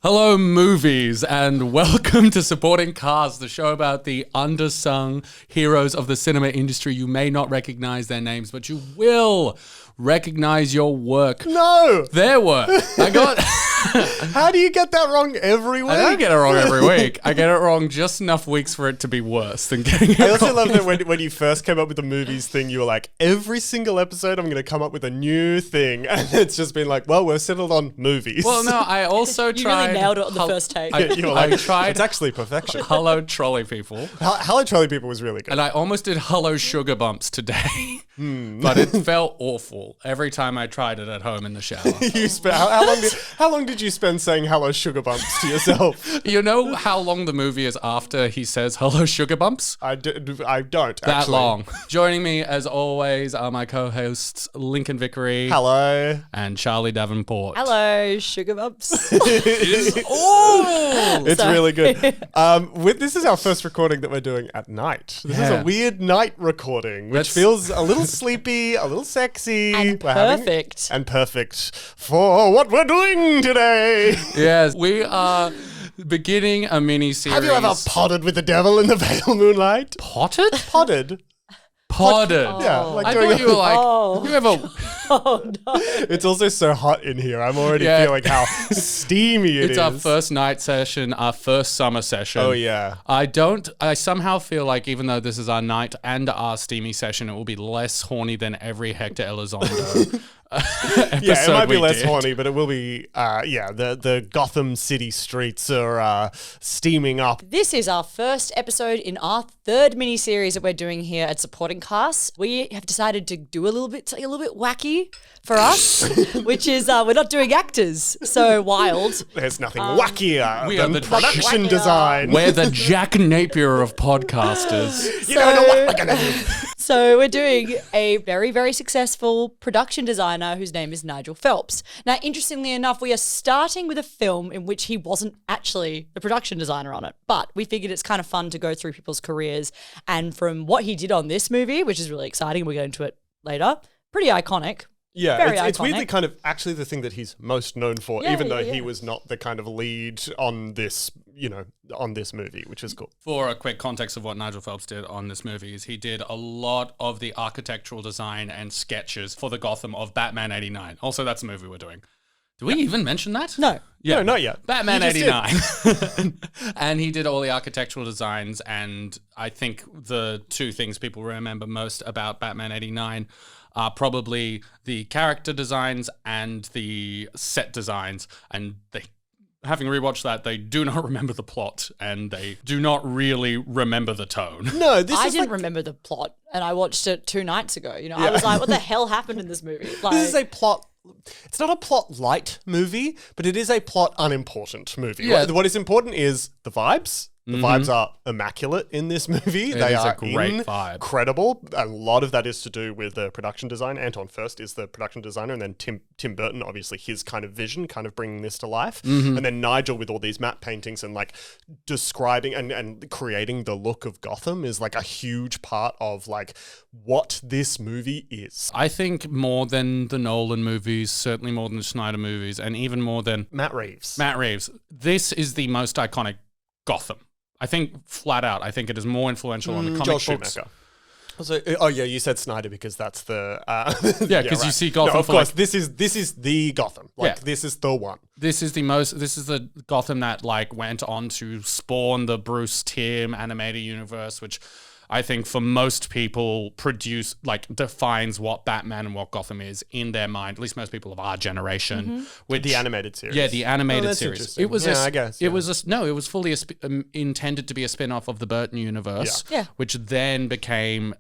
Hello, movies, and welcome to Supporting Cast, the show about the undersung heroes of the cinema industry. You may not recognize their names, but you will recognize your work. No! Their work. How do you get that wrong every week? I don't get it wrong every week. I get it wrong just enough weeks for it to be worse than getting it I also wrong. love that when you first came up with the movies thing, you were like, every single episode I'm going to come up with a new thing. And it's just been like, well, we're settled on movies. Well, no, I also You tried... really nailed it on the first take. You were like, I tried... it's actually perfection. Hello, Trolley People. Hello Trolley People was really good. And I almost did Hello Sugar Bumps today, but it felt awful every time I tried it at home in the shower. How long did you spend saying hello sugar bumps to yourself? You know how long the movie is after he says Hello Sugar Bumps? I don't, That actually. long. Joining me, as always, are my co-hosts Lincoln Vickery Hello. and Charlie Davenport. Hello, sugar bumps. It's really good. This is our first recording that we're doing at night. This is a weird night recording, which feels a little sleepy, a little sexy. And perfect. And perfect for what we're doing today. Yes, we are beginning a mini-series. Have you ever potted with the devil in the pale moonlight? Potted? Potted. Podded. Yeah, like I doing thought you were like, Oh. you ever... Oh, no. It's also so hot in here. I'm already Yeah. feeling how steamy it It's is. our first night session, our first summer session. Oh, yeah. I somehow feel like even though this is our night and our steamy session, it will be less horny than every Hector Elizondo episode Yeah, it might be we less did. horny, but it will be, the Gotham City streets are steaming up. This is our first episode in our third mini-series that we're doing here at Supporting Cast. We have decided to do a little bit wacky for us, which is we're not doing actors. So wild. There's nothing wackier we are than the production wackier. design. We're the Jack Napier of podcasters. You don't know what we're going to do. So we're doing a very, very successful production designer whose name is Nigel Phelps. Now, interestingly enough, we are starting with a film in which he wasn't actually the production designer on it, but we figured it's kind of fun to go through people's careers. And from what he did on this movie, which is really exciting, we'll get into it later, pretty iconic. Yeah, Very it's weirdly iconic. kind of actually the thing that he's most known for, Yeah, even though yeah, he yeah. was not the kind of lead on this, on this movie, which is cool. For a quick context of what Nigel Phelps did on this movie is he did a lot of the architectural design and sketches for the Gotham of Batman 89. Also, that's the movie we're doing. Do we even mention that? No. Yeah. No, not yet. Batman You just 89. And he did all the architectural designs, and I think the two things people remember most about Batman 89 are probably the character designs and the set designs, and having rewatched that, they do not remember the plot, and they do not really remember the tone. No, this I is didn't like, remember the plot, and I watched it 2 nights ago. I was like, what the hell happened in this movie? Like, this is a plot. It's not a plot light movie, but it is a plot unimportant movie. Yeah. What is important is the vibes. The vibes are immaculate in this movie. They is a are great vibe. incredible. A lot of that is to do with the production design. Anton Furst is the production designer, and then Tim Burton, obviously his kind of vision, kind of bringing this to life. And then Nigel with all these matte paintings and like describing and creating the look of Gotham is like a huge part of like what this movie is. I think more than the Nolan movies, certainly more than the Snyder movies, and even more than Matt Reeves. this is the most iconic Gotham. I think flat out, I think it is more influential on the comic Joel books. Schumacher. Also, you said Snyder because that's the Yeah, because you see Gotham No, of for course, like- this is the Gotham. Like Yeah. this is the one. This is the Gotham that like went on to spawn the Bruce Timm animated universe, which I think for most people defines what Batman and what Gotham is in their mind, at least most people of our generation. Which, The animated series. Yeah, the animated that's series. interesting. It was I guess. It was it was fully intended to be a spin-off of the Burton universe, Yeah. which then became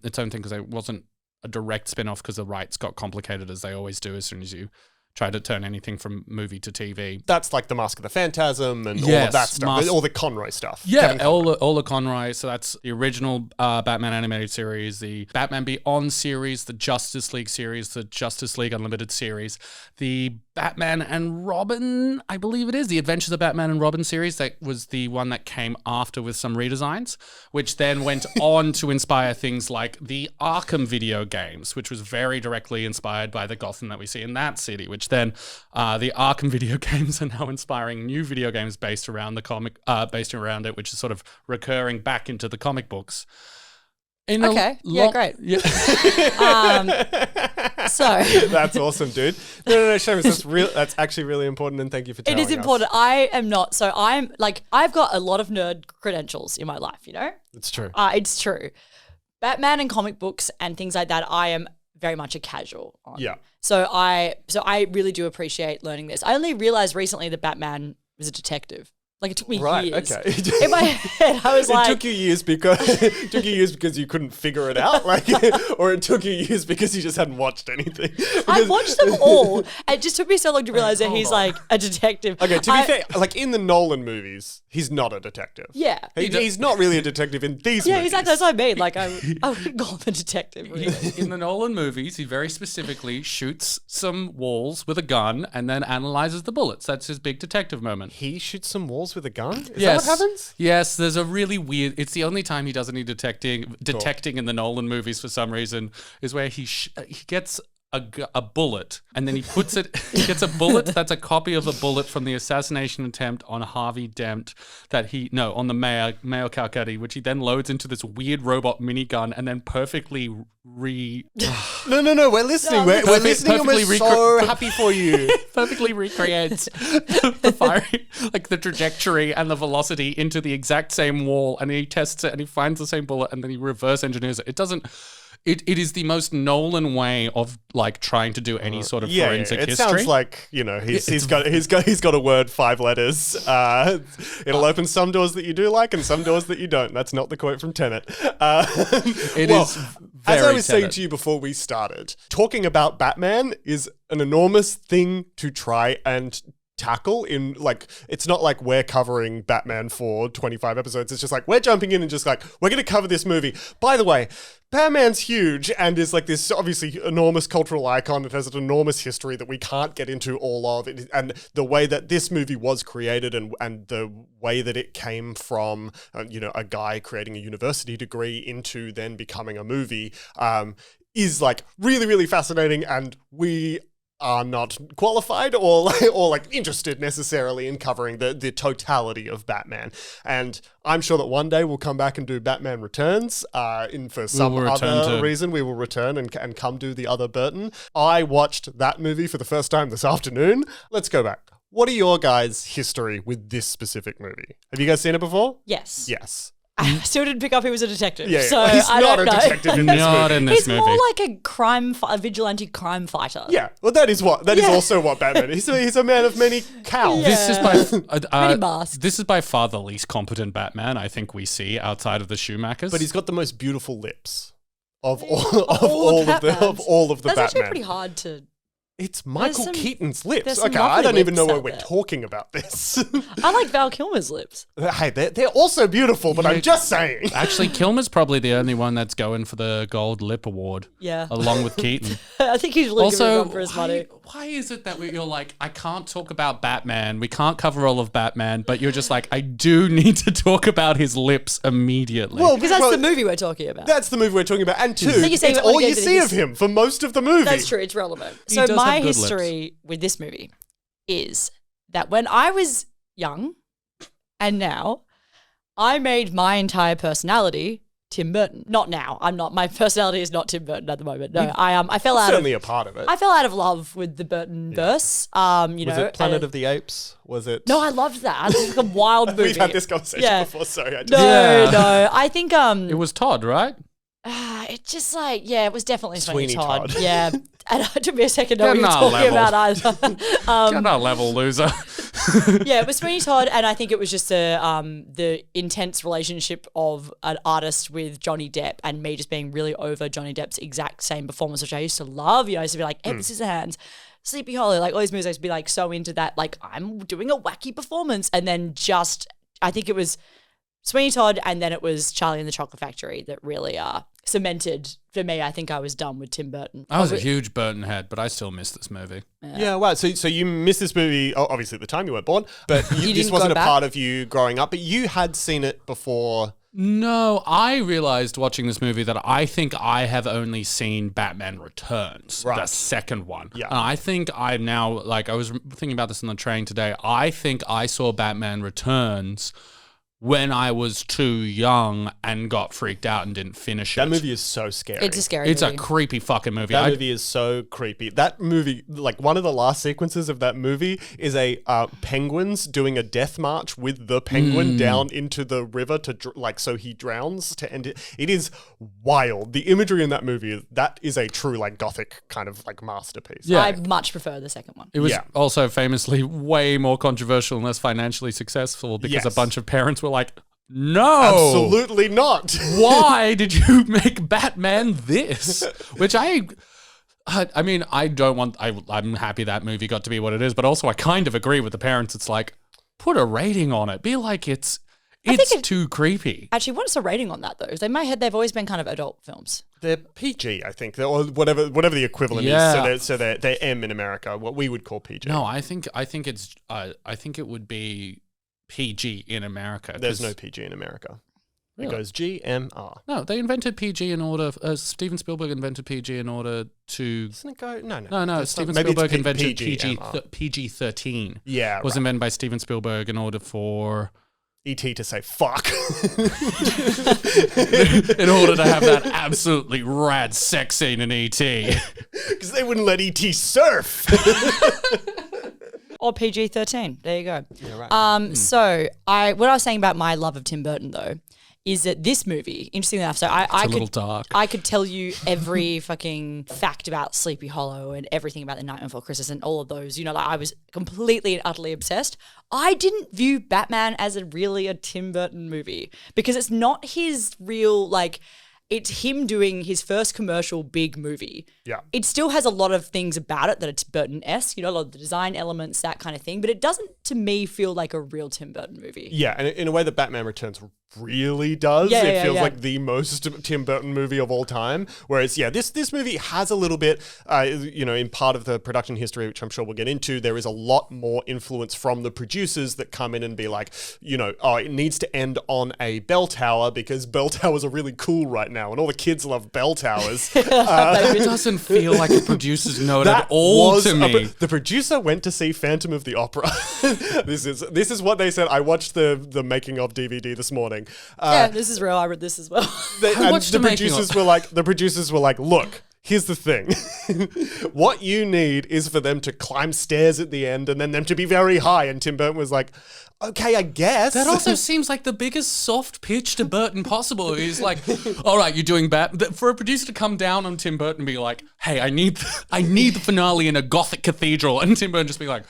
its own thing because it wasn't a direct spin-off because the rights got complicated as they always do as soon as you try to turn anything from movie to TV. That's like the Mask of the Phantasm and all Yes, of that stuff, all the Conroy stuff. Yeah, Kevin Conroy. all the Conroy. So that's the original Batman animated series, the Batman Beyond series, the Justice League series, the Justice League Unlimited series, the Batman and Robin, I believe it is, the Adventures of Batman and Robin series. That was the one that came after with some redesigns, which then went on to inspire things like the Arkham video games, which was very directly inspired by the Gotham that we see in that city, which then the Arkham video games are now inspiring new video games based around the comic, based around it, which is sort of recurring back into the comic books. Okay. Great. Yeah. So That's awesome, dude. No, Seamus, that's actually really important, and thank you for telling it us. is important. I am not. So I'm like, I've got a lot of nerd credentials in my life, you know? It's true. It's true. Batman and comic books and things like that, I am very much a casual on. Yeah. So I really do appreciate learning this. I only realized recently that Batman was a detective. Like, it took me years. Okay. In my head, I was It like... took you years because you couldn't figure it out, like, or it took you years because you just hadn't watched anything. I watched them all. It just took me so long to realize that he's like a detective. Okay, to be fair, like in the Nolan movies, he's not a detective. Yeah. He's not really a detective in these Yeah, movies. exactly. That's what I mean. Like, I wouldn't call him a detective, really. In the Nolan movies, he very specifically shoots some walls with a gun and then analyzes the bullets. That's his big detective moment. He shoots some walls with a gun? Is that what happens? Yes, there's a really weird... It's the only time he does any detecting in the Nolan movies for some reason, is where he gets a bullet, and then he puts it... He gets a bullet that's a copy of a bullet from the assassination attempt on Harvey Dent on the Mayor Calcutta, which he then loads into this weird robot minigun and then perfectly No, we're listening. We're listening and we're so happy for you. perfectly recreates the firing, like the trajectory and the velocity into the exact same wall, and he tests it and he finds the same bullet and then he reverse engineers it. It doesn't... It is the most Nolan way of like trying to do any sort of forensic history. It sounds like, you know, he's got a word, 5 letters. It'll open some doors that you do like and some doors that you don't. That's not the quote from Tenet. It is very as I was saying Tenet. to you before we started, talking about Batman is an enormous thing to try and tackle in, like, it's not like we're covering Batman for 25 episodes. It's just like we're jumping in and just like, we're going to cover this movie. By the way, Batman's huge and is like this obviously enormous cultural icon. It has an enormous history that we can't get into all of it. And the way that this movie was created and the way that it came from, a guy creating a university degree into then becoming a movie is like really, really fascinating. And we are not qualified or interested necessarily in covering the totality of Batman. And I'm sure that one day we'll come back and do Batman Returns. For some other reason, we will return and come do the other Burton. I watched that movie for the first time this afternoon. Let's go back. What are your guys' history with this specific movie? Have you guys seen it before? Yes. Yes. I still didn't pick up he was a detective. Yeah, so he's I not don't a know. detective in this Not movie. in this He's movie. more like a vigilante crime fighter. Yeah, well, that is also what Batman is. He's a man of many cows. Yeah. This is Many masks. This is by far the least competent Batman I think we see outside of the Schumachers. But he's got the most beautiful lips of all of the That's Batman. actually pretty hard to... It's Michael Keaton's lips. there's some Okay, I lovely don't even know lips why out we're there. talking about this. I like Val Kilmer's lips. Hey, they're also beautiful, but I'm just saying. Actually, Kilmer's probably the only one that's going for the Gold Lip Award. Yeah. Along with Keaton. I think he's really giving it Also, up for his money. why is it that you're like, I can't talk about Batman. We can't cover all of Batman, but you're just like, I do need to talk about his lips immediately. Well, Because that's the movie we're talking about. That's the movie we're talking about. And two, you're saying it's it when all he you gets see into of him for most of the movie. That's true. It's relevant. He So does my have good lips. history with this movie is that when I was young and now, I made my entire personality Tim Burton. Not now. I'm not. My personality is not Tim Burton at the moment. No, I fell out Certainly of... a part of it. I fell out of love with the Burton verse. Was it Planet of the Apes? Was it? No, I loved that. It was like a wild movie. We've had this conversation Yeah. before. Sorry, I just... No. I think it was Todd, right? it just like, yeah, it was definitely Sweeney Sweeney Todd. Todd. Yeah. And it took me a second to know what you were Get talking on about either. Get our level, loser. Yeah, it was Sweeney Todd, and I think it was just the intense relationship of an artist with Johnny Depp and me just being really over Johnny Depp's exact same performance, which I used to love. I used to be like, Edward Scissorhands, Sleepy Hollow, like all these movies, I used to be like so into that, like I'm doing a wacky performance. And then I think it was Sweeney Todd and then it was Charlie and the Chocolate Factory that really cemented for me. I think I was done with Tim Burton. I was a huge Burton head, but I still miss this movie. Yeah, wow. So you missed this movie, obviously at the time you weren't born, but this didn't wasn't go a back? part of you growing up, but you had seen it before. No, I realized watching this movie that I think I have only seen Batman Returns, Right. the second one. Yeah. And I think I'm now, like, I was thinking about this on the train today. I think I saw Batman Returns when I was too young and got freaked out and didn't finish it. That movie is so scary. It's a scary It's a movie. creepy fucking movie. That movie is so creepy. That movie, like one of the last sequences of that movie is a penguins doing a death march with the penguin down into the river to so he drowns to end it. It is wild. The imagery in that movie, that is a true like gothic kind of like masterpiece. Yeah. I much prefer the second one. It was Yeah. also famously way more controversial and less financially successful because Yes. a bunch of parents were like, no. Absolutely not. Why did you make Batman this? Which I mean, I don't want, I'm happy that movie got to be what it is, but also I kind of agree with the parents. It's like, put a rating on it. Be like, it's too creepy. Actually, what's the rating on that though? In my head, they've always been kind of adult films. They're PG, I think, or whatever the equivalent Yeah. is. So they're M in America, what we would call PG. No, I think it would be PG in America. There's 'cause- no PG in America. It Really? goes GMR. No, they invented PG in order. Steven Spielberg invented PG in order to. Doesn't it go? No. No, That's Steven not- maybe it's Spielberg invented PG-MR. PG-13. Yeah, Was right. invented by Steven Spielberg in order for. E.T. to say fuck. In order to have that absolutely rad sex scene in E.T. Because they wouldn't let E.T. surf. Or PG-13. There you go. Yeah, right. So what I was saying about my love of Tim Burton though is that this movie, interestingly enough, so I a little dark. I could tell you every fucking fact about Sleepy Hollow and everything about The Nightmare Before Christmas and all of those. You know, like I was completely and utterly obsessed. I didn't view Batman as really a Tim Burton movie because it's not his real, like, it's him doing his first commercial big movie. Yeah. It still has a lot of things about it that it's Burton-esque, you know, a lot of the design elements, that kind of thing. But it doesn't, to me, feel like a real Tim Burton movie. Yeah, and in a way that Batman Returns really does. Yeah, it yeah, feels yeah. like the most Tim Burton movie of all time. Whereas, yeah, this movie has a little bit, in part of the production history, which I'm sure we'll get into, there is a lot more influence from the producers that come in and be like, it needs to end on a bell tower because bell towers are really cool right now, and all the kids love bell towers. It doesn't feel like a producer's note at all to me. The producer went to see Phantom of the Opera. This is what they said. I watched the making of DVD this morning. Yeah, this is real. I read this as well. watched the making The producers were like, look, here's the thing. What you need is for them to climb stairs at the end and then them to be very high. And Tim Burton was like, okay, I guess. That also seems like the biggest soft pitch to Burton possible. He's like, all right, you're doing for a producer to come down on Tim Burton and be like, hey, I need the finale in a Gothic cathedral. And Tim Burton just be like,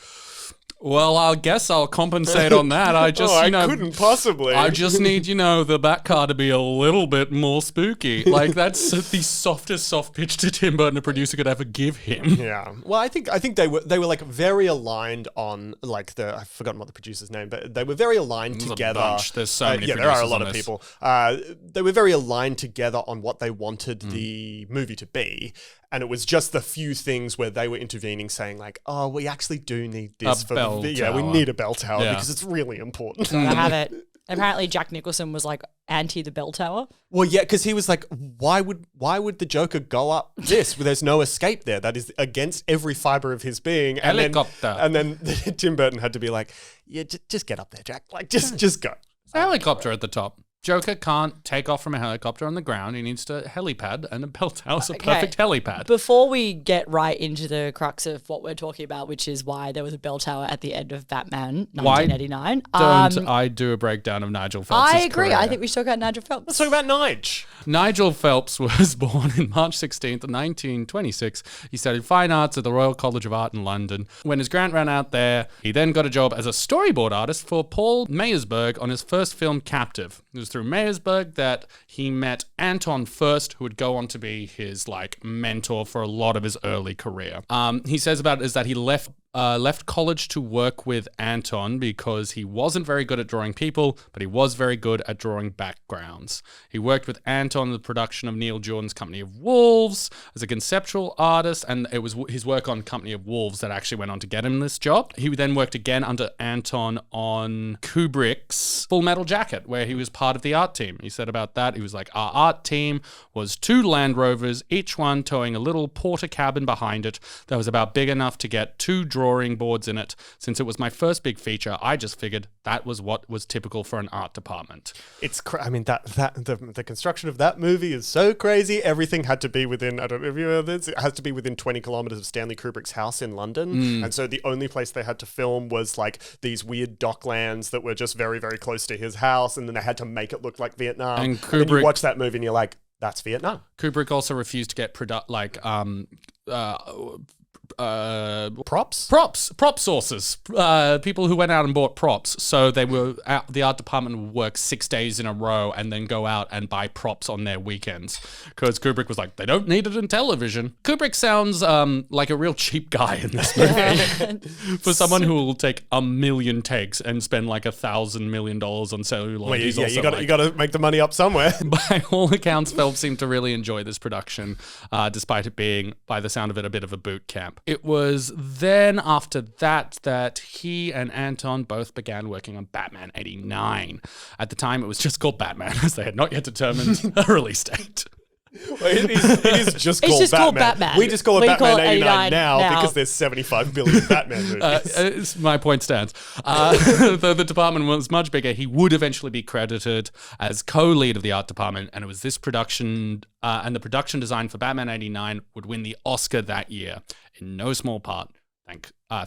well, I guess I'll compensate on that. I just, I couldn't possibly. I just need, the back car to be a little bit more spooky. Like, that's the softest soft pitch to Tim Burton a producer could ever give him. Yeah. Well, I think they were like very aligned on like I've forgotten what the producer's name, but they were very aligned There's a together. bunch. There's so many Yeah, there are a producers lot on of this. people. They were very aligned together on what they wanted the movie to be. And it was just the few things where they were intervening, saying like, "Oh, we actually do need this for bell we tower. need a bell tower Yeah. because it's really important." I have it. Apparently, Jack Nicholson was like anti the bell tower. Well, yeah, because he was like, "Why would the Joker go up this? There's no escape there. That is against every fiber of his being." And Helicopter. then Tim Burton had to be like, "Yeah, just get up there, Jack. Like, just go." It's a helicopter at the top. Joker can't take off from a helicopter on the ground. He needs to helipad, and a bell tower's a perfect helipad. Before we get right into the crux of what we're talking about, which is why there was a bell tower at the end of Batman 1989. Don't I do a breakdown of Nigel Phelps' I agree. career? I think we should talk about Nigel Phelps. Let's talk about Nige. Nigel Phelps was born on March 16th, 1926. He studied fine arts at the Royal College of Art in London. When his grant ran out there, he then got a job as a storyboard artist for Paul Meyersburg on his first film, Captive. It was through Meyersburg that he met Anton Furst, who would go on to be his mentor for a lot of his early career. He says about it is that he left left college to work with Anton because he wasn't very good at drawing people, but he was very good at drawing backgrounds. He worked with Anton in the production of Neil Jordan's Company of Wolves as a conceptual artist, and it was his work on Company of Wolves that actually went on to get him this job. He then worked again under Anton on Kubrick's Full Metal Jacket, where he was part of the art team. He said about that, he was like, our art team was 2 Land Rovers, each one towing a little porter cabin behind it that was about big enough to get 2 drawing boards in it. Since it was my first big feature, I just figured that was what was typical for an art department. I mean, the construction of that movie is so crazy. Everything had to be within, I don't know if you know this, it has to be within 20 kilometers of Stanley Kubrick's house in London. And so the only place they had to film was like these weird docklands that were just very, very close to his house. And then they had to make it look like Vietnam. And And then you watch that movie and you're like, that's Vietnam. Kubrick also refused to get prop sources, people who went out and bought props. So they were the art department would work 6 days in a row and then go out and buy props on their weekends because Kubrick was like, they don't need it in television. Kubrick sounds like a real cheap guy in this movie for someone who will take 1 million takes and spend like $1,000 million on celluloid. Well, you got to make the money up somewhere. By all accounts, Phelps seemed to really enjoy this production, despite it being, by the sound of it, a bit of a boot camp. It was then after that he and Anton both began working on Batman 89. At the time, it was just called Batman, as they had not yet determined a release date. Well, it is just called Batman. We just call it Batman 89 now because there's 75 billion Batman movies. My point stands. Though the department was much bigger, he would eventually be credited as co-lead of the art department, and it was this production and the production design for Batman 89 would win the Oscar that year, in no small part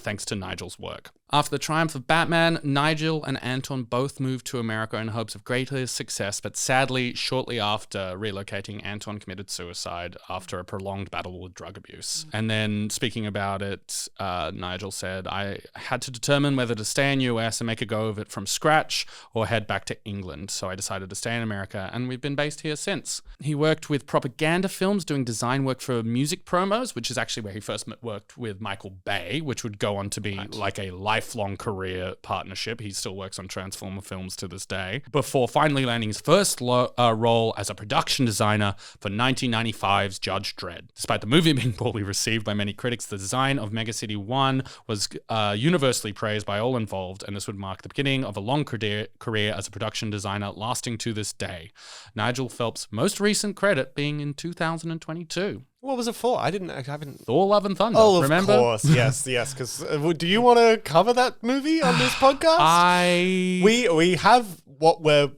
thanks to Nigel's work. After the triumph of Batman, Nigel and Anton both moved to America in hopes of greater success, but sadly, shortly after relocating, Anton committed suicide after a prolonged battle with drug abuse. And then, speaking about it, Nigel said, I had to determine whether to stay in US and make a go of it from scratch or head back to England, so I decided to stay in America, and we've been based here since. He worked with propaganda films, doing design work for music promos, which is actually where he first worked with Micheal Bay, which would go on to be like a lifelong career partnership. He still works on Transformer films to this day, before finally landing his first role as a production designer for 1995's Judge Dredd. Despite the movie being poorly received by many critics, the design of Mega City 1 was universally praised by all involved, and this would mark the beginning of a long career as a production designer lasting to this day. Nigel Phelps' most recent credit being in 2022. What was it for? I haven't. Thor: Love and Thunder. Oh, remember? Of course, yes. Because do you want to cover that movie on this podcast? We have what we're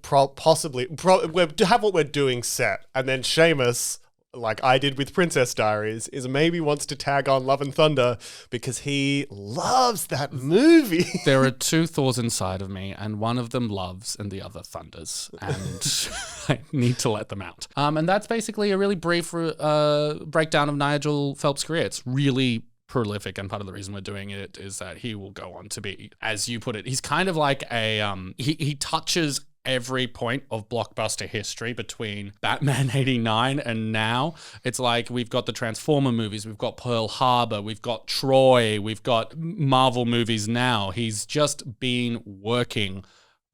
have what we're doing set, and then Seamus, like I did with Princess Diaries, is maybe wants to tag on Love and Thunder because he loves that movie. There are 2 Thors inside of me, and one of them loves and the other thunders, and I need to let them out. And that's basically a really brief breakdown of Nigel Phelps' career. It's really prolific, and part of the reason we're doing it is that he will go on to be, as you put it, he's kind of like a he touches every point of blockbuster history between Batman 89 and now. It's like we've got the Transformer movies, we've got Pearl Harbor, we've got Troy, we've got Marvel movies now. He's just been working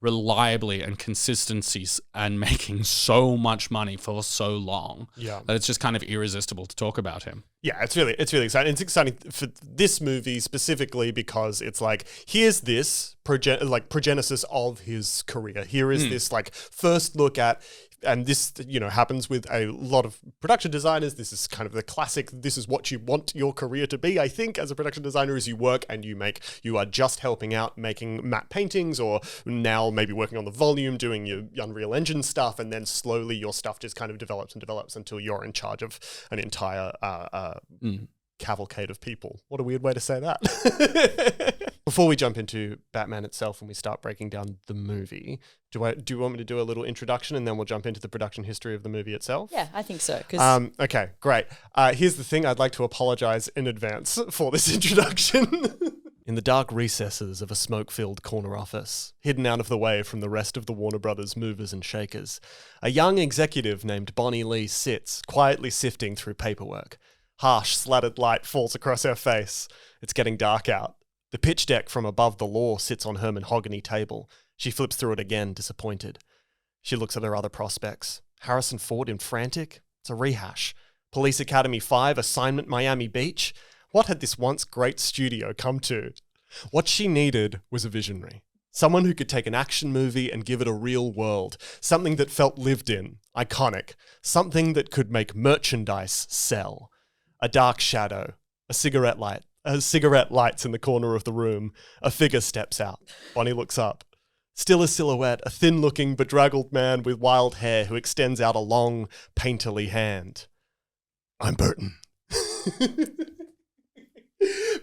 reliably and consistencies and making so much money for so long that it's just kind of irresistible to talk about him. Yeah, it's really exciting. It's exciting for this movie specifically because it's like, here's this progenesis of his career. Here is this like first look at, and this, happens with a lot of production designers. This is kind of the classic, this is what you want your career to be, I think, as a production designer, is you work and you are just helping out making matte paintings, or now maybe working on the volume, doing your Unreal Engine stuff, and then slowly your stuff just kind of develops and develops until you're in charge of an entire cavalcade of people. What a weird way to say that. Before we jump into Batman itself and we start breaking down the movie, do you want me to do a little introduction and then we'll jump into the production history of the movie itself? Yeah, I think so. Okay, great. Here's the thing. I'd like to apologize in advance for this introduction. In the dark recesses of a smoke-filled corner office, hidden out of the way from the rest of the Warner Brothers movers and shakers, a young executive named Bonnie Lee sits, quietly sifting through paperwork. Harsh, slatted light falls across her face. It's getting dark out. The pitch deck from above the law sits on her mahogany table. She flips through it again, disappointed. She looks at her other prospects. Harrison Ford in Frantic? It's a rehash. Police Academy 5, Assignment Miami Beach? What had this once great studio come to? What she needed was a visionary. Someone who could take an action movie and give it a real world. Something that felt lived in, iconic. Something that could make merchandise sell. A dark shadow. A cigarette light. Cigarette lights in the corner of the room. A figure steps out. Bonnie looks up. Still a silhouette, a thin-looking, bedraggled man with wild hair who extends out a long, painterly hand. I'm Burton.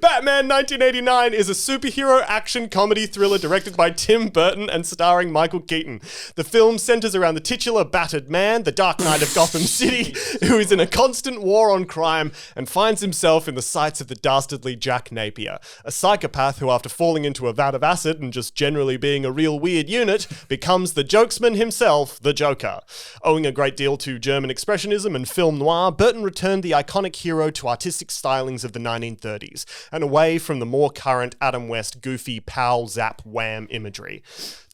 Batman 1989 is a superhero action comedy thriller directed by Tim Burton and starring Michael Keaton. The film centers around the titular battered man, the Dark Knight of Gotham City, who is in a constant war on crime and finds himself in the sights of the dastardly Jack Napier, a psychopath who, after falling into a vat of acid and just generally being a real weird unit, becomes the jokesman himself, the Joker. Owing a great deal to German expressionism and film noir, Burton returned the iconic hero to artistic stylings of the 1930s. And away from the more current Adam West goofy pow zap wham imagery.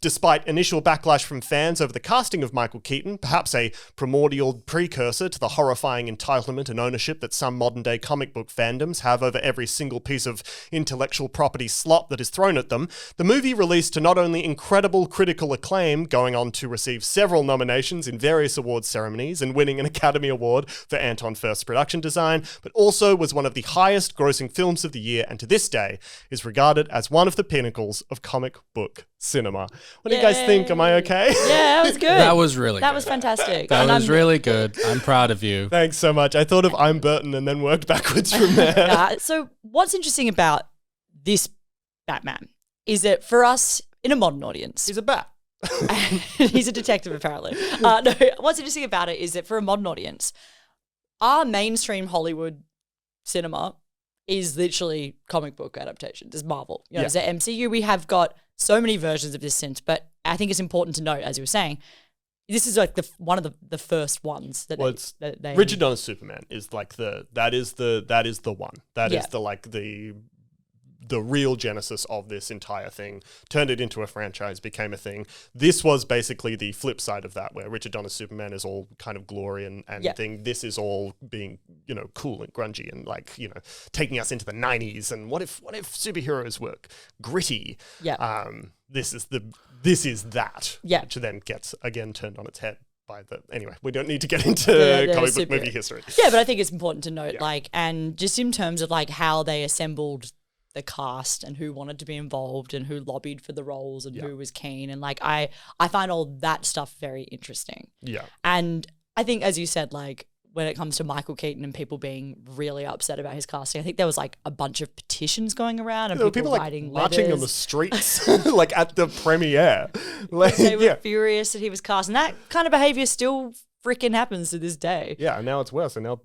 Despite initial backlash from fans over the casting of Michael Keaton, perhaps a primordial precursor to the horrifying entitlement and ownership that some modern-day comic book fandoms have over every single piece of intellectual property slop that is thrown at them, the movie released to not only incredible critical acclaim, going on to receive several nominations in various awards ceremonies and winning an Academy Award for Anton Furst's production design, but also was one of the highest-grossing films of the year and to this day is regarded as one of the pinnacles of comic book cinema. What do you guys think? Am I okay? Yeah, that was good. That was really That good. was fantastic. That was really good. I'm proud of you. Thanks so much. I thought of I'm Burton and then worked backwards from there. So what's interesting about this Batman is that for us in a modern audience, He's a bat. he's a detective apparently. No, what's interesting about it is that for a modern audience, our mainstream Hollywood cinema is literally comic book adaptations. There's Marvel. You know, there's the MCU. We have got so many versions of this since, but I think it's important to note, as you were saying, this is like one of the first ones that they Richard Donner's Superman is like that is the one. That is the real genesis of this entire thing, turned it into a franchise, became a thing. This was basically the flip side of that, where Richard Donner's Superman is all kind of glory and thing. This is all being, cool and grungy and taking us into the 90s. And what if superheroes were gritty? Yeah. This is that. Yeah. Which then gets again turned on its head. Anyway, we don't need to get into comic book movie history. Yeah, but I think it's important to note, and just in terms of how they assembled the cast and who wanted to be involved and who lobbied for the roles and who was keen. And I find all that stuff very interesting. Yeah. And I think, as you said, when it comes to Michael Keaton and people being really upset about his casting, I think there was a bunch of petitions going around and people writing marching on the streets, at the premiere. They were furious that he was cast. And that kind of behavior still freaking happens to this day. Yeah, and now it's worse. And now,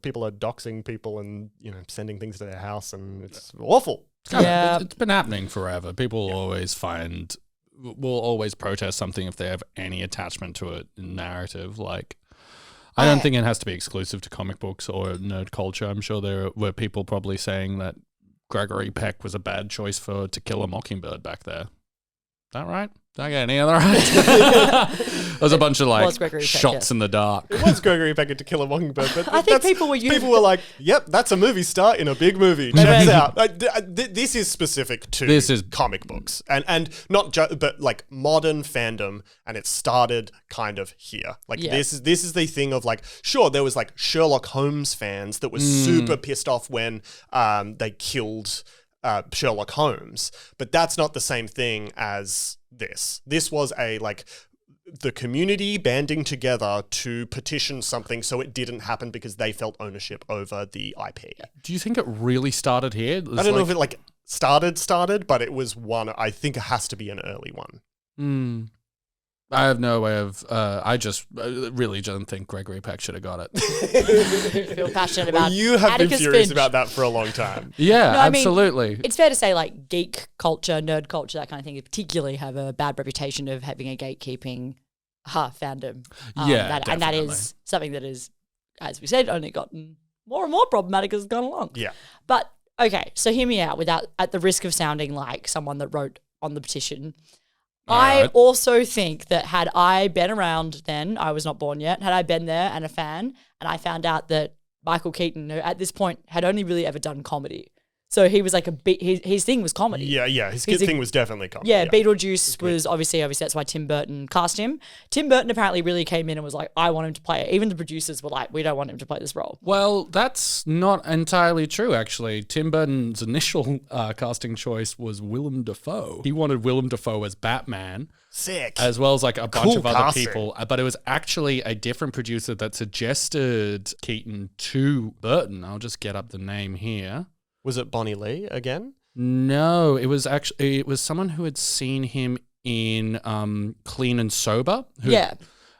people are doxing people and, sending things to their house, and it's awful. It's been happening forever. People will always protest something if they have any attachment to it in narrative. I don't think it has to be exclusive to comic books or nerd culture. I'm sure there were people probably saying that Gregory Peck was a bad choice for To Kill a Mockingbird back there. Is that right? Did I get any other right? There's a bunch of shots in the dark. It was Gregory Peck in To Kill a Mockingbird, but I think people were like, "Yep, that's a movie star in a big movie. Check it out." This is specific to comic books, and not but modern fandom, and it started kind of here. This is the thing of sure, there was Sherlock Holmes fans that were super pissed off when they killed Sherlock Holmes, but that's not the same thing as this. This was the community banding together to petition something so it didn't happen because they felt ownership over the IP. Do you think it really started here? I don't know if it started, but it was one. I think it has to be an early one. I have no way of. I just really don't think Gregory Peck should have got it. I feel passionate about. You have Atticus been furious Finch. about that for a long time. Yeah, No, I mean, absolutely. It's fair to say geek culture, nerd culture, that kind of thing, particularly have a bad reputation of having a gatekeeping fandom. And that is something that is, as we said, only gotten more and more problematic as it's gone along. Yeah. But okay, so hear me out without at the risk of sounding like someone that wrote on the petition. I also think that had I been around then, I was not born yet, had I been there and a fan, and I found out that Michael Keaton, who at this point had only really ever done comedy. So he was like his thing was comedy. Yeah. His thing was definitely comedy. Yeah, Beetlejuice was obviously that's why Tim Burton cast him. Tim Burton apparently really came in and was like, I want him to play it. Even the producers were like, we don't want him to play this role. Well, that's not entirely true, actually. Tim Burton's initial casting choice was Willem Dafoe. He wanted Willem Dafoe as Batman. Sick. As well as like a bunch of other casting. people. But it was actually a different producer that suggested Keaton to Burton. I'll just get up the name here. Was it Bonnie Lee again? No, it was someone who had seen him in Clean and Sober.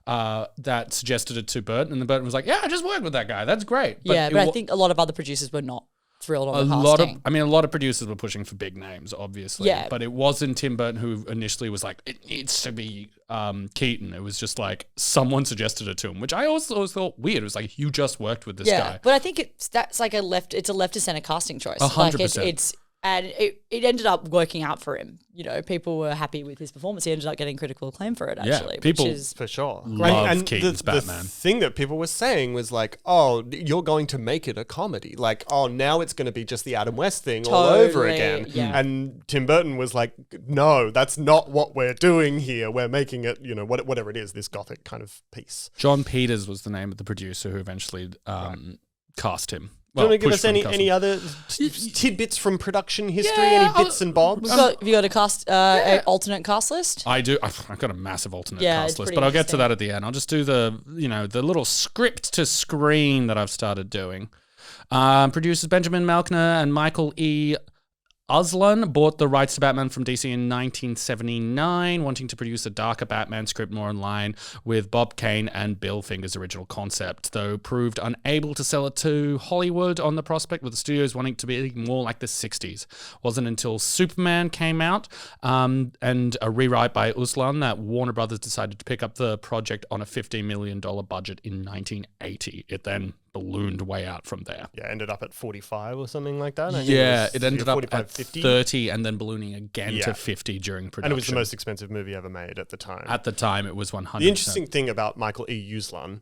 That suggested it to Burton, and the Burton was like, "Yeah, I just worked with that guy. That's great." But I think a lot of other producers were not thrilled on the casting. A lot of producers were pushing for big names, obviously. Yeah. But it wasn't Tim Burton who initially was like, it needs to be Keaton. It was just like someone suggested it to him, which I also thought weird. It was like, you just worked with this guy. But I think it's a left to center casting choice. 100%. And it ended up working out for him. You know, people were happy with his performance. He ended up getting critical acclaim for it, actually. People which is for sure. love Keaton's Batman. The thing that people were saying was like, oh, you're going to make it a comedy. Like, oh, now it's going to be just the Adam West thing all over again. Yeah. And Tim Burton was like, no, that's not what we're doing here. We're making it, you know, whatever it is, this gothic kind of piece. John Peters was the name of the producer who eventually cast him. Do you want to give us any other tidbits from production history? Any bits and bobs? Have you got a cast, an alternate cast list? I do. I've got a massive alternate Yeah, cast it's list, pretty but I'll get to interesting. that at the end. I'll just do the little script to screen that I've started doing. Producers Benjamin Malkner and Michael E. Uslan bought the rights to Batman from DC in 1979, wanting to produce a darker Batman script more in line with Bob Kane and Bill Finger's original concept, though proved unable to sell it to Hollywood on the prospect, with the studios wanting to be more like the 60s. Wasn't until Superman came out and a rewrite by Uslan that Warner Brothers decided to pick up the project on a $50 million budget in 1980. It then ballooned way out from there. Yeah, ended up at 45 or something like that. It ended up 45, at 50. 30 and then ballooning again to 50 during production. And it was the most expensive movie ever made at the time. At the time, it was 100%. The interesting thing about Michael E. Uslan,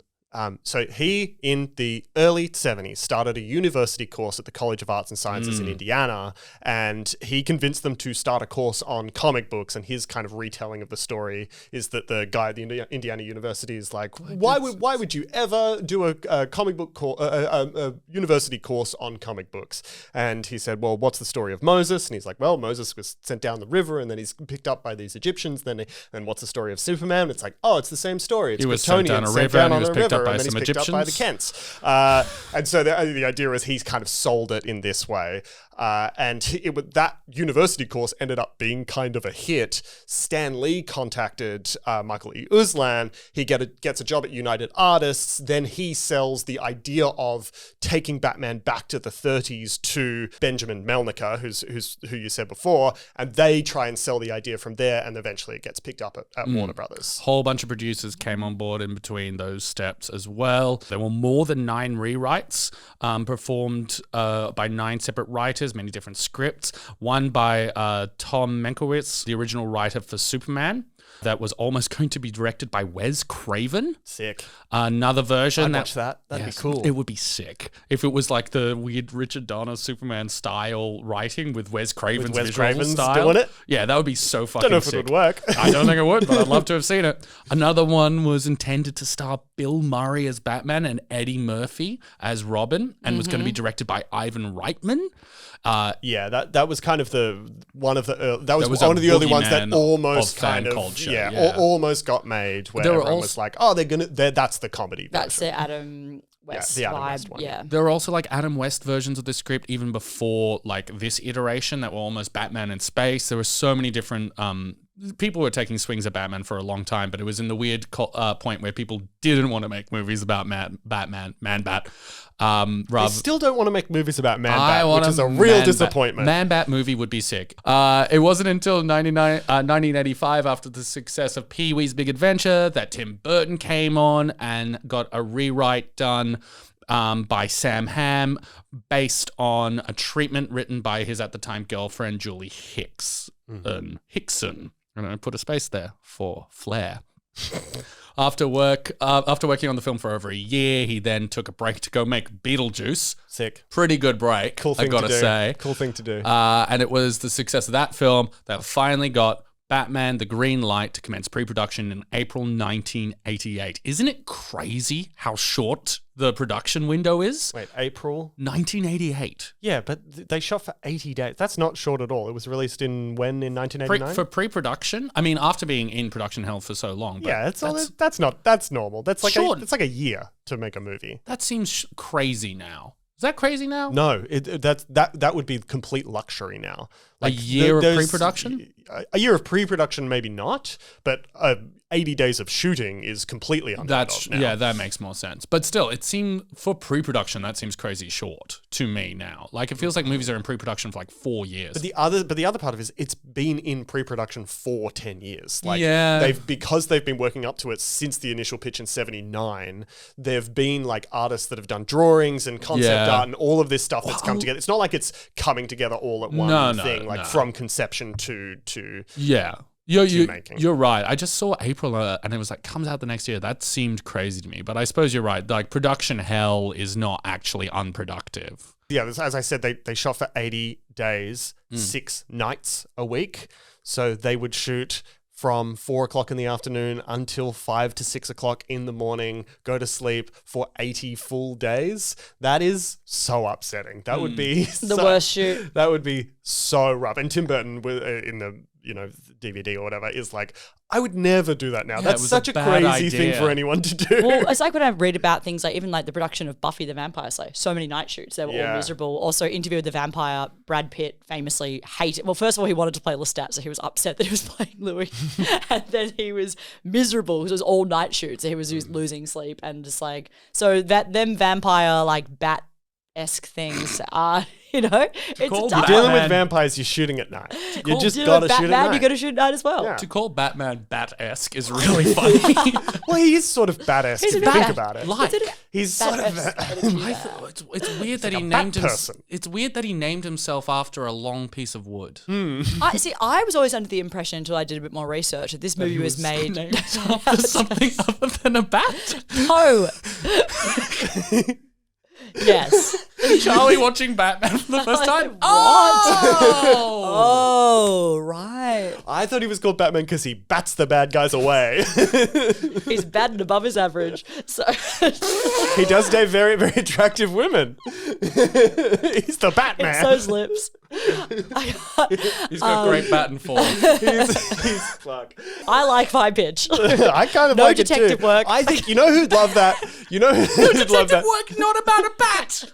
so he, in the early 70s, started a university course at the College of Arts and Sciences in Indiana, and he convinced them to start a course on comic books, and his kind of retelling of the story is that the guy at the Indiana University is like, why would you ever do a comic book a university course on comic books? And he said, well, what's the story of Moses? And he's like, well, Moses was sent down the river, and then he's picked up by these Egyptians. Then what's the story of Superman? And it's like, oh, it's the same story. It's He was sent down a river, and he was picked up by some picked up by the Egyptians. Kents. And so the idea is he's kind of sold it in this way. And that university course ended up being kind of a hit. Stan Lee contacted Michael E. Uslan. He gets a job at United Artists. Then he sells the idea of taking Batman back to the 30s to Benjamin Melniker, who you said before, and they try and sell the idea from there, and eventually it gets picked up at Warner Brothers. Whole bunch of producers came on board in between those steps as well. There were more than 9 rewrites performed by 9 separate writers, many different scripts. One by Tom Mankiewicz, the original writer for Superman, that was almost going to be directed by Wes Craven. Sick. Another version. I'd watch that. That'd be cool. It would be sick. If it was like the weird Richard Donner Superman style writing with Wes Craven's visual style. Doing it? Yeah, that would be so fucking Don't know if sick. it would work. I don't think it would, but I'd love to have seen it. Another one was intended to star Bill Murray as Batman and Eddie Murphy as Robin, and was going to be directed by Ivan Reitman. Yeah, that was kind of one of the was one a of the early ones that boogeyman almost of fan kind of culture, almost got made, where There were everyone was like, oh, that's the comedy That's version. the Adam West the Adam vibe. West one. Yeah. There were also like Adam West versions of the script even before like this iteration that were almost Batman in space. There were so many different people were taking swings at Batman for a long time, but it was in the weird point where people didn't want to make movies about Batman, Man-Bat. They still don't want to make movies about I Man-Bat, want which is a real Man-Bat. disappointment. Man-Bat movie would be sick. It wasn't until 1985, after the success of Pee-wee's Big Adventure, that Tim Burton came on and got a rewrite done by Sam Hamm, based on a treatment written by his, at the time, girlfriend, Julie Hickson. Hickson. I'm going to put a space there for flair. After working on the film for over a year, he then took a break to go make Beetlejuice. Sick. Pretty good break, Cool thing I gotta to do. say. Cool thing to do. And it was the success of that film that finally got Batman the green light to commence pre-production in April 1988. Isn't it crazy how short the production window is? Wait, April? 1988. Yeah, but they shot for 80 days. That's not short at all. It was released in 1989? For pre-production? I mean, after being in production hell for so long. But Yeah, that's normal. That's like Short. it's like a year to make a movie. That seems crazy now. Is that crazy now? No, that would be complete luxury now. A year of pre-production? A year of pre-production, maybe not, but 80 days of shooting is completely unheard of now. Yeah, that makes more sense. But still, it seemed for pre-production that seems crazy short to me now. Like it feels like movies are in pre-production for like 4 years. But the other part of it is it's been in pre-production for 10 years. Like Yeah. because they've been working up to it since the initial pitch in 79, there've been like artists that have done drawings and concept art and all of this stuff that's come together. It's not like it's coming together all at one thing, from conception to Yeah. making. You're right. I just saw April and it was like, comes out the next year. That seemed crazy to me. But I suppose you're right. Like production hell is not actually unproductive. Yeah, as I said, they shot for 80 days, 6 nights a week. So they would shoot from 4 o'clock in the afternoon until 5 to 6 o'clock in the morning, go to sleep for 80 full days. That is so upsetting. That would be The worst shoot. That would be so rough. And Tim Burton in the DVD or whatever is like, I would never do that now. Yeah, it That's was such a a bad crazy thing idea. for anyone to do. Well, it's like when I read about things like even like the production of Buffy the Vampire Slayer. So many night shoots. They were all miserable. Also, Interview with the Vampire, Brad Pitt famously hated. Well, first of all, he wanted to play Lestat, so he was upset that he was playing Louis. And then he was miserable because it was all night shoots. So he was losing sleep and just like, so that them vampire like bat-esque things are, it's a call tough Dealing one. with vampires, you're shooting at night. You just Dealing gotta with shoot at Batman, night. you got to shoot at night as well. Yeah. To call Batman bat-esque is really funny. Well, he is sort of badass He's if a you think bat. about it. Like, He's sort of it's weird that he a bat named person. It's weird that he named himself after a long piece of wood. I was always under the impression until I did a bit more research that this movie was made. Named after something other than a bat. No. Yes. Charlie watching Batman for the first time. What? Oh! Oh, right. I thought he was called Batman because he bats the bad guys away. He's bad and above his average. So He does date very, very attractive women. He's the Batman. it's those lips. He's got great bat and form. He's fuck. I like high pitch. I kind of No like detective it too. work. I think you know who'd love that. You know who'd love that. Work not about a bat.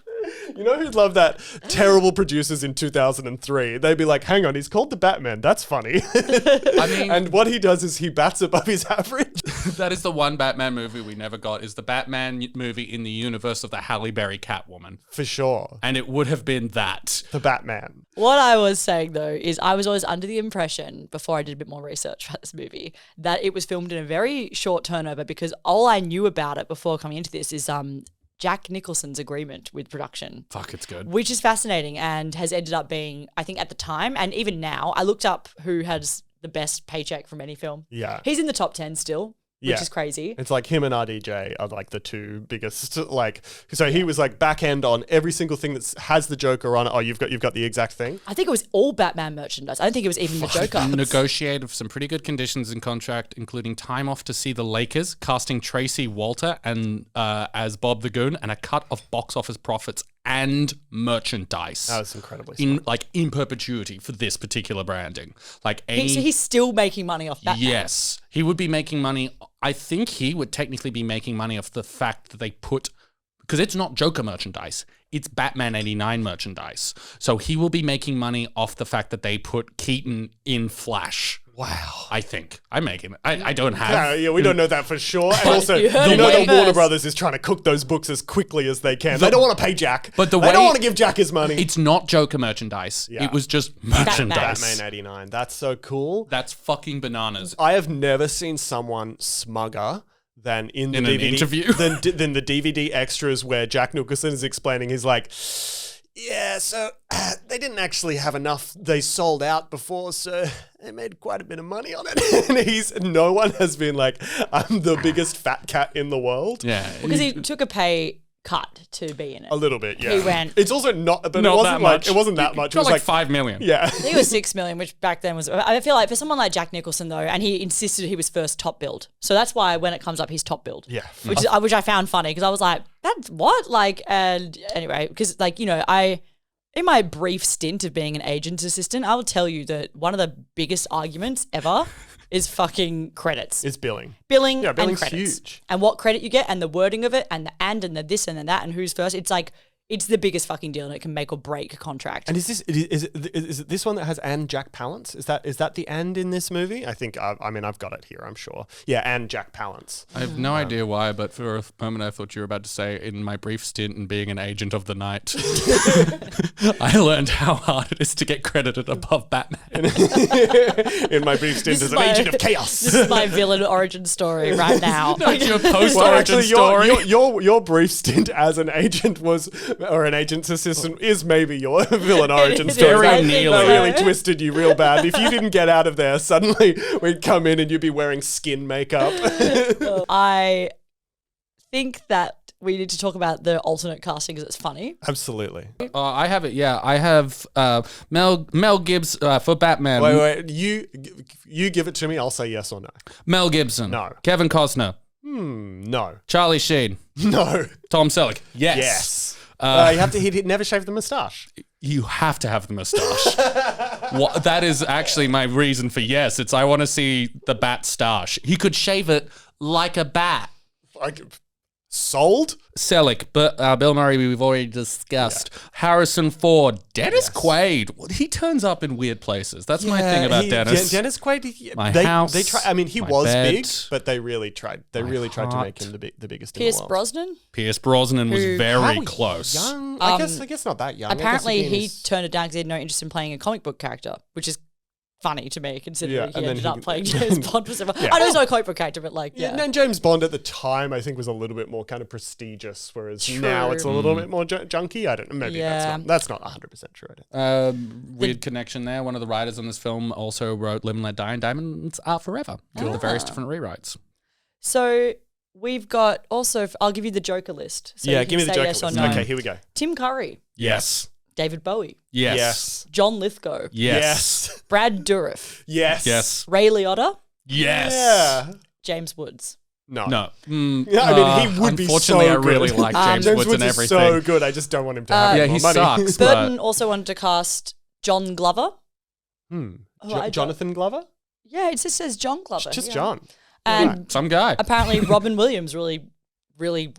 You know who'd love that? Terrible producers in 2003. They'd be like, "Hang on, he's called the Batman. That's funny." I mean, And what he does is he bats above his average. that is the one Batman movie we never got. Is the Batman movie in the universe of the Halle Berry Catwoman, For sure. and it would have been that. The Batman. What I was saying though is I was always under the impression before I did a bit more research about this movie that it was filmed in a very short turnover because all I knew about it before coming into this is Jack Nicholson's agreement with production. Fuck, it's good. Which is fascinating and has ended up being, I think at the time and even now, I looked up who has the best paycheck from any film. Yeah. He's in the top 10 still, which Yeah. is crazy. It's like him and RDJ are like the two biggest, like, so he was like back end on every single thing that has the Joker on it. Oh, you've got the exact thing. I think it was all Batman merchandise. I don't think it was even the Joker. Negotiated some pretty good conditions in contract, including time off to see the Lakers, casting Tracy Walter and as Bob the Goon, and a cut of box office profits and merchandise. That was incredibly smart. in perpetuity for this particular branding. Like any, So he's still making money off Batman. yes, he would be making money. I think he would technically be making money off the fact that they put, because it's not Joker merchandise, it's Batman 89 merchandise. So he will be making money off the fact that they put Keaton in Flash. Wow. I think. I'm making it. I don't have. Yeah, we don't know that for sure. And also, You heard you it know here that Warner first. Brothers is trying to cook those books as quickly as they can. They don't want to pay Jack. But the they way- don't want to give Jack his money. It's not Joker merchandise. Yeah. It was just merchandise. Batman 89. That's so cool. That's fucking bananas. I have never seen someone smugger than in the In an DVD interview. than the DVD extras where Jack Nicholson is explaining. He's like, yeah, so they didn't actually have enough. They sold out before, so they made quite a bit of money on it. And no one has been like, I'm the biggest fat cat in the world. Yeah. Because he took a pay cut to be in it. A little bit, yeah. He went- It's also not, but Not it wasn't that like much. it wasn't that much. It Got was like like 5 million. yeah. I think it was 6 million, which back then was. I feel like for someone like Jack Nicholson though, and he insisted he was first top billed, so that's why when it comes up, he's top billed. Yeah. which I found funny because I was like, that's what like. And anyway, because like in my brief stint of being an agent's assistant, I will tell you that one of the biggest arguments ever is fucking credits. It's billing. Billing Yeah, and billing's credits. huge. And what credit you get and the wording of it and the this and the that and who's first. It's like, it's the biggest fucking deal and it can make or break a contract. And is it this one that has and Jack Palance? Is that the and in this movie? I think I mean I've got it here. I'm sure. Yeah, and Jack Palance. I have no idea why, but for a moment I thought you were about to say, in my brief stint in being an agent of the night, I learned how hard it is to get credited above Batman. In my brief stint This as is an my- agent of chaos. This is my villain origin story right now. It's your post-origin Well, actually, story. your brief stint as an agent or an agent's assistant is maybe your villain origin It story. is, I That think nearly. so. really twisted you real bad. If you didn't get out of there, suddenly we'd come in and you'd be wearing skin makeup. I think that we need to talk about the alternate casting because it's funny. Absolutely. I have it. Yeah, I have Mel Gibbs for Batman. Wait. You give it to me. I'll say yes or no. Mel Gibson. No. Kevin Costner. No. Charlie Sheen. No. Tom Selleck. Yes. Yes. You have to. He'd never shave the moustache. You have to have the moustache. That is actually my reason for yes. It's I want to see the bat stache. He could shave it like a bat. Like, sold? Selleck, but Bill Murray we've already discussed. Harrison Ford, Dennis Quaid. Well, he turns up in weird places. That's my thing about Dennis. Dennis Quaid. My they, house, They try. I mean, he my was bed, big, but they really tried. They really tried to make heart. him the biggest in Pierce the world. Brosnan. Pierce Brosnan was Who- very How close. Young? I guess not that young. I guess Apparently, again he he's- turned it down because he had no interest in playing a comic book character, which is funny to me considering Yeah, he and then ended he- up playing James Bond for several. Yeah. I know he's not a comic book character, but like, Yeah, yeah. and James Bond at the time, I think, was a little bit more kind of prestigious, whereas now it's a little bit more junky. I don't know. Maybe Yeah. that's not 100% true. I don't. Weird connection there. One of the writers on this film also wrote Live and Let Die and Diamonds Are Forever with the various different rewrites. So we've got also. I'll give you the Joker list. So Yeah, you can give me the say Joker yes or list. no. Okay, here we go. Tim Curry, Yes. David Bowie, Yes. Yes. John Lithgow, Yes. Brad Dourif, Yes. Yes. Ray Liotta, Yes. Yeah. James Woods. No. No. Yeah, I mean, he would be so Unfortunately, I really good. like James James Woods and is everything. so good. I just don't want him to have yeah, more he money. sucks. Burton but also wanted to cast John Glover. Hmm. Oh, I don't- Jonathan Glover? Yeah, it just says John Glover. Just yeah. John. And some guy apparently Robin Williams really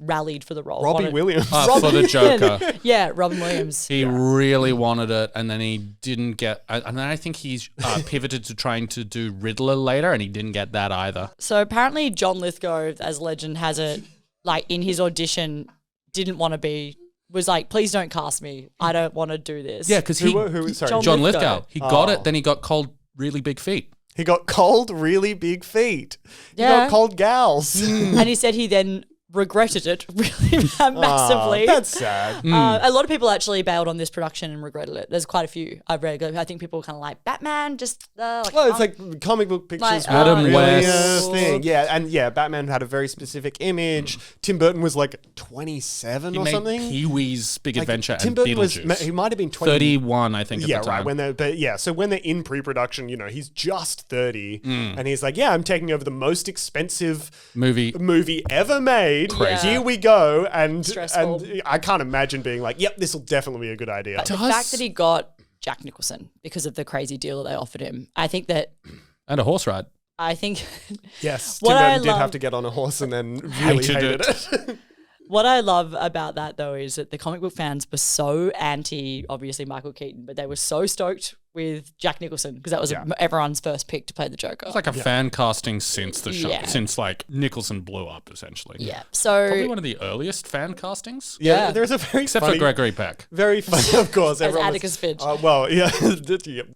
rallied for the role. Robbie Wanted- Williams. for the Joker. Yeah, Robin Williams. He really wanted it, and then he didn't get. And then I think he's pivoted to trying to do Riddler later, and he didn't get that either. So apparently John Lithgow, as legend has it, like in his audition, didn't want to be. Was like, please don't cast me. I don't want to do this. Yeah, because he Sorry. John Lithgow. Lithgow. He got Oh. it, then he got cold, really big feet. He got cold, really big feet. He Yeah. got cold gals. And he said he then regretted it really massively. That's sad. A lot of people actually bailed on this production and regretted it. There's quite a few I've read. I think people were kind of like, Batman, just like, Well, it's like comic book pictures Like, were Adam really West. a thing. Yeah, and yeah, Batman had a very specific image. Tim Burton was like 27 He or made something. Pee-wee's Big Like, Adventure Tim and Burton was, Beetlejuice. he might have been 20. 31, I think, at Yeah, the time. right. So when they're in pre-production, you know, he's just 30, and he's like, "Yeah, I'm taking over the most expensive Movie. ever made. Crazy. Here we go." And Stressful. I can't imagine being like, "Yep, this will definitely be a good idea." the fact that he got Jack Nicholson because of the crazy deal that they offered him. I think And a horse ride. Yes, What Tim I Burton did love- have to get on a horse and then really hated it. what I love about that though is that the comic book fans were so anti, obviously Michael Keaton, but they were so stoked with Jack Nicholson because that was everyone's first pick to play the Joker. It's like a fan casting since the show, Yeah. since like Nicholson blew up, essentially. Yeah. So Probably one of the earliest fan castings. Yeah. There's a very Except funny, for Gregory Peck. very funny, of course. as everyone was- Atticus Finch. Well, yeah,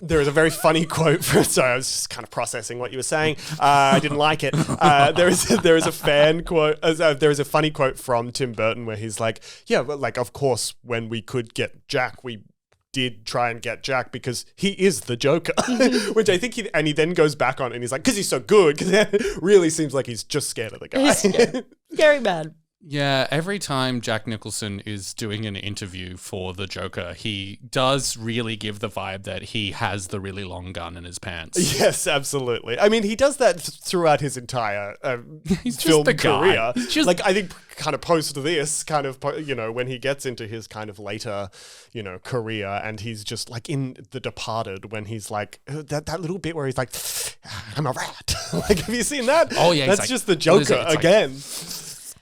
there is a very funny quote for. Sorry, I was just kind of processing what you were saying. I didn't like it. There is a fan quote. There is a funny quote from Tim Burton where he's like, "Yeah, but like, of course, when we could get Jack, we did try and get Jack because he is the Joker," which I think he then goes back on and he's like, because he's so good, because it really seems like he's just scared of the guy. He's scary man. Yeah, every time Jack Nicholson is doing an interview for the Joker, he does really give the vibe that he has the really long gun in his pants. Yes, absolutely. I mean, he does that throughout his entire He's just film the guy. career. He's just- Like, I think kind of post this, kind of, when he gets into his kind of later, career, and he's just like in The Departed when he's like, that little bit where he's like, I'm a rat. Like, have you seen that? Oh, yeah. That's like, just the what is it? Joker It's like- again.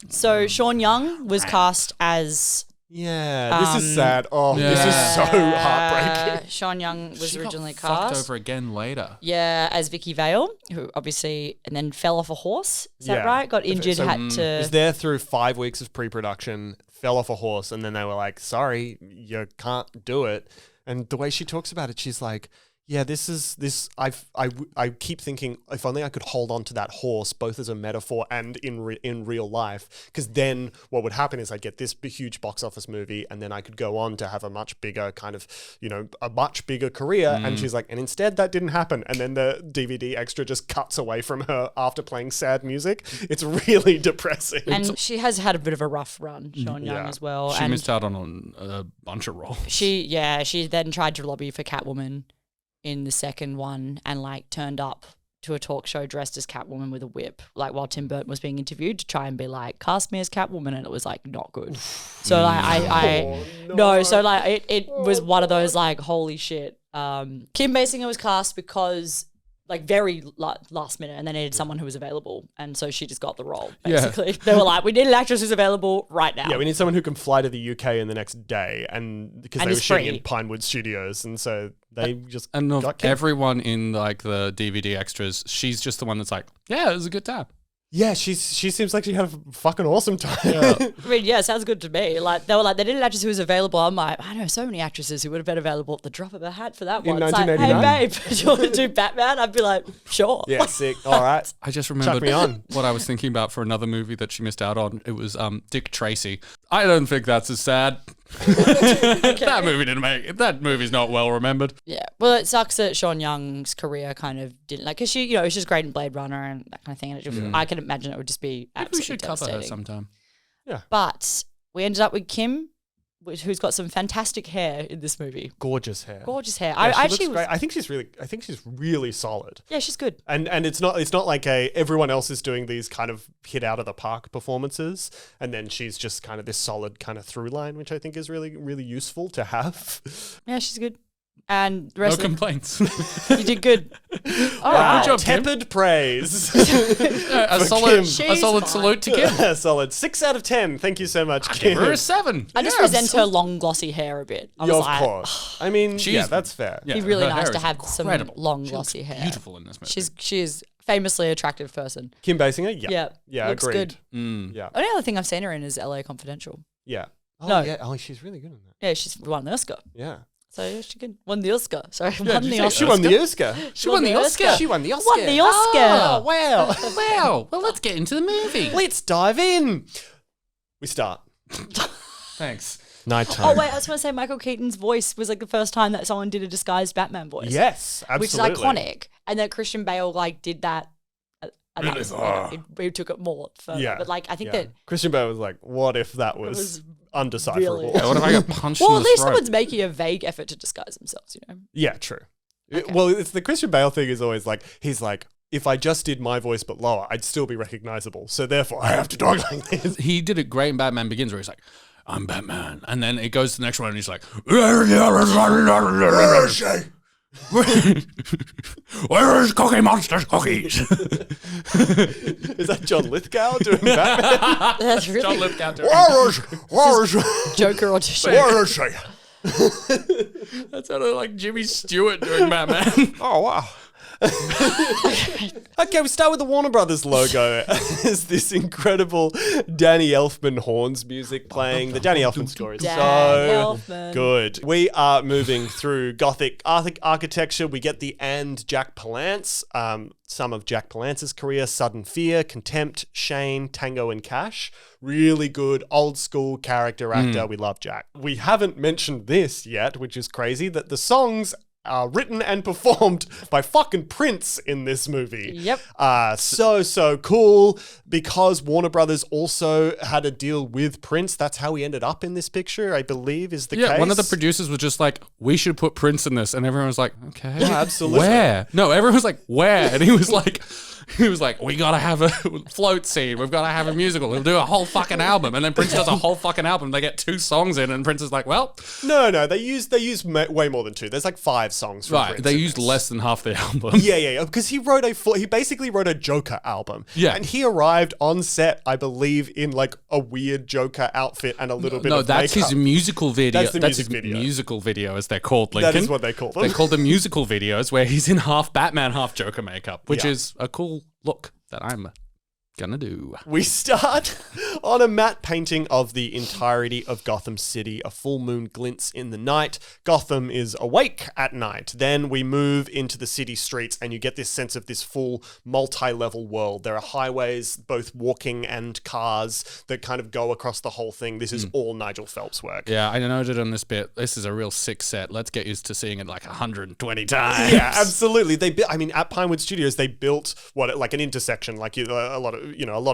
So Sean Young was cast as Yeah, this is sad. Oh, this is so heartbreaking. Sean Young was She originally got fucked cast. over again later. Yeah, as Vicky Vale, who obviously and then fell off a horse. Is that Yeah. right? Got injured, So, had was to. there through 5 weeks of pre-production, fell off a horse, and then they were like, sorry, you can't do it. And the way she talks about it, she's like, yeah, I keep thinking if only I could hold on to that horse both as a metaphor and in real life, because then what would happen is I'd get this huge box office movie and then I could go on to have a much bigger kind of, a much bigger career. And she's like, and instead that didn't happen. And then the DVD extra just cuts away from her after playing sad music. It's really depressing. And she has had a bit of a rough run, Sean Young, Yeah. as well. She and missed out on a bunch of roles. she then tried to lobby for Catwoman in the second one and like turned up to a talk show dressed as Catwoman with a whip, like while Tim Burton was being interviewed to try and be like, cast me as Catwoman, and it was like not good. So like it was one of those like, holy shit. Kim Basinger was cast because like very last minute, and they needed someone who was available, and so she just got the role. Basically, they were like, "We need an actress who's available right now." Yeah, we need someone who can fly to the UK in the next day, and because And they were is shooting free. in Pinewood Studios, and so they just And of got Kim. everyone in like the DVD extras, she's just the one that's like, yeah, it was a good time. Yeah, she seems like she had a fucking awesome time. I mean, yeah, sounds good to me. Like they were like, they needed an actress who was available. I'm like, I know so many actresses who would have been available at the drop of a hat for that In one. It's like, hey 1989? babe, do you want to do Batman? I'd be like, sure. Yeah, sick. All right. I just remembered me on. what I was thinking about for another movie that she missed out on. It was Dick Tracy. I don't think that's as sad. That movie didn't make it. That movie's not well remembered. Yeah. Well, it sucks that Sean Young's career kind of didn't because she, she's great in Blade Runner and that kind of thing. And it just, I can imagine it would just be Maybe we absolutely should cover her devastating. sometime. But we ended up with Kim, who's got some fantastic hair in this movie. Gorgeous hair. Gorgeous hair. Yeah, I she actually, looks great. I think she's really solid. yeah, she's good. And it's not like everyone else is doing these kind of hit out of the park performances, and then she's just kind of this solid kind of through line, which I think is really, really useful to have. Yeah, she's good. And the No rest of complaints. you did good. All right. Good job, Kim. Tepid praise. a For solid, Kim. a She's solid fine. salute to Kim. Solid 6 out of 10. Thank you so much, Give Kim. her a 7. I just Yeah, resent her absolutely. long glossy hair a bit. I was Yeah, of like, course. I mean, She's- that's fair. Yeah, It'd be really her nice hair to is have some incredible. long She glossy looks hair. beautiful in this movie. She's famously attractive person. Kim Basinger? Yeah. Yeah, looks agreed. good. Yeah. Only other thing I've seen her in is LA Confidential. Yeah. Oh, No. yeah. Oh, she's really good in that. Yeah, she's won the Oscar. Yeah. So yeah, she can won the Oscar. Sorry, did won you the say Oscar. She won the Oscar. She won the Oscar. She won the Oscar. Won the Oscar. Oh, wow. Wow. Well, let's get into the movie. Let's dive in. We start. Thanks. Nighttime. Oh wait, I just want to say Michael Keaton's voice was like the first time that someone did a disguised Batman voice. Yes, absolutely. Which is iconic. And that Christian Bale like did that. And that was, we took it more further. Yeah. But like I think Yeah. that Christian Bale was like, what if that was, was undecipherable? really- Yeah, what if I got punched well, in at the least throat? someone's making a vague effort to disguise themselves, Yeah, true. Okay. Well, it's the Christian Bale thing is always like, he's like, if I just did my voice but lower, I'd still be recognizable. So therefore, I have to talk like this. He did it great in Batman Begins where he's like, I'm Batman. And then it goes to the next one and he's like, where is she? Where is Cookie Monster's cookies? Is that John Lithgow doing Batman? That's John really Lithgow. Where is Joker audition. Where is she? That sounded like Jimmy Stewart doing Batman. Oh, wow. Okay, we start with the Warner Brothers logo. There's this incredible Danny Elfman horns music playing. The Danny Elfman score is so good. We are moving through Gothic architecture. We get the and Jack Palance, some of Jack Palance's career, Sudden Fear, Contempt, Shane, Tango and Cash. Really good old school character actor. We love Jack. We haven't mentioned this yet, which is crazy, that the songs are written and performed by fucking Prince in this movie. Yep. So cool, because Warner Brothers also had a deal with Prince. That's how he ended up in this picture, I believe, is the case. Yeah, one of the producers was just like, we should put Prince in this. And everyone was like, okay. Yeah, absolutely. Where? No, everyone was like, where? And he was like, we gotta have a float scene. We've gotta have a musical. We'll do a whole fucking album. And then Prince does a whole fucking album. They get 2 songs in, and Prince is like, well. No, they use way more than 2. There's like 5 songs from Prince. They used less than half the album. Yeah, because he basically wrote a Joker album. Yeah. And he arrived on set, I believe, in like a weird Joker outfit and a little bit of makeup. No, that's his musical video. That's the music video. Musical video, as they're called, Lincoln. That is what they call them. They're called the musical videos, where he's in half Batman, half Joker makeup, which Yeah. is a cool look that I'm gonna do. We start on a matte painting of the entirety of Gotham City. A full moon glints in the night. Gotham is awake at night. Then we move into the city streets, and you get this sense of this full multi-level world. There are highways, both walking and cars, that kind of go across the whole thing. This is all Nigel Phelps work. Yeah, I noted on this bit, this is a real sick set. Let's get used to seeing it like 120 times. Yeah, absolutely. At Pinewood Studios, they built like an intersection. Like a lot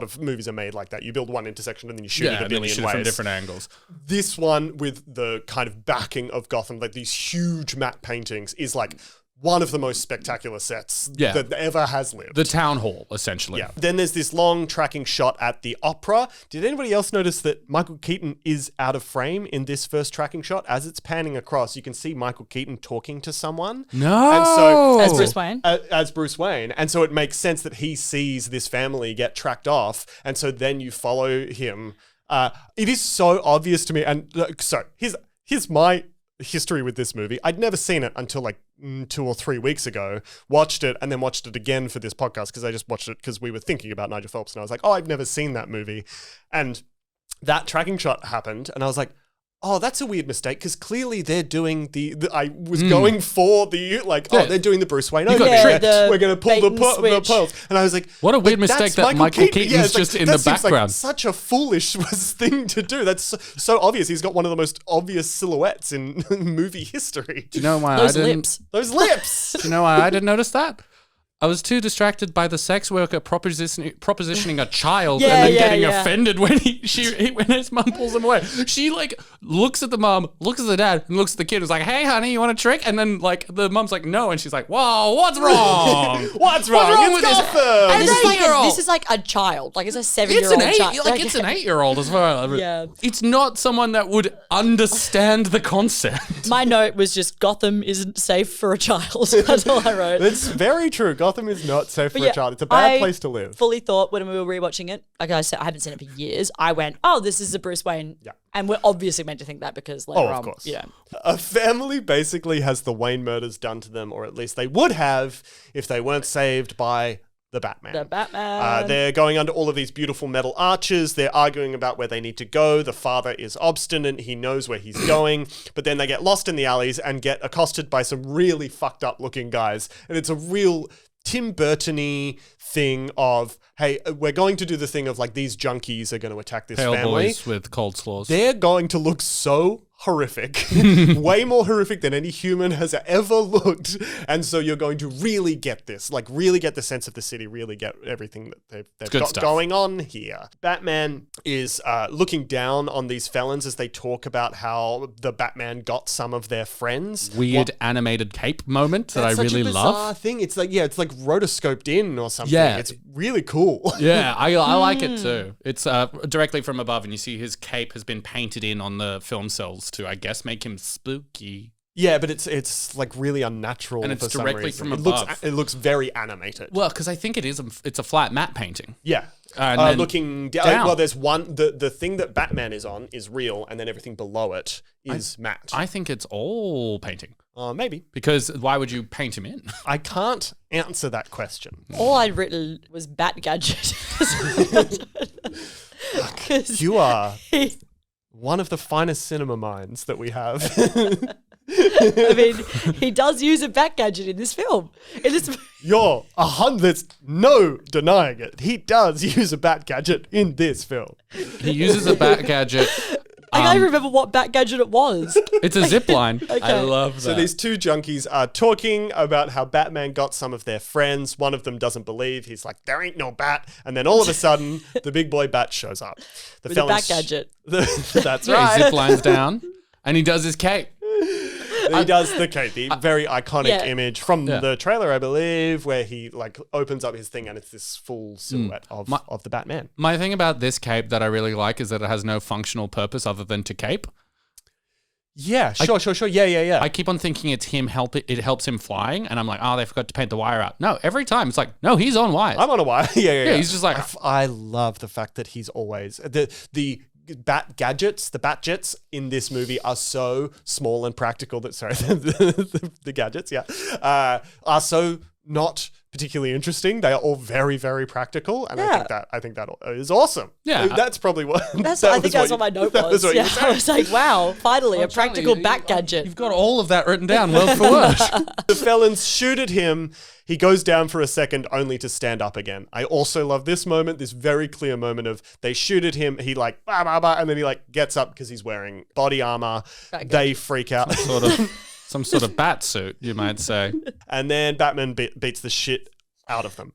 of movies are made like that. You build one intersection and then you shoot it a billion ways from different angles. This one, with the kind of backing of Gotham, like these huge matte paintings, is like one of the most spectacular sets that ever has lived. The town hall, essentially. Yeah. Then there's this long tracking shot at the opera. Did anybody else notice that Michael Keaton is out of frame in this first tracking shot? As it's panning across, you can see Michael Keaton talking to someone. No. And so, As Bruce Wayne? As Bruce Wayne. And so it makes sense that he sees this family get tracked off. And so then you follow him. It is so obvious to me. And so here's my history with this movie. I'd never seen it until like 2 or 3 weeks ago. Watched it and then watched it again for this podcast, because I just watched it because we were thinking about Nigel Phelps, and I was like, oh, I've never seen that movie. And that tracking shot happened, and I was like, oh, that's a weird mistake, because clearly they're doing I was going for the, they're doing the Bruce Wayne. We're going to pull the pearls. And I was like, what a weird mistake that Michael Keaton's just in the background. Like such a foolish thing to do. That's so obvious. He's got one of the most obvious silhouettes in movie history. Do you know why Those lips. Those lips. Do you know why I didn't notice that? I was too distracted by the sex worker propositioning a child and then getting offended when when his mum pulls him away. She looks at the mum, looks at the dad, and looks at the kid. Who's like, "Hey, honey, you want a trick?" And then the mum's like, "No," and she's like, "Whoa, what's wrong? What's wrong with Gotham?" And this is like a child, like it's a 7-year-old child. It's an 8-year-old as well. Yeah. It's not someone that would understand the concept. My note was just Gotham isn't safe for a child. That's all I wrote. It's very true. Gotham is not safe for a child. It's a bad place to live. Fully thought when we were rewatching it, like I said, I haven't seen it for years. I went, oh, this is a Bruce Wayne. Yeah. And we're obviously meant to think that because later on, of course. A family basically has the Wayne murders done to them, or at least they would have if they weren't saved by the Batman. They're going under all of these beautiful metal arches. They're arguing about where they need to go. The father is obstinate. He knows where he's going. But then they get lost in the alleys and get accosted by some really fucked up looking guys. And it's a real Tim Burton-y thing of, hey, we're going to do the thing of like these junkies are going to attack this Pale family. boys with cold sores. They're going to look so horrific, way more horrific than any human has ever looked. And so you're going to really get this, like really get the sense of the city, really get everything that they've got going on here. Batman is looking down on these felons as they talk about how the Batman got some of their friends. Weird animated cape moment that I really love. That's such a bizarre thing. It's like rotoscoped in or something. Yeah. It's really cool. Yeah, I like it too. It's directly from above, and you see his cape has been painted in on the film cells to, I guess, make him spooky. Yeah, but it's like really unnatural, And it's for some directly reason. from It looks above. it looks very animated. Well, because I think it's a flat matte painting. Yeah. And then Looking down. well, there's one. The thing that Batman is on is real, and then everything below it is matte. I think it's all painting. Maybe. Because why would you paint him in? I can't answer that question. All I'd written was Bat Gadget. 'Cause You are he- one of the finest cinema minds that we have. I mean, he does use a Bat Gadget in this film. In this, There's no denying it. He does use a bat gadget in this film. He uses a bat gadget. I can't even remember what Bat Gadget it was. It's a zip line. I Okay. love that. So these two junkies are talking about how Batman got some of their friends. One of them doesn't believe. He's like, there ain't no bat. And then all of a sudden, the big boy bat shows up. The With a Bat Gadget. That's Yeah, right. he zip lines down and he does his cape. He does the very iconic Yeah. image from Yeah. the trailer, I believe, where he like opens up his thing and it's this full silhouette of the Batman. My thing about this cape that I really like is that it has no functional purpose other than to cape. Yeah, sure. Yeah. I keep on thinking it's him it helps him flying, and I'm like, oh, they forgot to paint the wire out. No, every time it's like, no, he's on wires. I'm on a wire. Yeah. He's just like, I love the fact that he's always the bat gadgets, the bat jets in this movie are so small and practical that the gadgets, are so not particularly interesting. They are all very, very practical, and Yeah. I think that is awesome. Yeah. That's probably what. That's that what I think that's what my note was. what you Yeah, were saying. I was like, wow, finally, a Charlie, practical Bat Gadget. You've got all of that written down word for word. The felons shoot at him. He goes down for a second only to stand up again. I also love this moment, this very clear moment of they shoot at him. He like, bah, bah, bah, and then he like gets up because he's wearing body armor. They freak out. Some sort of bat suit, you might say. And then Batman beats the shit out of them.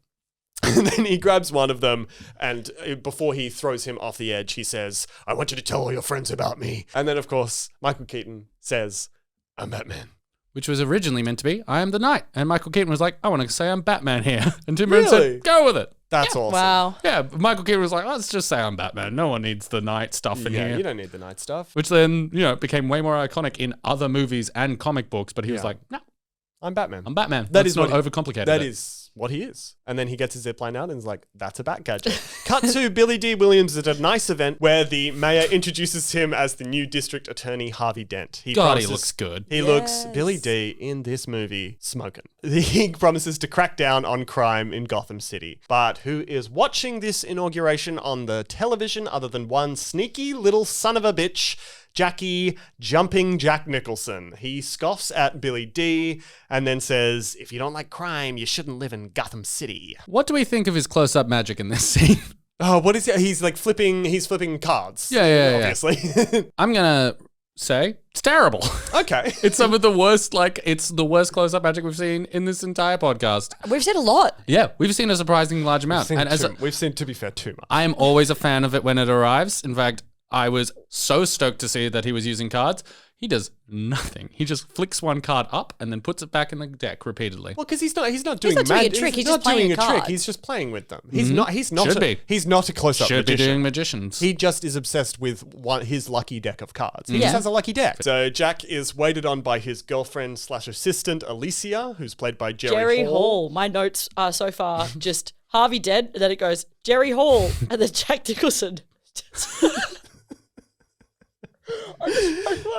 And then he grabs one of them, and before he throws him off the edge, he says, I want you to tell all your friends about me. And then, of course, Michael Keaton says, I'm Batman. Which was originally meant to be, I am the Knight. And Michael Keaton was like, I want to say I'm Batman here. And Tim Burton Really? said, go with it. That's awesome. Wow. Yeah, Michael Keaton was like, let's just say I'm Batman. No one needs the Knight stuff in Yeah, here. you don't need the night stuff. Which then, became way more iconic in other movies and comic books. But he was like, no, I'm Batman. I'm Batman. That Let's is not what overcomplicate That it. is what he is. And then he gets his zipline out and is like, that's a bat gadget. Cut to Billy D. Williams at a nice event where the mayor introduces him as the new district attorney, Harvey Dent. God, he promises- looks good. He looks, Billy D. in this movie, smoking. He promises to crack down on crime in Gotham City. But who is watching this inauguration on the television other than one sneaky little son of a bitch, Jackie Jumping Jack Nicholson? He scoffs at Billy D. and then says, if you don't like crime, you shouldn't live in Gotham City. What do we think of his close-up magic in this scene? Oh, what is it? He's like he's flipping cards. Yeah. Obviously. I'm going to say it's terrible. Okay. It's some of the worst, it's the worst close-up magic we've seen in this entire podcast. We've said a lot. Yeah, we've seen a surprisingly large amount. We've seen, to be fair, too much. I am always a fan of it when it arrives. In fact, I was so stoked to see that he was using cards. He does nothing. He just flicks one card up and then puts it back in the deck repeatedly. Well, because he's not doing not doing a trick, he's just playing doing a card. trick. He's just playing with them. He's not Should be. He's not a close-up Should be magician. doing magicians. He just is obsessed with his lucky deck of cards. He Yeah. just has a lucky deck. So Jack is waited on by his girlfriend/assistant Alicia, who's played by Jerry Hall. My notes are so far just Harvey Dent, and then it goes Jerry Hall, and then Jack Nicholson.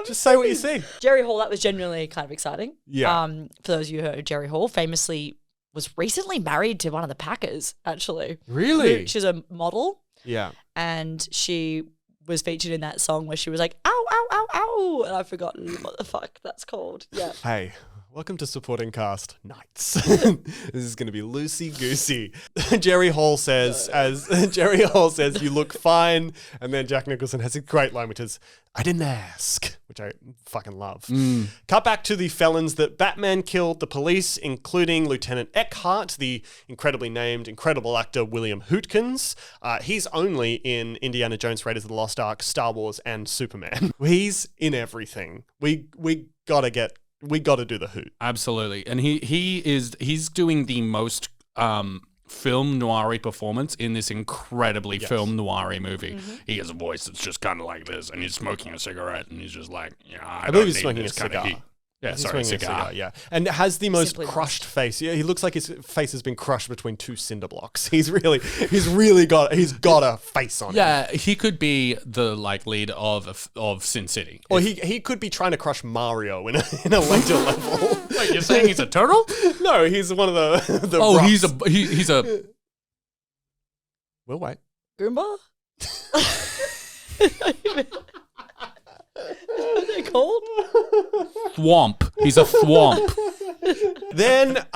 Just say what you see. Jerry Hall, that was genuinely kind of exciting. Yeah. For those of you who heard, Jerry Hall famously was recently married to one of the Packers, actually. Really? She's a model, Yeah. and she was featured in that song where she was like, ow, ow, ow, ow. And I've forgotten what the fuck that's called. Yeah. Hey, welcome to Supporting Cast Nights. This is going to be loosey-goosey. Jerry Hall says, you look fine. And then Jack Nicholson has a great line, which is, I didn't ask, which I fucking love. Cut back to the felons that Batman killed, the police, including Lieutenant Eckhart, the incredibly named, incredible actor William Hootkins. He's only in Indiana Jones, Raiders of the Lost Ark, Star Wars, and Superman. He's in everything. We gotta do the Hoot. Absolutely. And he's doing the most film noir performance in this incredibly film noir movie. He has a voice that's just kind of like this, and he's smoking a cigarette, and he's just like, yeah, I believe don't he's need smoking this a kind of cigar. heat. Yeah, He's sorry, swinging a cigar. yeah. And has the most Simply crushed face. Yeah, he looks like his face has been crushed between two cinder blocks. He's got a face on him. Yeah, he could be the like lead of Sin City. Or he could be trying to crush Mario in a later level. Wait, you're saying he's a turtle? No, he's one of the Oh, rocks. he's a We'll wait. Goomba? What are they called? thwomp. He's a thwomp. Then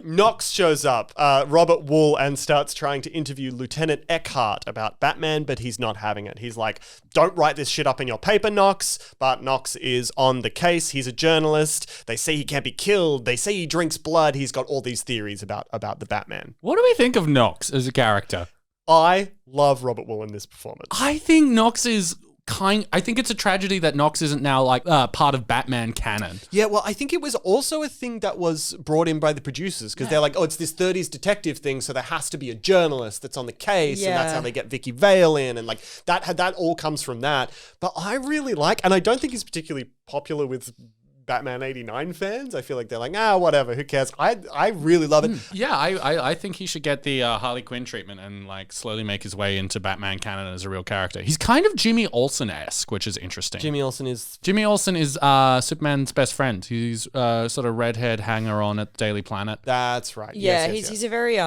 Knox shows up, Robert Wool, and starts trying to interview Lieutenant Eckhart about Batman, but he's not having it. He's like, don't write this shit up in your paper, Knox. But Knox is on the case. He's a journalist. They say he can't be killed. They say he drinks blood. He's got all these theories about the Batman. What do we think of Knox as a character? I love Robert Wool in this performance. I think Knox is I think it's a tragedy that Knox isn't now like part of Batman canon. Yeah, well, I think it was also a thing that was brought in by the producers because they're like, oh, it's this 30s detective thing, so there has to be a journalist that's on the case, and that's how they get Vicky Vale in, and like that all comes from that. But I really like, and I don't think he's particularly popular with Batman 89 fans. I feel like they're like, whatever, who cares? I really love it. Yeah, I think he should get the Harley Quinn treatment and like slowly make his way into Batman canon as a real character. He's kind of Jimmy Olsen-esque, which is interesting. Jimmy Olsen is Superman's best friend. He's sort of redhead hanger-on at the Daily Planet. That's right. Yeah, yes. he's a very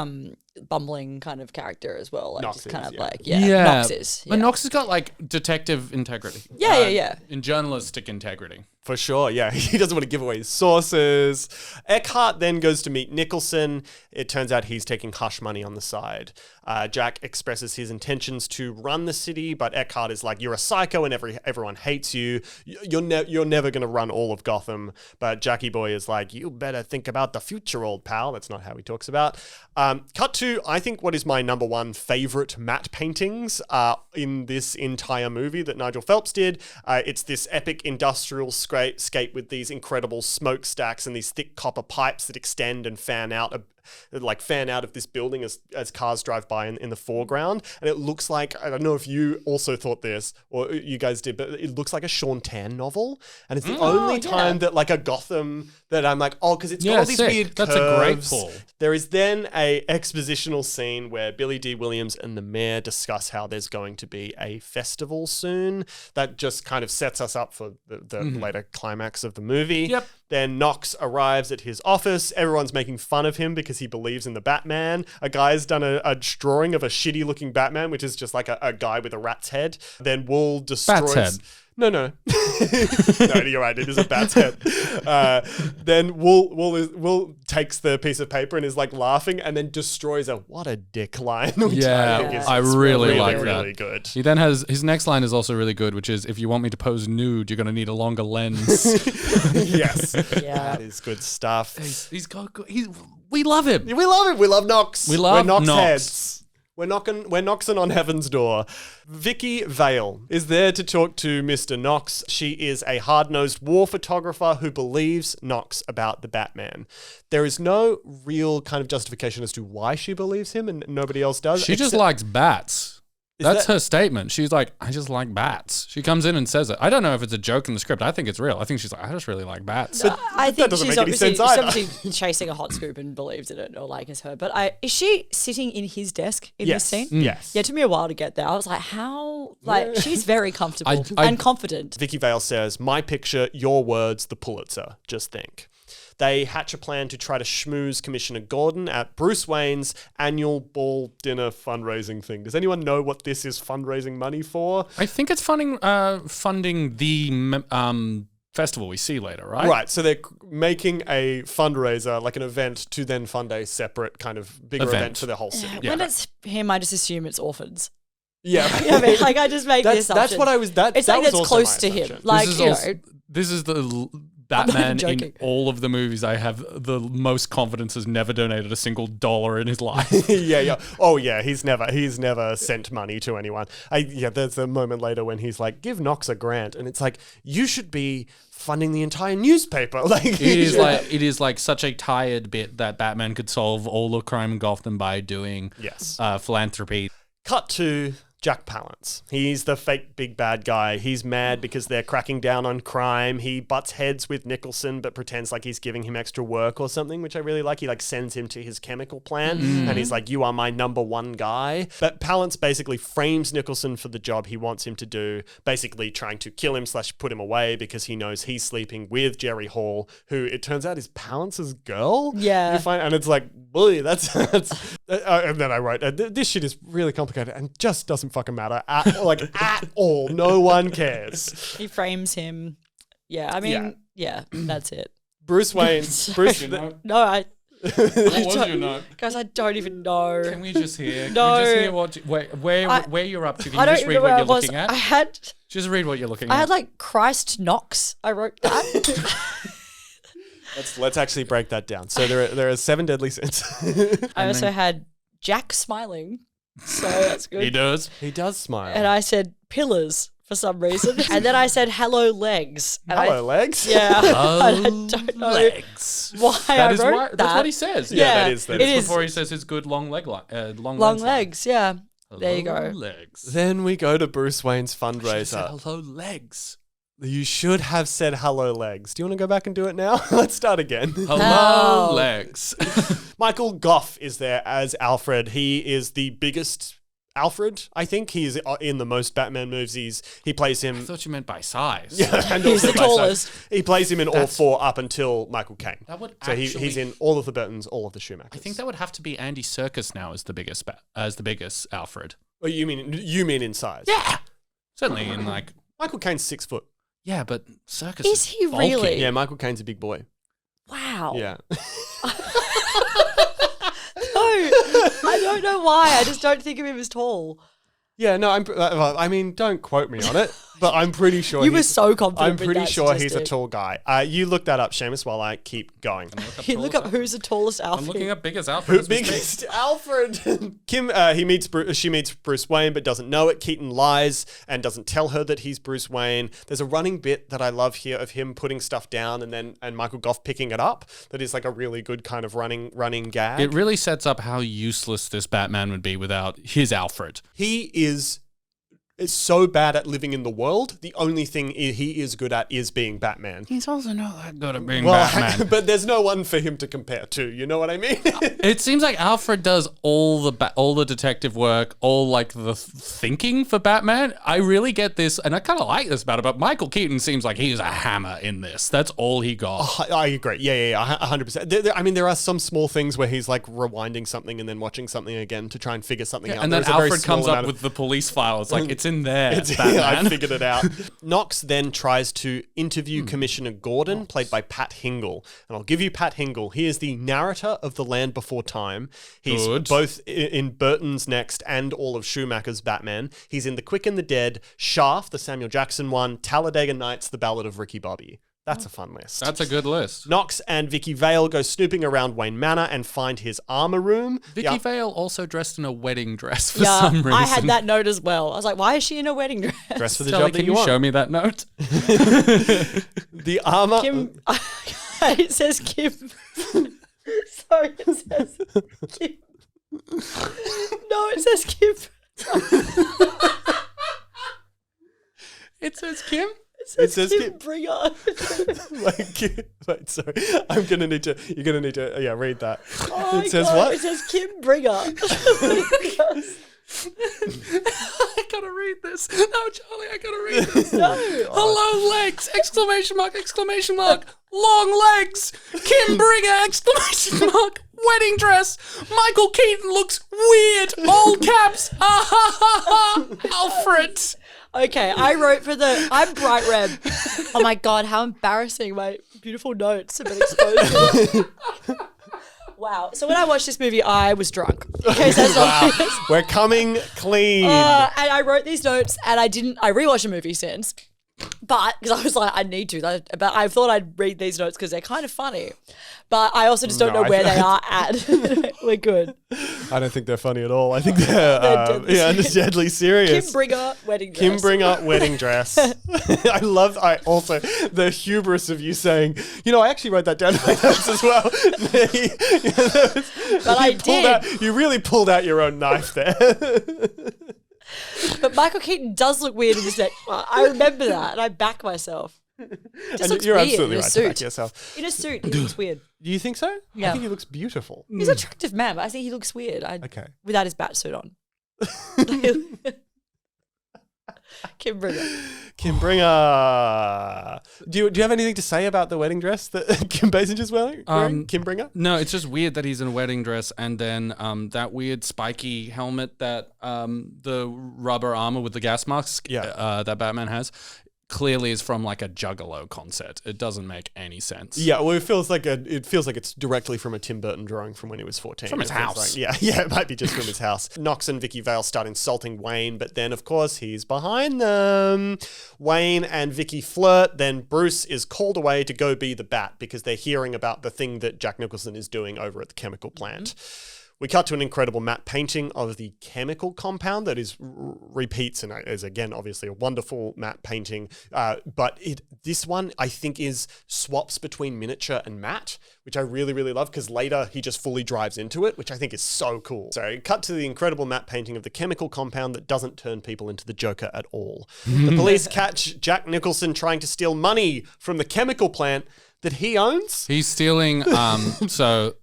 bumbling kind of character as well. Like Knox just kind is, of yeah. like Knox is. But Knox has got like detective integrity. Yeah. In journalistic integrity. For sure, yeah. He doesn't want to give away his sources. Eckhart then goes to meet Nicholson. It turns out he's taking hush money on the side. Jack expresses his intentions to run the city, but Eckhart is like, you're a psycho and everyone hates you. You're never going to run all of Gotham. But Jackie Boy is like, you better think about the future, old pal. That's not how he talks about. Cut to, I think, what is my number one favorite matte paintings in this entire movie that Nigel Phelps did. It's this epic industrial scape with these incredible smokestacks and these thick copper pipes that extend and fan out of this building as cars drive by in the foreground. And it looks like, I don't know if you also thought this or you guys did, but it looks like a Sean Tan novel. And it's the only time that like a Gotham that I'm like, because it's got all these weird curves. That's a great pull. There is then a expositional scene where Billy D. Williams and the mayor discuss how there's going to be a festival soon. That just kind of sets us up for the later climax of the movie. Yep. Then Knox arrives at his office. Everyone's making fun of him because he believes in the Batman. A guy's done a drawing of a shitty looking Batman, which is just like a guy with a rat's head. Then Wool destroys... Bat's head. No. No, you're right. It is a bat's head. Then Wool takes the piece of paper and is like laughing and then destroys what a dick line. Which I think is really like that. Really good. He then has his next line is also really good, which is, if you want me to pose nude, you're going to need a longer lens. Yes. Yeah. That is good stuff. We love him. We love him. We love Knox. We love We're Knox Knox. heads. We're knocking on heaven's door. Vicky Vale is there to talk to Mr. Knox. She is a hard-nosed war photographer who believes Knox about the Batman. There is no real kind of justification as to why she believes him, and nobody else does. She just likes bats. That's her statement. She's like, I just like bats. She comes in and says it. I don't know if it's a joke in the script. I think it's real. I think she's like, I just really like bats. But I think doesn't she's make any obviously, sense either. obviously chasing a hot scoop and believes in it or like is her. But is she sitting in his desk in this scene? Yes. Yeah, it took me a while to get there. I was like, how? Like, she's very comfortable and confident. Vicky Vale says, my picture, your words, the Pulitzer. Just think. They hatch a plan to try to schmooze Commissioner Gordon at Bruce Wayne's annual ball dinner fundraising thing. Does anyone know what this is fundraising money for? I think it's funding the festival we see later, right? Right. So they're making a fundraiser, like an event, to then fund a separate kind of bigger event for the whole city. When it's him, I just assume it's orphans. Yeah. I mean, like I just make the assumption. That's what I was. It's that like was that's also close my to him. assumption. Like This is the Batman in joking. all of the movies I have the most confidence has never donated a single dollar in his life. Yeah. Oh yeah, he's never sent money to anyone. There's a moment later when he's like, give Knox a grant, and it's like, you should be funding the entire newspaper. Like it is like such a tired bit that Batman could solve all the crime in Gotham by doing philanthropy. Cut to Jack Palance. He's the fake big bad guy. He's mad because they're cracking down on crime. He butts heads with Nicholson, but pretends like he's giving him extra work or something, which I really like. He like sends him to his chemical plant and he's like, you are my number one guy. But Palance basically frames Nicholson for the job he wants him to do, basically trying to kill him / put him away because he knows he's sleeping with Jerry Hall, who it turns out is Palance's girl. Yeah. You find, and it's like, boy, that's and then I wrote, this shit is really complicated and just doesn't fucking matter at all. No one cares. He frames him. Yeah, I mean, yeah that's it. Bruce Wayne. No, I. What was your note? Guys, I don't even know. Can we just hear? No. Can we just hear where you're up to? Can I you don't just even read know what where you're I was. looking at? I had Just read what you're looking at. I had like Christ Knox. I wrote that. Let's actually break that down. So there are 7 deadly sins. I also had Jack smiling. So that's good. He does. He does smile. And I said pillars for some reason. And then I said hello legs. And Hello, legs. Yeah. Oh, I don't know legs. why I wrote that. That's what he says. Yeah, that is. It is. Before he says his good long leg long Long legs. legs, yeah. Hello, There you go. Legs. Then we go to Bruce Wayne's Said fundraiser. hello legs. You should have said hello, legs. Do you want to go back and do it now? Let's start again. Hello legs. Michael Goff is there as Alfred. He is the biggest Alfred, I think. He is in the most Batman movies. He plays I him. thought you meant by size. Yeah, and He's also the by size. tallest. He plays him in all 4 up until Michael Caine. That would So actually, he's in all of the Burtons, all of the Schumachers. I think that would have to be Andy Serkis now as the biggest Alfred. Oh, you mean in size? Yeah. Certainly in like Michael Caine's 6 foot. yeah, but Serkis Is he bulky. really? Yeah, Michael Caine's a big boy. Wow. Yeah. No, I don't know why. I just don't think of him as tall. Yeah, no, I mean, don't quote me on it, but I'm pretty sure You were so confident. I'm with pretty that sure he's a statistic. tall guy. You look that up, Seamus, while I keep going. You look up who's the tallest I'm Alfred. looking up biggest Alfred. as we speak. Biggest Alfred. Kim, she meets Bruce Wayne, but doesn't know it. Keaton lies and doesn't tell her that he's Bruce Wayne. There's a running bit that I love here of him putting stuff down and Michael Goff picking it up. That is like a really good kind of running gag. It really sets up how useless this Batman would be without his Alfred. He is so bad at living in the world. The only thing he is good at is being Batman. He's also not that good at being Batman. But there's no one for him to compare to. You know what I mean? It seems like Alfred does all the detective work, all like the thinking for Batman. I really get this, and I kind of like this about it. But Michael Keaton seems like he's a hammer in this. That's all he got. I agree. Yeah, 100%. I mean, there are some small things where he's like rewinding something and then watching something again to try and figure something out. And then There's a very Alfred small comes amount up of- with the police file. It's like it's in there. Yeah, Batman. I figured it out. Knox then tries to interview Commissioner Gordon, played by Pat Hingle. And I'll give you Pat Hingle. He is the narrator of The Land Before Time. He's Good. both in Burton's Next and all of Schumacher's Batman. He's in The Quick and the Dead, Shaft, the Samuel Jackson one, Talladega Nights, The Ballad of Ricky Bobby. That's a fun list. That's a good list. Knox and Vicky Vale go snooping around Wayne Manor and find his armor room. Vicky Vale also dressed in a wedding dress for some reason. I had that note as well. I was like, why is she in a wedding dress? Dress for the Tell me, job that can you you want. show me that note? The armor. Kim, it says Kim. Sorry, it says Kim. No, it says Kim. It says Kim? It says Kim Kim. Bringer. Wait, sorry. You're gonna need to, read that. Oh It says God, what? It says Kim Bringer. I gotta read this. No, Charlie, I gotta read this. No. Hello, legs! Exclamation mark, exclamation mark. Long legs! Kim Bringer! Exclamation mark. Wedding dress! Michael Keaton looks weird! All caps! Ah ha ha ha! Alfred! Okay, I wrote for I'm bright red. Oh my God, how embarrassing. My beautiful notes have been exposed. Wow. So when I watched this movie, I was drunk. In case that's obvious. We're coming clean. And I wrote these notes and I rewatched the movie since. But, because I was like, I need to. But I thought I'd read these notes because they're kind of funny. But I also just don't know where they are at. We're good. I don't think they're funny at all. I think they're deadly serious. Kim Bringer, wedding dress. Kim Bringer, wedding dress. I also, the hubris of you saying, I actually wrote that down in my notes as well. But I did. You really pulled out your own knife there. But Michael Keaton does look weird in this next one. I remember that, and I back myself. Just And looks you're weird absolutely in a right to back suit. yourself. In a suit, he looks weird. Do you think so? Yeah. I think he looks beautiful. He's an attractive man, but I think he looks weird. Okay. Without his bat suit on. Kim Bringer. Kim Bringer. Do you have anything to say about the wedding dress that Kim Basinger's wearing? Kim Bringer? No, it's just weird that he's in a wedding dress and then that weird spiky helmet that the rubber armor with the gas mask that Batman has clearly is from like a Juggalo concept. It doesn't make any sense. Yeah, well, it feels like it's directly from a Tim Burton drawing from when he was 14. From his house. Like, it might be just from his house. Knox and Vicky Vale start insulting Wayne, but then, of course, he's behind them. Wayne and Vicky flirt. Then Bruce is called away to go be the Bat because they're hearing about the thing that Jack Nicholson is doing over at the chemical plant. We cut to an incredible matte painting of the chemical compound that is repeats and is again obviously a wonderful matte painting. But this one I think is swaps between miniature and matte, which I really, really love because later he just fully drives into it, which I think is so cool. So cut to the incredible matte painting of the chemical compound that doesn't turn people into the Joker at all. The police catch Jack Nicholson trying to steal money from the chemical plant that he owns. He's stealing, so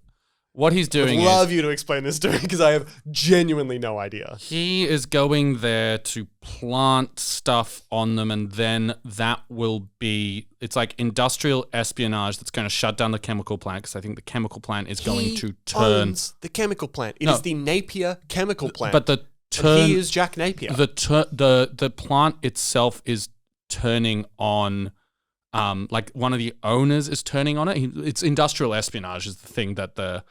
what he's doing I'd love you to explain this to me because I have genuinely no idea. he is going there to plant stuff on them and then that will be, it's like industrial espionage that's going to shut down the chemical plant because I think the chemical plant is going to turn. Owns the chemical plant. It is the Napier chemical plant. But the and he is Jack Napier. the plant itself is turning on, like one of the owners is turning on it. It's industrial espionage is the thing that the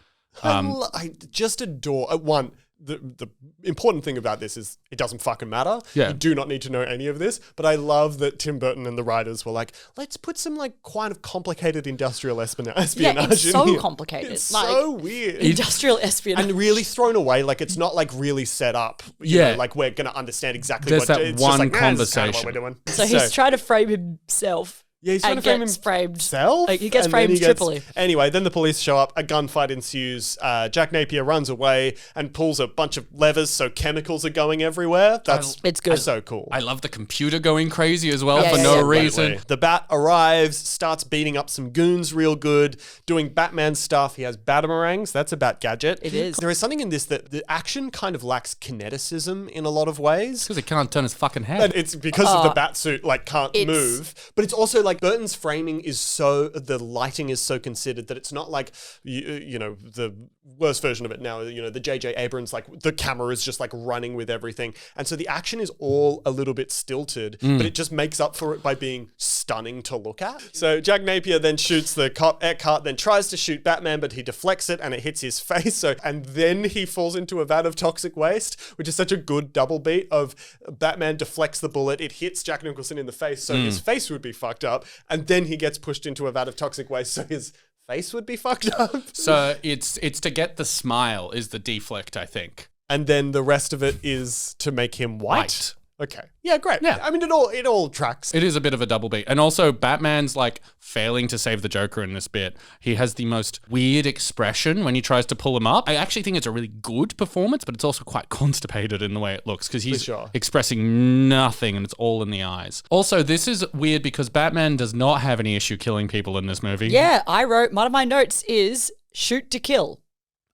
I just adore one. The important thing about this is it doesn't fucking matter. Yeah. You do not need to know any of this. But I love that Tim Burton and the writers were like, let's put some like kind of complicated industrial espionage Yeah, it's in so here. complicated. It's Like, so weird. industrial espionage. And really thrown away. Like it's not like really set up. You know, like we're going to understand exactly There's what that it's one just like, this is kind of what conversation. we're doing. So he's trying to frame himself. Yeah, he's trying and to frame gets framed. himself. Like, he gets and then framed triply. Anyway, then the police show up. A gunfight ensues. Jack Napier runs away and pulls a bunch of levers, so chemicals are going everywhere. It's good. So cool. I love the computer going crazy as well Yeah, for yeah, no yeah. reason. The Bat arrives, starts beating up some goons real good, doing Batman stuff. He has batarangs. That's a Bat gadget. It is. There is something in this that the action kind of lacks kineticism in a lot of ways. Because he can't turn his fucking head. And it's because of the bat suit, like, can't It's- move. But it's also like Burton's framing is so, the lighting is so considered that it's not like, you know, the worst version of it now, you know, the J.J. Abrams, like, the camera is just like running with everything. And so the action is all a little bit stilted, but it just makes up for it by being stunning to look at. So Jack Napier then shoots the cop, Eckhart then tries to shoot Batman, but he deflects it and it hits his face. So, and then he falls into a vat of toxic waste, which is such a good double beat of Batman deflects the bullet, it hits Jack Nicholson in the face, so his face would be fucked up, and then he gets pushed into a vat of toxic waste, so his face would be fucked up. So it's to get the smile is the deflect, I think. And then the rest of it is to make him white. Okay. Yeah, great. Yeah. I mean, it all tracks. It is a bit of a double beat. And also Batman's like failing to save the Joker in this bit. He has the most weird expression when he tries to pull him up. I actually think it's a really good performance, but it's also quite constipated in the way it looks because he's expressing nothing and it's all in the eyes. Also, this is weird because Batman does not have any issue killing people in this movie. Yeah, I wrote, one of my notes is shoot to kill.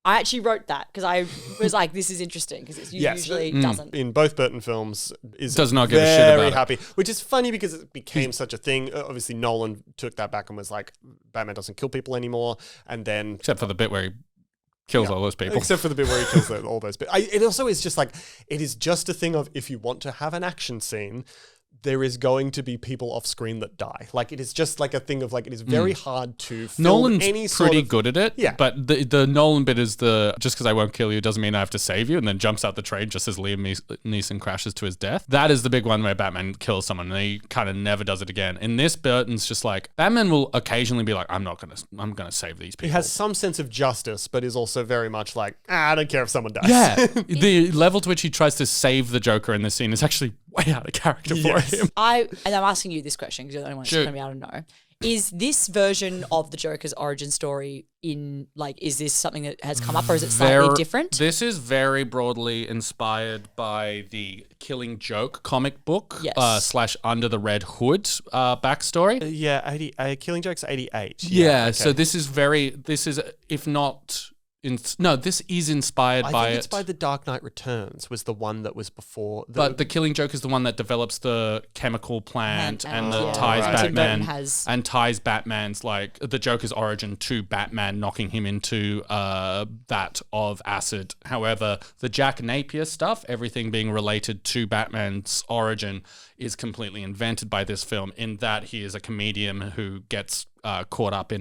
I actually wrote that because I was like, this is interesting because it usually doesn't. In both Burton films, does not give a shit about very it. happy, which is funny because it became such a thing. Obviously, Nolan took that back and was like, Batman doesn't kill people anymore. And then Except for the bit where he kills all those people. Except for the bit where he kills all those people. It also is just like, it is just a thing of if you want to have an action scene, there is going to be people off screen that die. Like, it is just like a thing of like, it is very hard to film Nolan's any sort pretty of... good at it. Yeah. But the Nolan bit is just because I won't kill you doesn't mean I have to save you, and then jumps out the train just as Liam Neeson crashes to his death. That is the big one where Batman kills someone and he kind of never does it again. In this, Burton's just like, Batman will occasionally be like, I'm gonna save these people. He has some sense of justice, but is also very much like, I don't care if someone dies. Yeah. The level to which he tries to save the Joker in this scene is actually way out of character for him. And I'm asking you this question because you're the only one who's going to be able to know. Is this version of the Joker's origin story is this something that has come up or is it slightly different? This is very broadly inspired by the Killing Joke comic book Yes. / Under the Red Hood backstory. Yeah, Killing Joke's 88. Yeah, okay. so this is if not... this is inspired I by think it. it's by The Dark Knight Returns was the one that was before. But the Killing Joke is the one that develops the chemical plant and yeah. ties Right. Tim Burton Batman has- and ties Batman's the Joker's origin to Batman, knocking him into that of acid. However, the Jack Napier stuff, everything being related to Batman's origin, is completely invented by this film. In that he is a comedian who gets caught up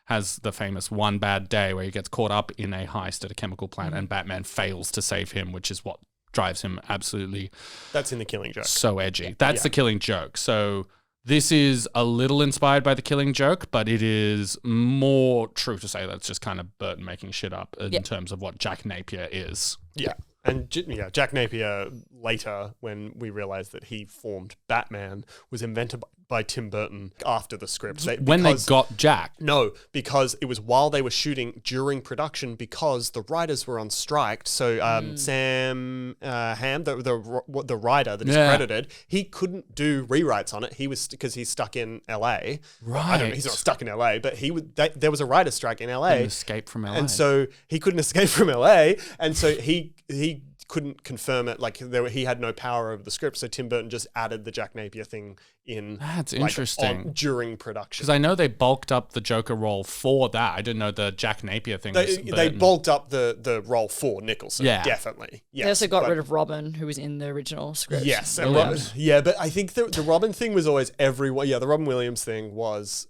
has the famous One Bad Day where he gets caught up in a heist at a chemical plant and Batman fails to save him, which is what drives him absolutely That's in The Killing Joke. so edgy. That's the Killing Joke. So this is a little inspired by the Killing Joke, but it is more true to say that's just kind of Burton making shit up in terms of what Jack Napier is. Yeah. And Jack Napier later, when we realized that he formed Batman, was invented by Tim Burton after the script. When they got Jack. No, because it was while they were shooting during production because the writers were on strike. So Sam Hamm, the writer that is credited, he couldn't do rewrites on it. Because he's stuck in LA. Right. He's not stuck in LA, but there was a writer's strike in LA. Escape from LA. And so he couldn't escape from LA, and so he couldn't confirm it. He had no power over the script, so Tim Burton just added the Jack Napier thing in. That's interesting. During production. Because I know they bulked up the Joker role for that. I didn't know the Jack Napier thing was They Burton. bulked up the role for Nicholson. Yeah. Definitely. Yes, They also got rid of Robin, who was in the original script. Yes, and Williams. but I think the Robin thing was always everyone. Yeah, the Robin Williams thing was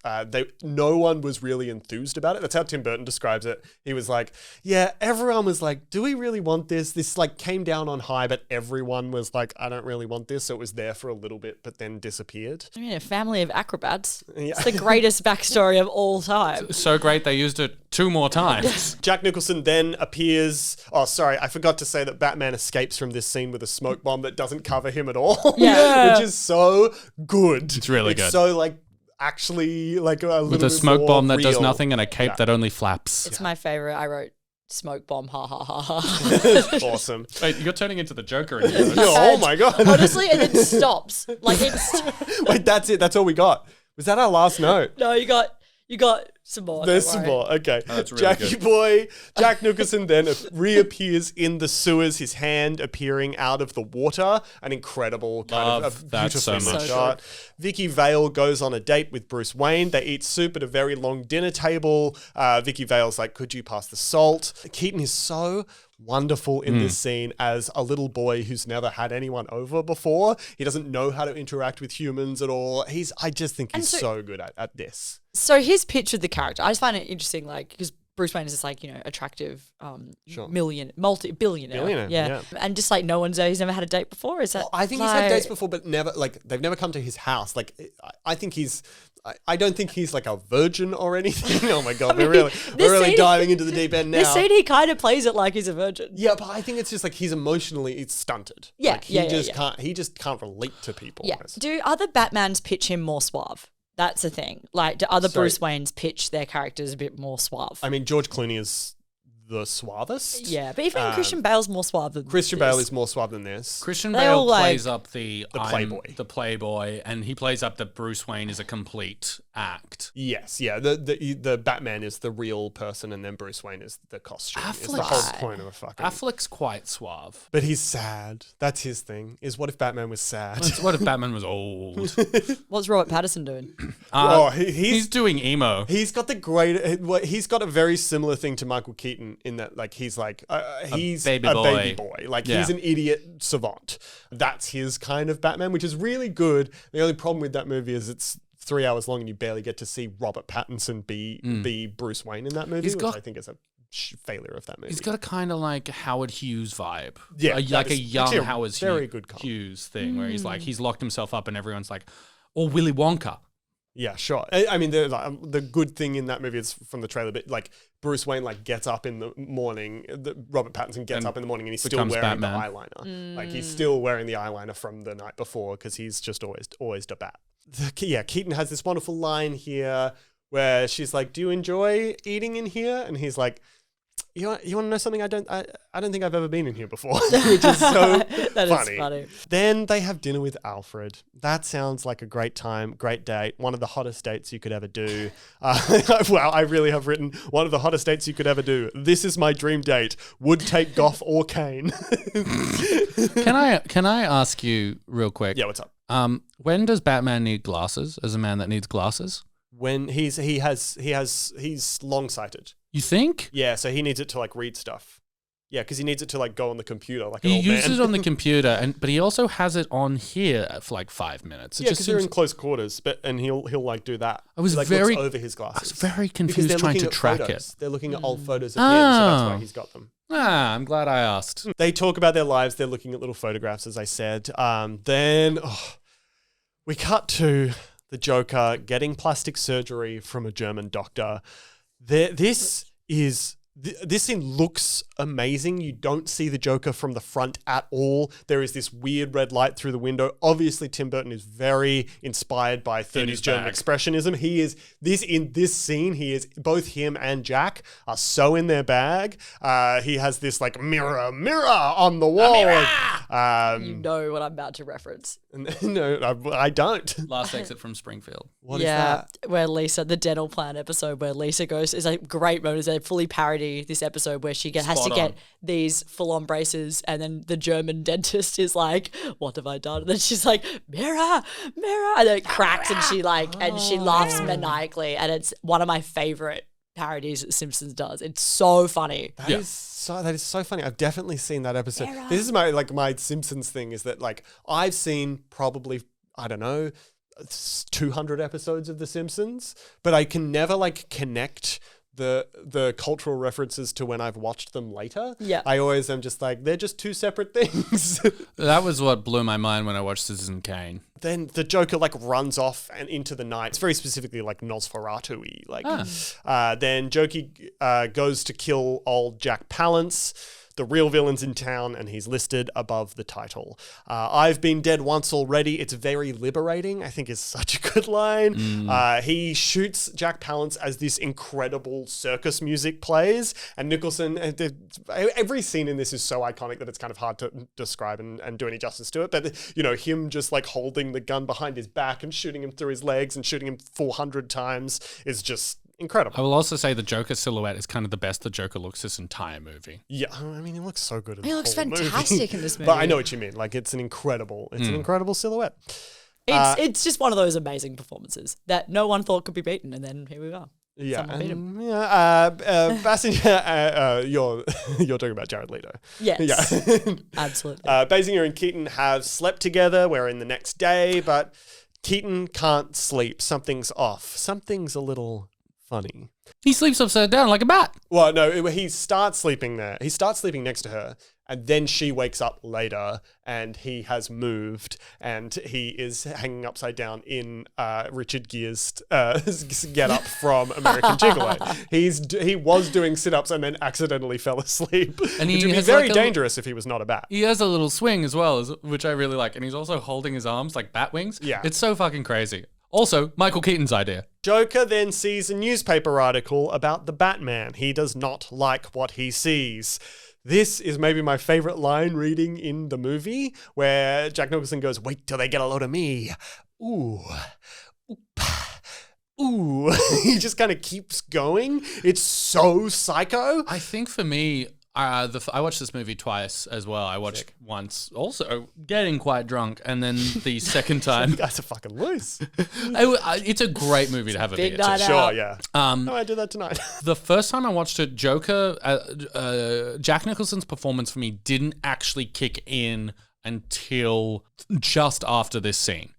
no one was really enthused about it. That's how Tim Burton describes it. He was like, yeah, everyone was like, do we really want this? This came down on high, but everyone was like, I don't really want this. So it was there for a little bit, but then disappeared. I mean, a family of acrobats. Yeah. It's the greatest backstory of all time. So great they used it 2 more times. Jack Nicholson then appears. Oh, sorry, I forgot to say that Batman escapes from this scene with a smoke bomb that doesn't cover him at all. Yeah. Which is so good. It's really good. So actually a little With a bit smoke more bomb that does real. nothing and a cape that only flaps. It's my favorite. I wrote smoke bomb, ha ha ha ha. Awesome. Wait, you're turning into the Joker in here. Oh my god. Honestly, and it stops. It's Wait, that's it. That's all we got. Was that our last note? no, you got some more. There's don't some worry. more. Okay. that's really Jackie good. Boy, Jack Nicholson then reappears in the sewers, his hand appearing out of the water. An incredible kind of Love that so beautifully much. lit shot. Vicky Vale goes on a date with Bruce Wayne. They eat soup at a very long dinner table. Vicky Vale's like, could you pass the salt? Keaton is so wonderful in this scene as a little boy who's never had anyone over before. He doesn't know how to interact with humans at all. I just think he's so good at this. So his pitch of the character, I just find it interesting, because Bruce Wayne is this attractive multi-billionaire. Yeah. And just no one's he's never had a date before. Is that? I think he's had dates before, but never they've never come to his house. I think I don't think he's a virgin or anything. Oh my god, we're really diving into the deep end now. This scene, he kind of plays it like he's a virgin. Yeah, but I think it's just he's emotionally stunted. Yeah, he just can't relate to people. Yeah. Do other Batmans pitch him more suave? That's the thing. Do other Bruce Waynes pitch their characters a bit more suave? I mean, George Clooney is the suavest. Yeah, but even Christian Bale's more suave than Christian this. Bale is more suave than this. Christian They Bale all, plays up the playboy. The playboy, and he plays up that Bruce Wayne is a complete act. Yes, yeah. The Batman is the real person, and then Bruce Wayne is the costume. It's the whole point of a fucking. Affleck's quite suave. But he's sad. That's his thing. Is what if Batman was sad? What if Batman was old? What's Robert Pattinson doing? He's doing emo. He's got he's got a very similar thing to Michael Keaton in that he's he's baby a boy. baby boy. He's an idiot savant. That's his kind of Batman, which is really good. The only problem with that movie is it's 3 hours long and you barely get to see Robert Pattinson be Bruce Wayne in that movie, which I think is a failure of that movie. He's got a kind of Howard Hughes vibe. Yeah, a that is young actually a Howard very good call. Hughes thing where he's locked himself up and everyone's or Willy Wonka. Yeah, sure. I mean, the good thing in that movie is from the trailer, but Bruce Wayne gets up in the morning. Robert Pattinson gets up in the morning and he's still wearing Batman. the eyeliner. He's still wearing the eyeliner from the night before because he's just always a bat. Keaton has this wonderful line here where she's like, "Do you enjoy eating in here?" And he's like, You want to know something? I don't think I've ever been in here before, which is so funny. Then they have dinner with Alfred. That sounds like a great time, great date. One of the hottest dates you could ever do. Wow, I really have written one of the hottest dates you could ever do. This is my dream date. Would take Goth or Kane. Can I ask you real quick? Yeah, what's up? When does Batman need glasses as a man that needs glasses? When he's long-sighted. You think? Yeah, so he needs it to like read stuff. Yeah, because he needs it to like go on the computer like an he old man. He uses it on the computer, but he also has it on here for like 5 minutes. Yeah, because they're in close quarters, and he'll like do that. I was he, like, very looks over his glasses. I was very confused trying to track photos. it. They're looking at old photos of him, so that's why he's got them. I'm glad I asked. They talk about their lives. They're looking at little photographs, as I said. Then we cut to the Joker getting plastic surgery from a German doctor. This scene looks amazing. You don't see the Joker from the front at all. There is this weird red light through the window. Obviously, Tim Burton is very inspired by 30s German expressionism. In this scene, both him and Jack are so in their bag. He has this like mirror on the wall. You know what I'm about to reference. No, I don't. Last Exit from Springfield. What is that? Where Lisa, the dental plan episode where Lisa goes, is a great moment. They fully parody this episode where she has to get these full-on braces, and then the German dentist is like, "What have I done?" And then she's like, "Mirror, mirror," and then it cracks, and she laughs maniacally, and it's one of my favorite parodies that Simpsons does. It's so funny. That is so funny. I've definitely seen that episode. Mirror. This is my Simpsons thing is that like I've seen probably, I don't know, 200 episodes of The Simpsons, but I can never like connect the cultural references to when I've watched them later. Yeah. I always am just like, they're just two separate things. That was what blew my mind when I watched Citizen Kane. Then the Joker like runs off and into the night. It's very specifically like Nosferatu-y. Then Jokey goes to kill old Jack Palance. The real villain's in town, and he's listed above the title. I've been dead once already. It's very liberating, I think is such a good line. He shoots Jack Palance as this incredible circus music plays, and Nicholson, every scene in this is so iconic that it's kind of hard to describe and do any justice to it. But, you know, him just like holding the gun behind his back and shooting him through his legs and shooting him 400 times is just incredible. I will also say the Joker silhouette is kind of the best the Joker looks this entire movie. Yeah, I mean, he looks so good in the He looks whole fantastic in this movie. But I know what you mean. Like, it's an incredible silhouette. It's just one of those amazing performances that no one thought could be beaten, and then here we are. Yeah, Basinger. you're talking about Jared Leto. Yes, yeah, absolutely. Basinger and Keaton have slept together. We're in the next day, but Keaton can't sleep. Something's off. Something's a little funny. He sleeps upside down like a bat. Well, no, he starts sleeping there. He starts sleeping next to her, and then she wakes up later, and he has moved, and he is hanging upside down in Richard Gere's get up from American Gigolo. He was doing sit-ups and then accidentally fell asleep, and which would be very dangerous if he was not a bat. He has a little swing as well, which I really like, and he's also holding his arms like bat wings. Yeah. It's so fucking crazy. Also, Michael Keaton's idea. Joker then sees a newspaper article about the Batman. He does not like what he sees. This is maybe my favorite line reading in the movie, where Jack Nicholson goes, "Wait till they get a load of me. Ooh. Oop. Ooh." He just kind of keeps going. It's so psycho. I think for me, I watched this movie twice as well. I watched once also getting quite drunk, and then the second time. You guys are fucking loose. It's a great movie to have a beer to. Sure, yeah. I did that tonight. The first time I watched it, Joker, Jack Nicholson's performance for me didn't actually kick in until just after this scene.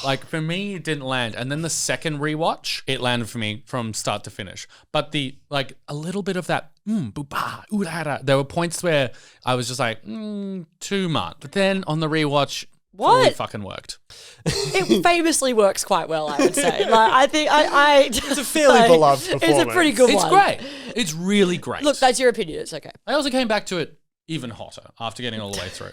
Like, for me, it didn't land. And then the second rewatch, it landed for me from start to finish. But a little bit of that, boo-ba, ooh-da-da. There were points where I was just like, too much. But then on the rewatch, fully fucking worked. It famously works quite well, I would say. Like, I think it's a fairly beloved performance. It's a pretty good one. It's great. It's really great. Look, that's your opinion. It's okay. I also came back to it even hotter after getting all the way through.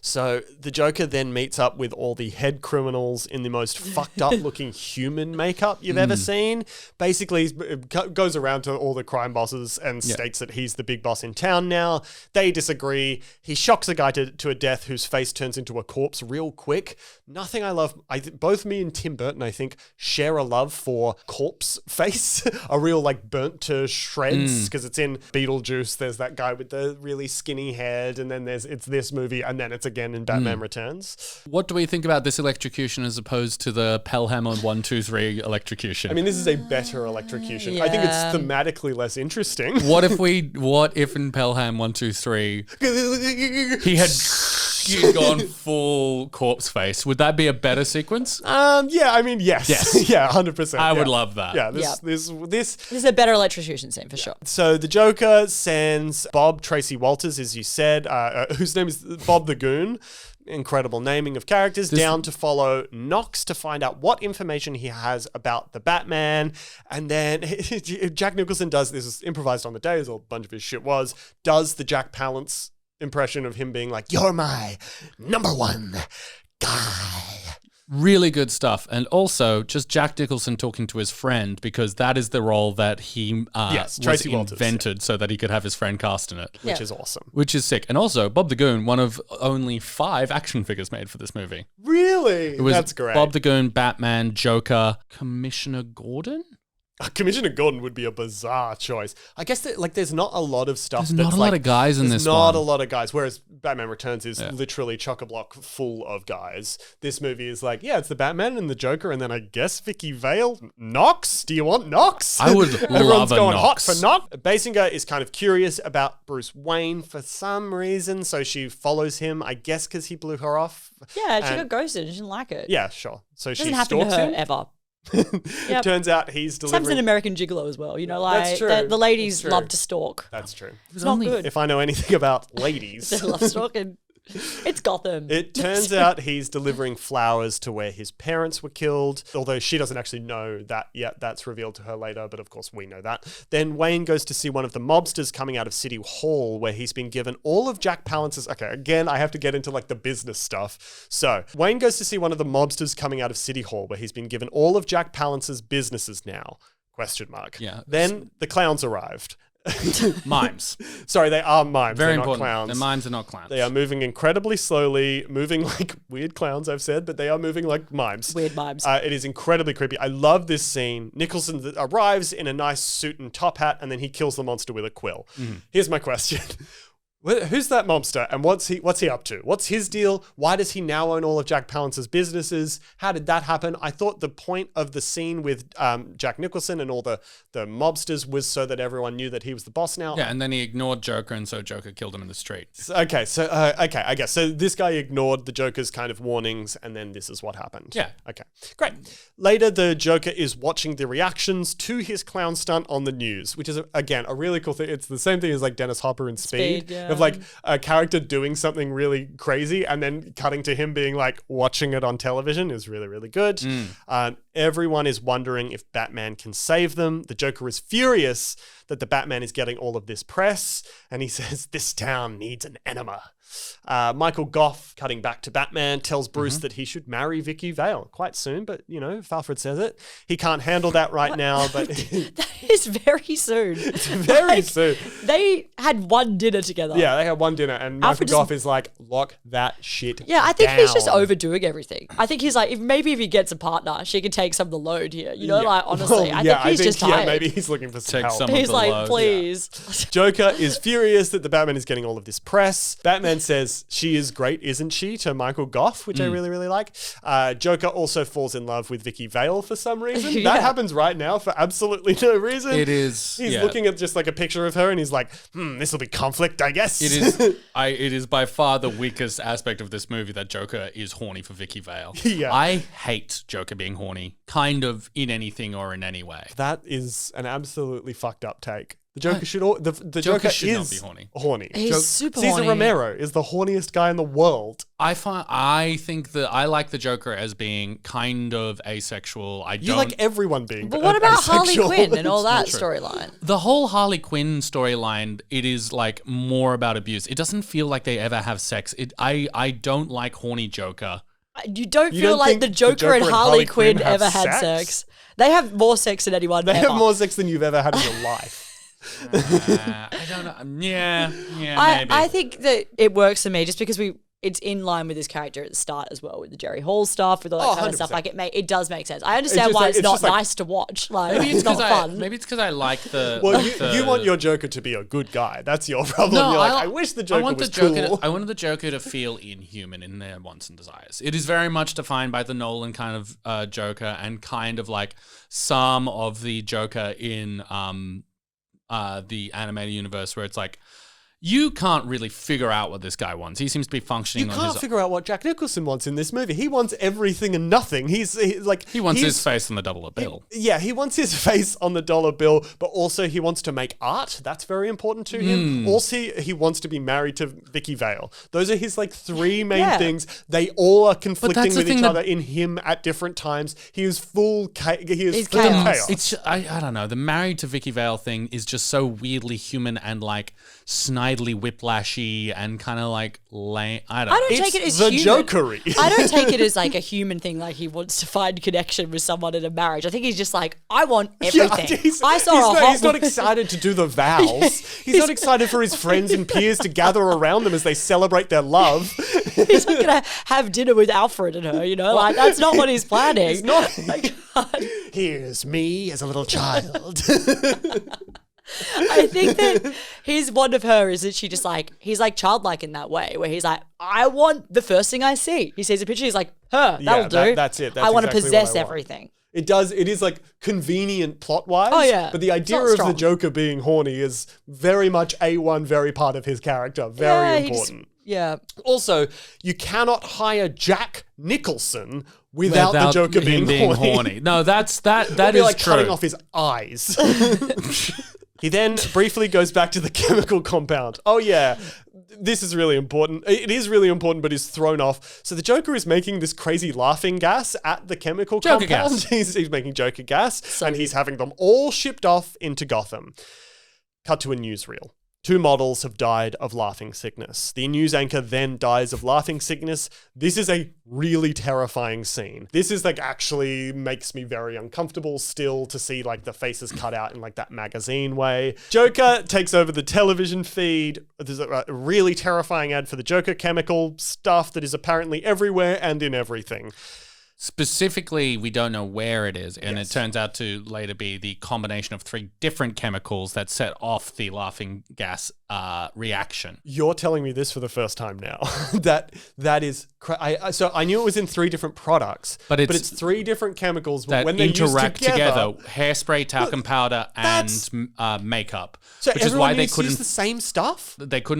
So the Joker then meets up with all the head criminals in the most fucked up looking human makeup you've ever seen. Basically, goes around to all the crime bosses and states that he's the big boss in town now. They disagree. He shocks a guy to a death whose face turns into a corpse real quick. Nothing I love. Both me and Tim Burton, I think, share a love for corpse face. A real like burnt to shreds, because it's in Beetlejuice. There's that guy with the really skinny head, and then it's this movie, and then it's again in Batman Returns. What do we think about this electrocution as opposed to the Pelham 1, 2, 3 electrocution? I mean, this is a better electrocution. I think it's thematically less interesting. What if in Pelham 1, 2, 3 he had gone full corpse face? Would that be a better sequence? Yeah, I mean, yes. Yeah, 100%. I would love that. Yeah, this is a better electrocution scene for sure. So the Joker sends Bob Tracy Walters, as you said, whose name is Bob the Goon. Incredible naming of characters, down to follow Knox to find out what information he has about the Batman. And then Jack Nicholson does, this is improvised on the day, as a bunch of his shit was, does the Jack Palance impression of him being like, "You're my number one guy." Really good stuff. And also just Jack Nicholson talking to his friend, because that is the role that he Tracy Walters, invented so that he could have his friend cast in it. Which is awesome. Which is sick. And also, Bob the Goon, one of only 5 action figures made for this movie. Really? That's great. Bob the Goon, Batman, Joker, Commissioner Gordon? Commissioner Gordon would be a bizarre choice. I guess that there's not a lot of stuff. There's not a lot of guys in this one. Not a lot of guys. Whereas Batman Returns is literally chock-a-block full of guys. This movie is like, it's the Batman and the Joker, and then I guess Vicky Vale. Knox? Do you want Knox? I would Everyone's love a going Knox. hot for Knox. Basinger is kind of curious about Bruce Wayne for some reason, so she follows him. I guess because he blew her off. Yeah, she got ghosted. She didn't like it. Yeah, sure. So she doesn't happen to stalks her him ever. Turns out he's delivering. Sam's an American gigolo as well. You know, like That's true. the ladies That's true. love to stalk. That's true. It's not good. If I know anything about ladies. They love stalking. It's Gotham. It turns out he's delivering flowers to where his parents were killed, although she doesn't actually know that yet. That's revealed to her later, but of course we know that. Then Wayne goes to see one of the mobsters coming out of City Hall, where he's been given all of Jack Palance's... Okay, again, I have to get into like the business stuff. So Wayne goes to see one of the mobsters coming out of City Hall, where he's been given all of Jack Palance's businesses now. ? Yeah. Then the clowns arrived. Mimes. Sorry, they are mimes. Very They're important. not clowns. The mimes are not clowns. They are moving incredibly slowly, moving like weird clowns, I've said, but they are moving like mimes. Weird mimes. It is incredibly creepy. I love this scene. Nicholson arrives in a nice suit and top hat, and then he kills the monster with a quill. Here's my question. Who's that mobster, and what's he up to? What's his deal? Why does he now own all of Jack Palance's businesses? How did that happen? I thought the point of the scene with Jack Nicholson and all the mobsters was so that everyone knew that he was the boss now. Yeah, and then he ignored Joker, and so Joker killed him in the street. Okay, I guess. So this guy ignored the Joker's kind of warnings, and then this is what happened. Yeah. Okay, great. Later, the Joker is watching the reactions to his clown stunt on the news, which is, again, a really cool thing. It's the same thing as like Dennis Hopper in Speed. Yeah. Of like a character doing something really crazy and then cutting to him being like watching it on television is really, really good. Everyone is wondering if Batman can save them. The Joker is furious that the Batman is getting all of this press, and he says, "This town needs an enema." Michael Goff, cutting back to Batman, tells Bruce that he should marry Vicky Vale quite soon, but if Alfred says it, he can't handle that right now. But that is very soon. It's very soon. They had one dinner together. Yeah, they had one dinner, and Michael Alfred Goff is like, lock that shit Yeah, I think he's just down. overdoing everything. I think he's like, if he gets a partner, she can take some of the load here. Like, honestly, Well, I think he's just tired. maybe he's looking for some Take help. some of He's the like, load. please. Joker is furious that the Batman is getting all of this press. Batman says, "She is great, isn't she?" to Michael Goff, which I really, really like. Joker also falls in love with Vicky Vale for some reason. Yeah. That happens right now for absolutely no reason. It is. He's looking at just like a picture of her and he's like, this will be conflict, I guess. It is. It is by far the weakest aspect of this movie that Joker is horny for Vicky Vale. Yeah. I hate Joker being horny, kind of in anything or in any way. That is an absolutely fucked up take. The Joker should. The Joker should not is be horny. Horny. He's super Cesar horny. Romero is the horniest guy in the world. I think that I like the Joker as being kind of asexual. You like everyone being. But what about Harley asexual? Quinn and all that True. storyline? The whole Harley Quinn storyline, it is like more about abuse. It doesn't feel like they ever have sex. I don't like horny Joker. You don't You feel don't like think the Joker and Harley Quinn ever had sex? They have more sex than anyone They ever. have more sex than you've ever had in your life. I don't know. Yeah, maybe. I think that it works for me just because it's in line with his character at the start as well, with the Jerry Hall stuff, with all that kind of 100%. stuff. Like it does make sense. I understand just why like- it's it's not just like- nice to watch. Like Maybe it's not fun. Maybe it's because I like the. Well, the- you want your Joker to be a good guy. That's your problem. No, You're like, I wish the Joker was cool. I wanted the Joker to feel inhuman in their wants and desires. It is very much defined by the Nolan kind of Joker and kind of like some of the Joker in the animated universe where it's like, you can't really figure out what this guy wants. He seems to be functioning You on can't his figure out what Jack Nicholson wants in this movie. He wants everything and nothing. He wants he's- his face on the $1 bill. Yeah, he wants his face on the dollar bill, but also he wants to make art. That's very important to him. Also, he wants to be married to Vicky Vale. Those are his like three main Yeah. things. They all are conflicting that's the with each thing other in him at different times. He is full He's full chaos. chaos. It's I don't know. The married to Vicky Vale thing is just so weirdly human and like snidely whiplashy and kind of like lame. I don't. I don't It's take it as the human. Jokery. I don't take it as like a human thing, like he wants to find connection with someone in a marriage. I think he's just like, I want everything. I saw he's not excited to do the vows. He's not excited for his friends and peers to gather around them as they celebrate their love. He's not gonna have dinner with Alfred and her, you know, like that's not what he's planning. He's not. Like, Here's me as a little child. I think that his one of her is that she just like, he's like childlike in that way where he's like, I want the first thing I see. He sees a picture, he's like, that'll do. That's it. That's I want to exactly what possess I want. everything. It does. It is like convenient plot wise. Oh, yeah. But the It's idea not of the strong. Joker being horny is very much A1, very part of his character. Very he just- important. yeah. Also, you cannot hire Jack Nicholson without the Joker him being horny. No, that It'd be is like true. cutting off his eyes. He then briefly goes back to the chemical compound. Oh yeah, this is really important. It is really important, but is thrown off. So the Joker is making this crazy laughing gas at the chemical Joker compound. gas. He's making Joker gas, and he's having them all shipped off into Gotham. Cut to a newsreel. 2 models have died of laughing sickness. The news anchor then dies of laughing sickness. This is a really terrifying scene. This is like actually makes me very uncomfortable still to see like the faces cut out in like that magazine way. Joker takes over the television feed. There's a really terrifying ad for the Joker chemical stuff that is apparently everywhere and in everything. Specifically, we don't know where it is, and Yes. it turns out to later be the combination of 3 different chemicals that set off the laughing gas reaction. You're telling me this for the first time now. that is so I knew it was in 3 different products, But it's it's 3 different chemicals That when they interact used together. hairspray, talcum powder, and makeup. So which is why everyone they used to use couldn't the same stuff.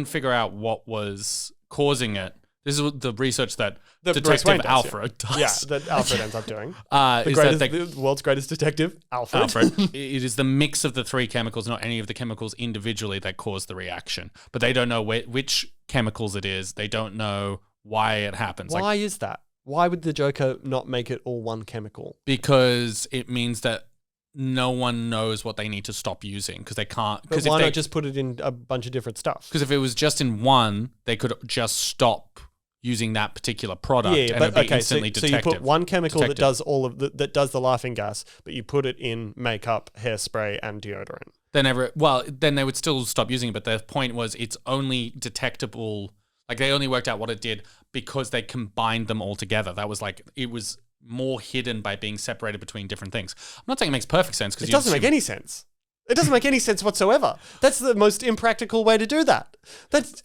figure out what was causing it. This is the research that That Bruce Detective Wayne does, Alfred does. Yeah, that Alfred ends up doing. Is that they, The world's greatest detective, Alfred. Alfred. It is the mix of the 3 chemicals, not any of the chemicals individually, that cause the reaction. But they don't know which chemicals it is. They don't know why it happens. Why is that? Why would the Joker not make it all one chemical? Because it means that no one knows what they need to stop using because they can't. But why not just put it in a bunch of different stuff? Because if it was just in one, they could just stop using that particular product and but it'd be okay, instantly so you detective. put one chemical that detective. does all of that does the laughing gas, but you put it in makeup, hairspray, and deodorant. Then they would still stop using it. But the point was it's only detectable. Like they only worked out what it did because they combined them all together. That was like, it was more hidden by being separated between different things. I'm not saying it makes perfect sense because It doesn't make any sense. It doesn't make any sense whatsoever. That's the most impractical way to do that. That's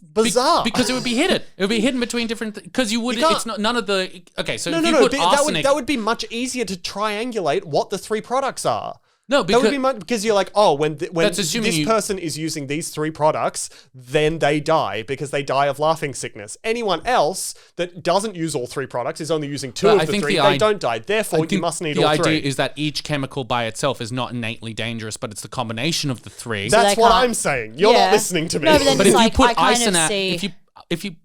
bizarre. because it would be hidden. It would be hidden between different because you would. You can't- It's not none of the. Okay, so no, if no, you no. put That arsenic, would be much easier to triangulate what the 3 products are. No, That would be because you're like, oh, when That's assuming this person is using these 3 products, then they die because they die of laughing sickness. Anyone else that doesn't use all 3 products is only using 2 of the 3. They don't die. Therefore, you must need all 3. The idea is that each chemical by itself is not innately dangerous, but it's the combination of the 3. That's what I'm saying. You're not listening to me. No, but then But it's if you like, put I kind of isonat, see...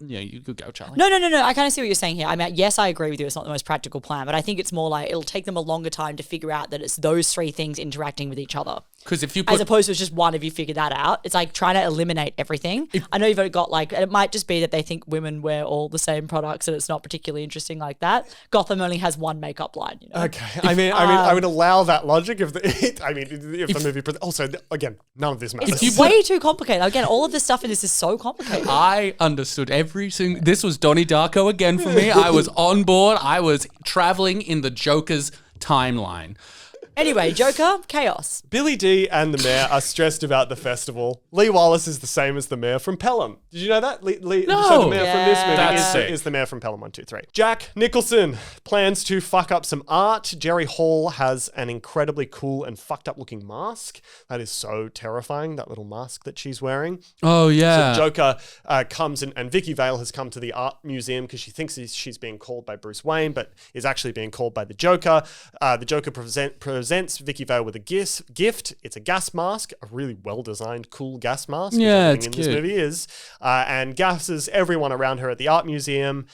you could go, Charlie. No. I kind of see what you're saying here. I mean, yes, I agree with you. It's not the most practical plan, but I think it's more like it'll take them a longer time to figure out that it's those 3 things interacting with each other. Because if you as opposed to it's just one of you figure that out. It's like trying to eliminate everything. I know you've got like, it might just be that they think women wear all the same products and it's not particularly interesting like that. Gotham only has one makeup line, you know? Okay. I would allow that logic if the movie... Also, again, none of this matters. It's way too complicated. Again, all of this stuff in this is so complicated. I understood every single... This was Donnie Darko again for me. I was on board. I was traveling in the Joker's timeline. Anyway, Joker, chaos. Billy D and the mayor are stressed about the festival. Lee Wallace is the same as the mayor from Pelham. Did you know that? So the mayor from this movie is the mayor from Pelham 1, 2, 3. Jack Nicholson plans to fuck up some art. Jerry Hall has an incredibly cool and fucked up looking mask. That is so terrifying, that little mask that she's wearing. Oh, yeah. So Joker comes and Vicky Vale has come to the art museum because she thinks she's being called by Bruce Wayne, but is actually being called by the Joker. The Joker presents Vicky Vale with a gift. It's a gas mask, a really well-designed, cool gas mask. Yeah, it's in cute. This movie is, and gasses everyone around her at the art museum.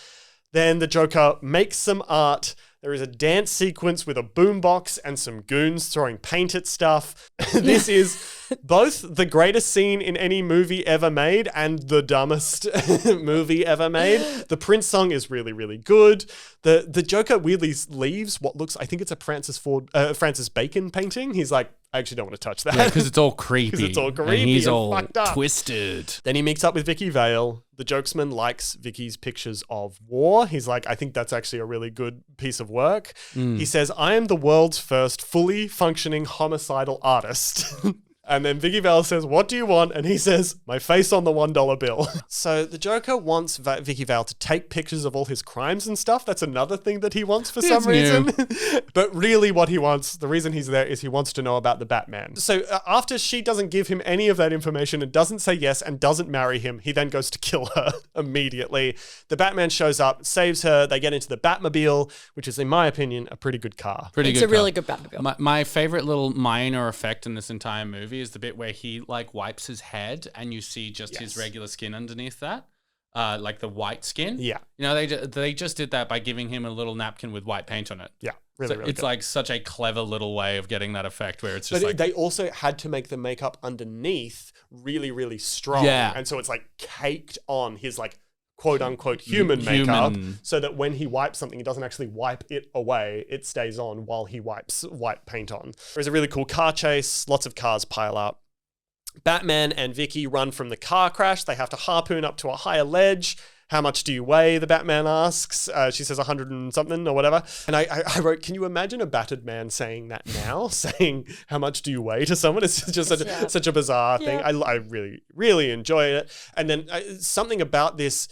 Then the Joker makes some art. There is a dance sequence with a boombox and some goons throwing paint at stuff. This is both the greatest scene in any movie ever made and the dumbest movie ever made. The Prince song is really, really good. The Joker weirdly leaves what looks, I think it's a Francis Bacon painting. He's like, I actually don't want to touch that. Yeah, because it's all creepy. And he's and all fucked up. twisted. Then he meets up with Vicky Vale. The jokesman likes Vicky's pictures of war. He's like, I think that's actually a really good piece of work. He says, I am the world's first fully functioning homicidal artist. And then Vicky Vale says, what do you want? And he says, my face on the $1 bill. So the Joker wants Vicky Vale to take pictures of all his crimes and stuff. That's another thing that he wants for some reason. But really what he wants, the reason he's there is he wants to know about the Batman. So after she doesn't give him any of that information and doesn't say yes and doesn't marry him, he then goes to kill her immediately. The Batman shows up, saves her. They get into the Batmobile, which is, in my opinion, a pretty good car. It's a really good Batmobile. My favorite little minor effect in this entire movie is the bit where he like wipes his head and you see just his regular skin underneath that, like the white skin. Yeah, you know they just did that by giving him a little napkin with white paint on it. Yeah, really, really it's good. like such a clever little way of getting that effect where it's just but they also had to make the makeup underneath really, really strong. Yeah, and so it's like caked on his like quote unquote human makeup, so that when he wipes something, he doesn't actually wipe it away. It stays on while he wipes white paint on. There's a really cool car chase. Lots of cars pile up. Batman and Vicky run from the car crash. They have to harpoon up to a higher ledge. How much do you weigh? The Batman asks. She says 100 and something or whatever. And I wrote, can you imagine a battered man saying that now? Saying, how much do you weigh to someone? It's just such a bizarre thing. I really, really enjoyed it. And then something about this,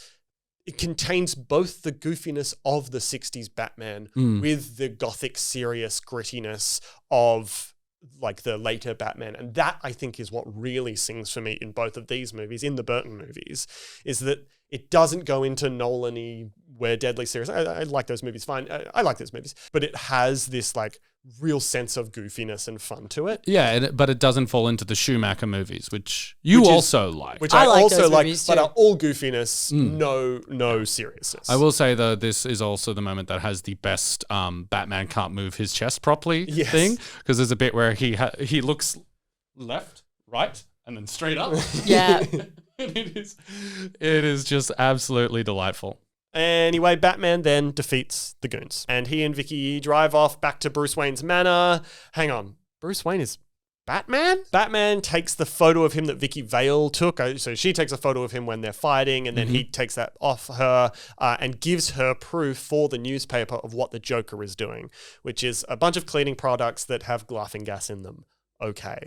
it contains both the goofiness of the 60s Batman with the gothic, serious grittiness of like the later Batman. And that, I think, is what really sings for me in both of these movies, in the Burton movies, is that it doesn't go into Nolan-y, we're deadly serious. I like those movies, fine. I like those movies. But it has this like real sense of goofiness and fun to it. Yeah, but it doesn't fall into the Schumacher movies, which also like. Which I like also those like, movies but too. are all goofiness, no seriousness. I will say, though, this is also the moment that has the best Batman can't move his chest properly thing, because there's a bit where he looks left, right, and then straight up. Yeah. It is just absolutely delightful. Anyway, Batman then defeats the goons. And he and Vicky drive off back to Bruce Wayne's manor. Hang on. Bruce Wayne is Batman? Batman takes the photo of him that Vicky Vale took. So she takes a photo of him when they're fighting, and then he takes that off her and gives her proof for the newspaper of what the Joker is doing, which is a bunch of cleaning products that have laughing gas in them. okay.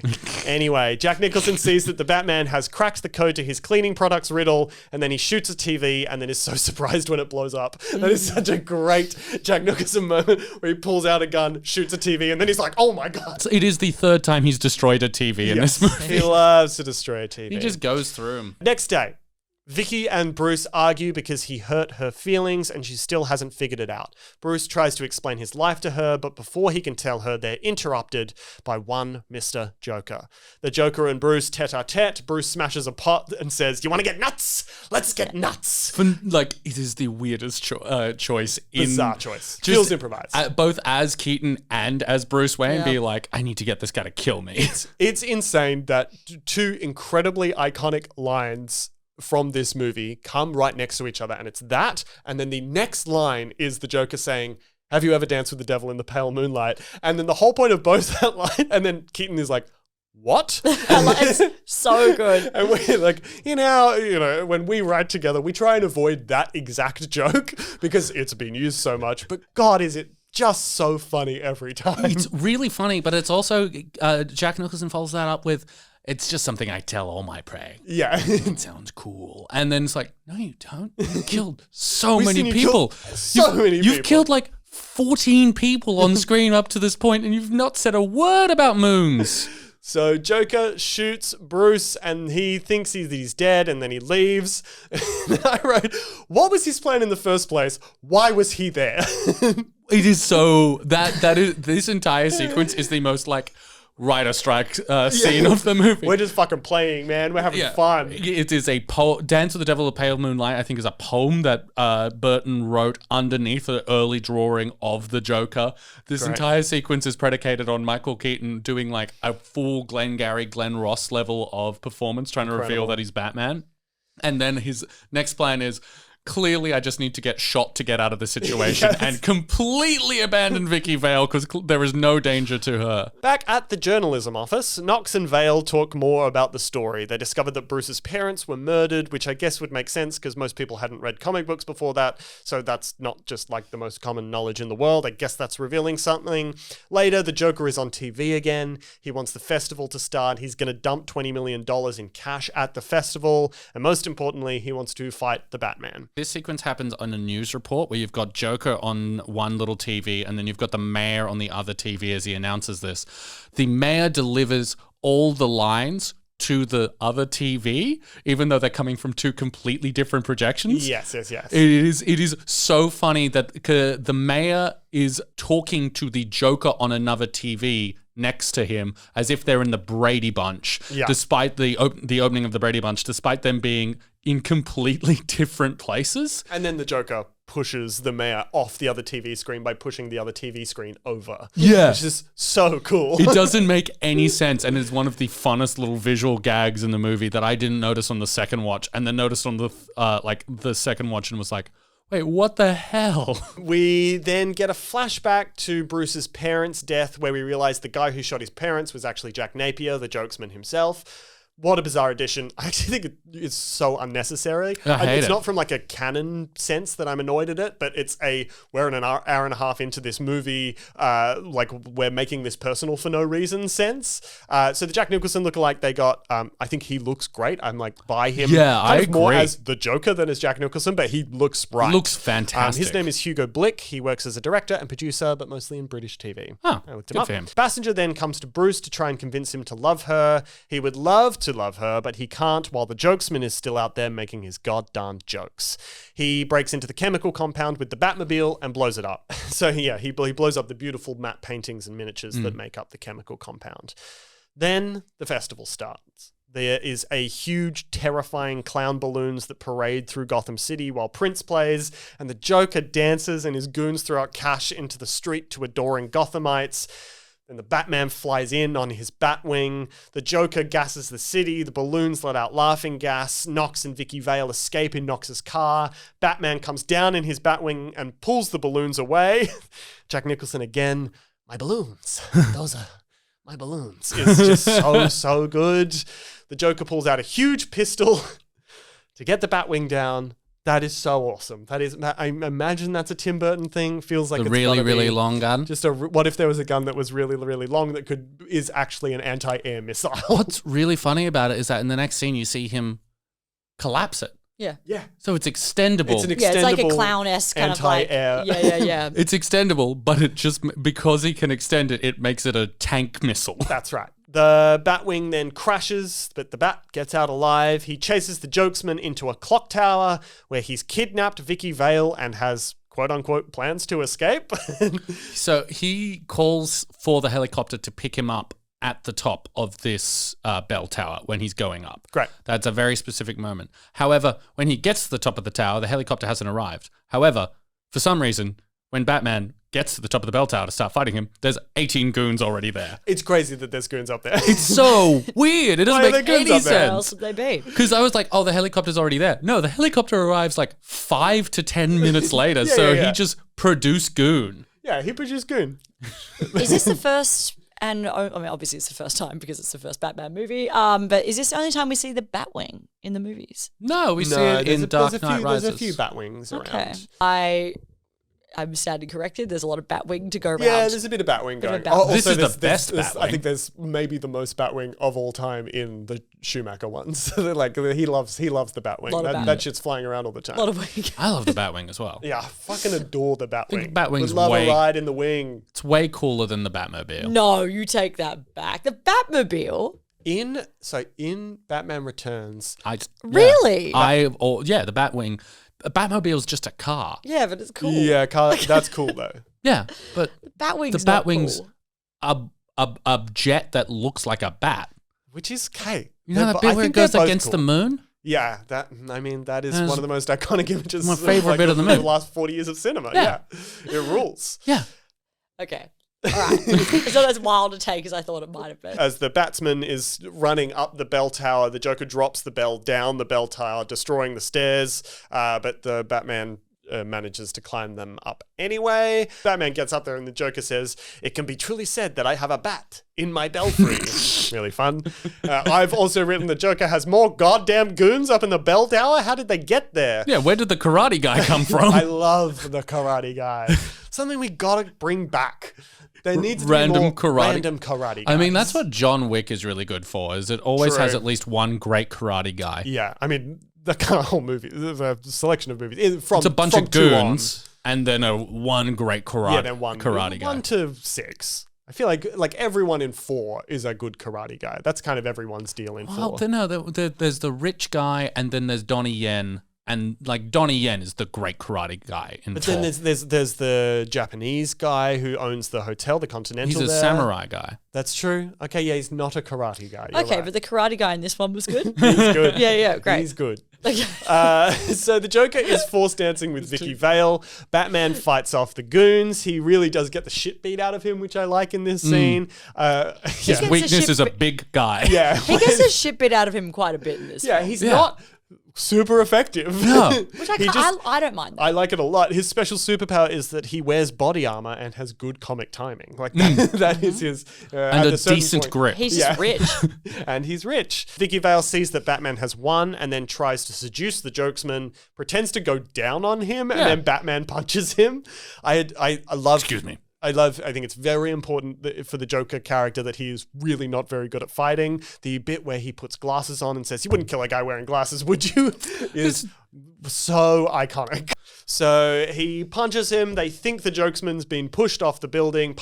Anyway, Jack Nicholson sees that the Batman has cracked the code to his cleaning products riddle, and then he shoots a TV and then is so surprised when it blows up. That is such a great Jack Nicholson moment where he pulls out a gun, shoots a TV, and then he's like, oh my God. It is the third time he's destroyed a TV in this movie. He loves to destroy a TV. He just goes through them. Next day, Vicky and Bruce argue because he hurt her feelings and she still hasn't figured it out. Bruce tries to explain his life to her, but before he can tell her, they're interrupted by one Mr. Joker. The Joker and Bruce tete-a-tete. Bruce smashes a pot and says, "You want to get nuts? Let's get nuts." It is the weirdest choice. Bizarre choice. Feels improvised. Both as Keaton and as Bruce Wayne be like, I need to get this guy to kill me. It's insane that two incredibly iconic lines from this movie come right next to each other, and it's that, and then the next line is the Joker saying, "Have you ever danced with the devil in the pale moonlight?" And then the whole point of both that line, and then Keaton is like, "What?" It's so good. And we're like, when we write together, we try and avoid that exact joke because it's been used so much, but God, is it just so funny every time. It's really funny, but it's also, Jack Nicholson follows that up with, "It's just something I tell all my prey." Yeah. It sounds cool. And then it's like, no, you don't. You killed so We've many seen you people. kill so many You've people. killed like 14 people on screen up to this point, and you've not said a word about moons. So Joker shoots Bruce and he thinks he's dead and then he leaves. I wrote, what was his plan in the first place? Why was he there? It is so, that is, this entire sequence is the most like writer strike scene of the movie. We're just fucking playing, man. We're having fun. It is a Dance with the Devil of Pale Moonlight, I think, is a poem that Burton wrote underneath the early drawing of the Joker. This entire sequence is predicated on Michael Keaton doing like a full Glengarry Glen Ross level of performance, trying to reveal that he's Batman. And then his next plan is, clearly, I just need to get shot to get out of the situation and completely abandon Vicky Vale because there is no danger to her. Back at the journalism office, Knox and Vale talk more about the story. They discovered that Bruce's parents were murdered, which I guess would make sense because most people hadn't read comic books before that, so that's not just like the most common knowledge in the world. I guess that's revealing something. Later, the Joker is on TV again. He wants the festival to start. He's going to dump $20 million in cash at the festival, and most importantly, he wants to fight the Batman. This sequence happens on a news report where you've got Joker on one little TV and then you've got the mayor on the other TV as he announces this. The mayor delivers all the lines to the other TV, even though they're coming from two completely different projections. Yes. It is so funny that the mayor is talking to the Joker on another TV next to him as if they're in the Brady Bunch, despite the opening of the Brady Bunch, despite them being in completely different places. And then the Joker pushes the mayor off the other TV screen by pushing the other TV screen over. Yeah. Which is so cool. It doesn't make any sense, and it's one of the funnest little visual gags in the movie that I didn't notice on the second watch, and then noticed on the second watch and was like, wait, what the hell? We then get a flashback to Bruce's parents' death where we realize the guy who shot his parents was actually Jack Napier, the jokesman himself. What a bizarre addition. I actually think it's so unnecessary. It's not from like a canon sense that I'm annoyed at it, but we're an hour and a half into this movie, like we're making this personal for no reason sense. So the Jack Nicholson lookalike they got, I think he looks great. I'm like by him. Yeah, I agree. More as the Joker than as Jack Nicholson, but he looks right. He looks fantastic. His name is Hugo Blick. He works as a director and producer, but mostly in British TV. Oh, I looked him good up. for him. Basinger then comes to Bruce to try and convince him to love her. He would love to love her, but he can't while the jokesman is still out there making his goddamn jokes. He breaks into the chemical compound with the Batmobile and blows it up. So yeah, he blows up the beautiful matte paintings and miniatures that make up the chemical compound. Then the festival starts. There is a huge, terrifying clown balloons that parade through Gotham City while Prince plays, and the Joker dances and his goons throw out cash into the street to adoring Gothamites. Then the Batman flies in on his Batwing. The Joker gasses the city. The balloons let out laughing gas. Knox and Vicky Vale escape in Knox's car. Batman comes down in his Batwing and pulls the balloons away. Jack Nicholson again. My balloons. Those are my balloons. It's just so good. The Joker pulls out a huge pistol to get the Batwing down. That is so awesome. I imagine that's a Tim Burton thing. Feels like The it's really, gotta really be long gun. Just what if there was a gun that was really, really long that is actually an anti-air missile? What's really funny about it is that in the next scene you see him collapse it. Yeah. Yeah. So it's extendable. It's an Yeah, it's like a extendable clown-esque kind of like... anti-air. Yeah. It's extendable, but it just because he can extend it, it makes it a tank missile. That's right. The Batwing then crashes, but the Bat gets out alive. He chases the Jokesman into a clock tower where he's kidnapped Vicky Vale and has quote-unquote plans to escape. So he calls for the helicopter to pick him up at the top of this bell tower when he's going up. Great. That's a very specific moment. However, when he gets to the top of the tower, the helicopter hasn't arrived. However, for some reason, when Batman gets to the top of the bell tower to start fighting him, there's 18 goons already there. It's crazy that there's goons up there. It's so weird. It doesn't Why are make there goons any up there? Where sense. else would they be? Because I was like, oh, the helicopter's already there. No, the helicopter arrives like 5 to 10 minutes later. So yeah. he just produced goon. Yeah, he produced goon. Is this the first... And I mean, obviously, it's the first time because it's the first Batman movie. But is this the only time we see the Batwing in the movies? No, we see it in Dark Knight Rises. There's a few Batwings Okay. around. I'm standing corrected. There's a lot of Batwing to go around. Yeah, there's a bit of Batwing Bit of going. Batwing. This is the there's- best there's- I Batwing. think there's maybe the most Batwing of all time in the Schumacher ones. Like he loves the Batwing. Lot of That, Batwing. that shit's flying around all the time. a lot of wing. I love the Batwing as well. Yeah, I fucking adore the Batwing. think Batwing's Would love way- a ride in the wing. It's way cooler than the Batmobile. No, you take that back. The Batmobile. In Batman Returns, Really? The Batwing. A Batmobile's just a car. Yeah, but it's cool. yeah, that's cool though. Yeah, but Batwing's the not Batwing's cool. a jet that looks like a bat. Which is okay. You know that bit where it goes against the moon? Yeah, that is That's one of the most iconic images. my favorite bit of the of movie. the last 40 years of cinema. Yeah. Yeah, it rules. Yeah. Okay. All right. It's not as wild to take as I thought it might have been. As the Batsman is running up the bell tower, the Joker drops the bell down the bell tower, destroying the stairs. But the Batman manages to climb them up anyway. Batman gets up there and the Joker says, "It can be truly said that I have a bat in my belfry." Really fun. I've also written the Joker has more goddamn goons up in the bell tower. How did they get there? Yeah, where did the karate guy come from? I love the karate guy. Something we gotta bring back. There needs to be Random more karate- random karate guys. I mean, that's what John Wick is really good for, is it always True. has at least one great karate guy. Yeah, I mean, the whole movie, the selection of movies. From, It's a bunch from of 2 on. goons and then one great karate, Yeah, then karate guy. 1 to 6. I feel like everyone in 4 is a good karate guy. That's kind of everyone's deal in 4. Well, there's the rich guy and then there's Donnie Yen. And like Donnie Yen is the great karate guy in But 4. then there's the Japanese guy who owns the hotel, the Continental. He's a there. samurai guy. That's true. Okay, yeah, he's not a karate guy. You're Okay, right. but the karate guy in this one was good. he's good. Yeah, great. He's good. Okay. So the Joker is force dancing with Vicky Vale. Batman fights off the goons. He really does get the shit beat out of him, which I like in this scene. Gets Yeah, the Weakness shit is a bit- big guy. yeah, He gets the shit bit out of him quite a bit in this yeah. film. He's Yeah. not super effective. No. Which I, He can't, just- I don't mind that. I like it a lot. His special superpower is that he wears body armor and has good comic timing. Like that is his And at a certain decent point- grip. He's Yeah. just rich. And he's rich. Vicky Vale sees that Batman has won and then tries to seduce the Jokesman, pretends to go down on him, and Yeah. then Batman punches him. I love. Excuse me. I think it's very important for the Joker character that he is really not very good at fighting. The bit where he puts glasses on and says, "You wouldn't kill a guy wearing glasses, would you?" is so iconic. So he punches him. They think the Jokesman's been punched off the building,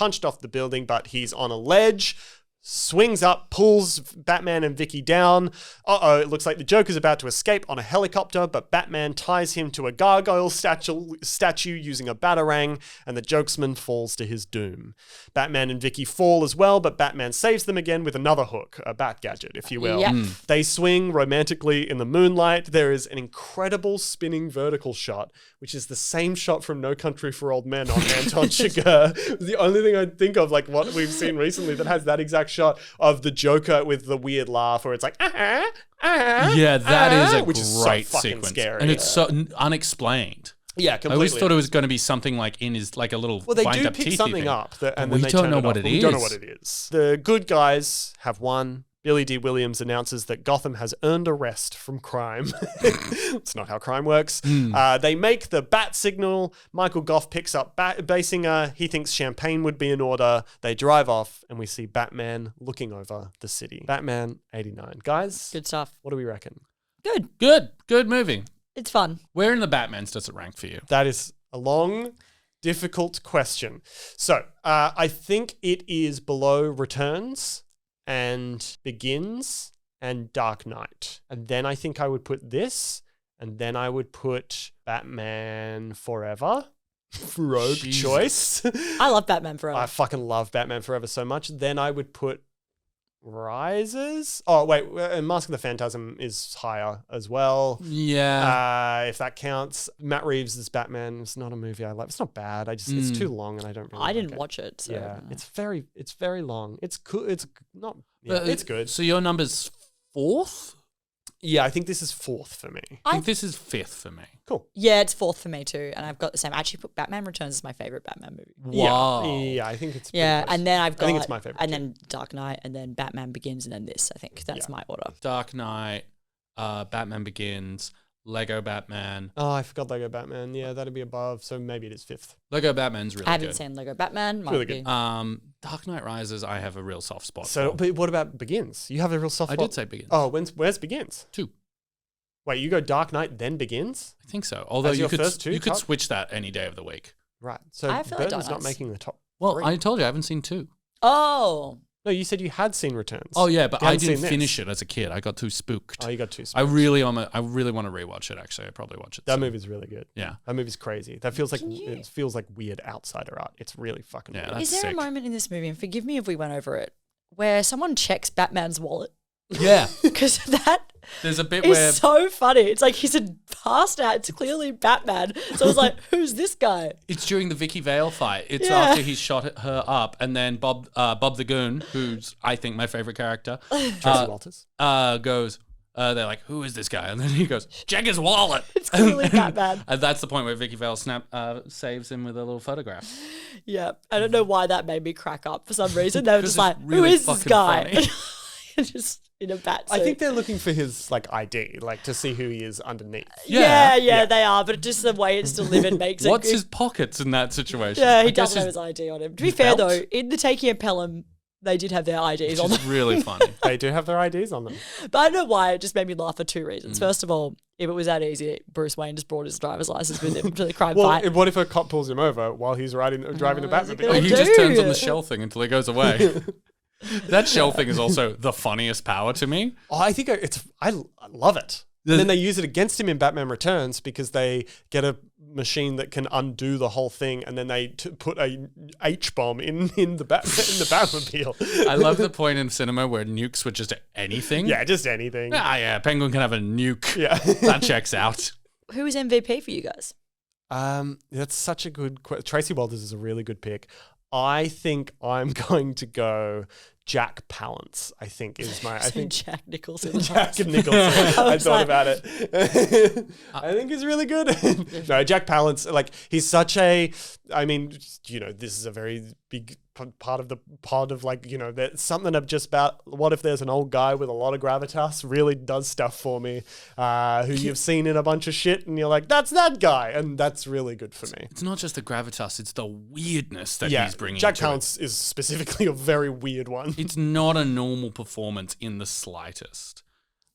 but he's on a ledge. Swings up, pulls Batman and Vicky down. It looks like the Joker's about to escape on a helicopter, but Batman ties him to a gargoyle statue using a batarang, and the Jokesman falls to his doom. Batman and Vicky fall as well, but Batman saves them again with another hook, a bat gadget, if you will. Yep. They swing romantically in the moonlight. There is an incredible spinning vertical shot, which is the same shot from No Country for Old Men on Anton Chigurh. The only thing I think of, like what we've seen recently, that has that exact shot of the Joker with the weird laugh, where it's like, Yeah, that is a which is so great fucking sequence. scary. And it's so unexplained. Yeah, I completely. always thought it was going to be something like in his, like a little Well, they wind do up pick teethy something thing. up, and we then they don't turn know it what off, it but we don't know is. what it is. The good guys have won Billy D. Williams announces that Gotham has earned a rest from crime. It's not how crime works. They make the bat signal. Michael Goff picks up Basinger. He thinks champagne would be in order. They drive off, and we see Batman looking over the city. Batman 89. Guys, Good stuff. what do we reckon? Good movie. It's fun. Where in the Batmans does it rank for you? That is a long, difficult question. So I think it is below Returns and Begins and Dark Knight. And then I think I would put this, and then I would put Batman Forever. Rogue Jesus. choice. I love Batman Forever. I fucking love Batman Forever so much. Then I would put Rises. Oh, wait. And Mask of the Phantasm is higher as well. Yeah. If that counts. Matt Reeves' Batman is not a movie I love. It's not bad. It's too long and I don't really I didn't like it. watch it. So. Yeah. It's very long. It's cool. It's not, yeah, it's good. So your number's 4th? Yeah, I think this is 4th for me. I think this is 5th for me. Cool. Yeah, it's 4th for me too. And I've got the same. I actually put Batman Returns as my favorite Batman movie. Wow. Yeah, I think it's pretty Yeah, close. and then I've got. I think it's my favorite. And too. then Dark Knight, and then Batman Begins, and then this. I think that's my order. Dark Knight, Batman Begins, Lego Batman. Oh, I forgot Lego Batman. Yeah, that'd be above. So maybe it is 5th. Lego Batman's really I haven't good. seen Lego Batman. Might really be. good. Dark Knight Rises, I have a real soft spot So, for. but what about Begins? You have a real soft I spot. did say Begins. Oh, where's Begins? 2. Wait, you go Dark Knight then Begins? I think so. Although As you your could first two, you could Todd? switch that any day of the week. Right. So I feel like Burton's Dark not Knight's- making the top. Well, 3. I told you I haven't seen 2. Oh, No, you said you had seen Returns. Oh yeah, but You I hadn't didn't seen this. finish it as a kid. I got too spooked. Oh, you got 2. I really want to rewatch it. Actually, I probably watch it. That soon. movie's really good. Yeah. That movie's crazy. That feels like Can you- it feels like weird outsider art. It's really fucking Yeah, weird. that's is there sick. a moment in this movie, and forgive me if we went over it, where someone checks Batman's wallet? Yeah. Because that There's a bit is where so funny. It's like he's a passed out. It's clearly Batman. So I was like, who's this guy? it's during the Vicky Vale fight. It's Yeah. after he shot her up, and then Bob the Goon, who's I think my favorite character, Tracy Walters. goes. They're like, "Who is this guy?" And then he goes, "Check his wallet." It's clearly Batman. And that's the point where Vicky Vale saves him with a little photograph. Yeah. I don't know why that made me crack up for some reason. They were 'Cause just it's like, really who is this fucking guy? funny. Just in a bat suit. I think they're looking for his like ID, like to see who he is underneath. Yeah, they are, but just the way it's delivered makes it. What's his pockets in that situation? Yeah, he I guess doesn't have his ID on him. To be fair belt? though, in the Taking of Pelham, they did have their IDs on Which them. is really funny. They do have their IDs on them. But I don't know why, it just made me laugh for 2 Mm. reasons. First of all, if it was that easy, Bruce Wayne just brought his driver's license with him to the crime Well, fight. what if a cop pulls him over while he's driving the gonna Batmobile? He do? just turns on the shell thing until he goes away. That shell thing is also the funniest power to me. Oh, I think I love it. And then they use it against him in Batman Returns because they get a machine that can undo the whole thing, and then they put a H bomb in the Batmobile. I love the point in cinema where nukes were just anything. Yeah, just anything. Yeah, Penguin can have a nuke. Yeah. That checks out. Who is MVP for you guys? That's such a good question. Tracy Walters is a really good pick. I think I'm going to go Jack Palance. I think is my. I think Jack Nicholson. Jack Nicholson. I was thought like- about it. I think he's really good. No, Jack Palance. Like he's such a. I mean, this is a very big part of the pod of like, there's something of just about what if there's an old guy with a lot of gravitas really does stuff for me, who you've seen in a bunch of shit and you're like, that's that guy. And that's really good for me. It's not just the gravitas, it's the weirdness that Yeah, he's bringing Jack to it. Palance is specifically a very weird one. It's not a normal performance in the slightest.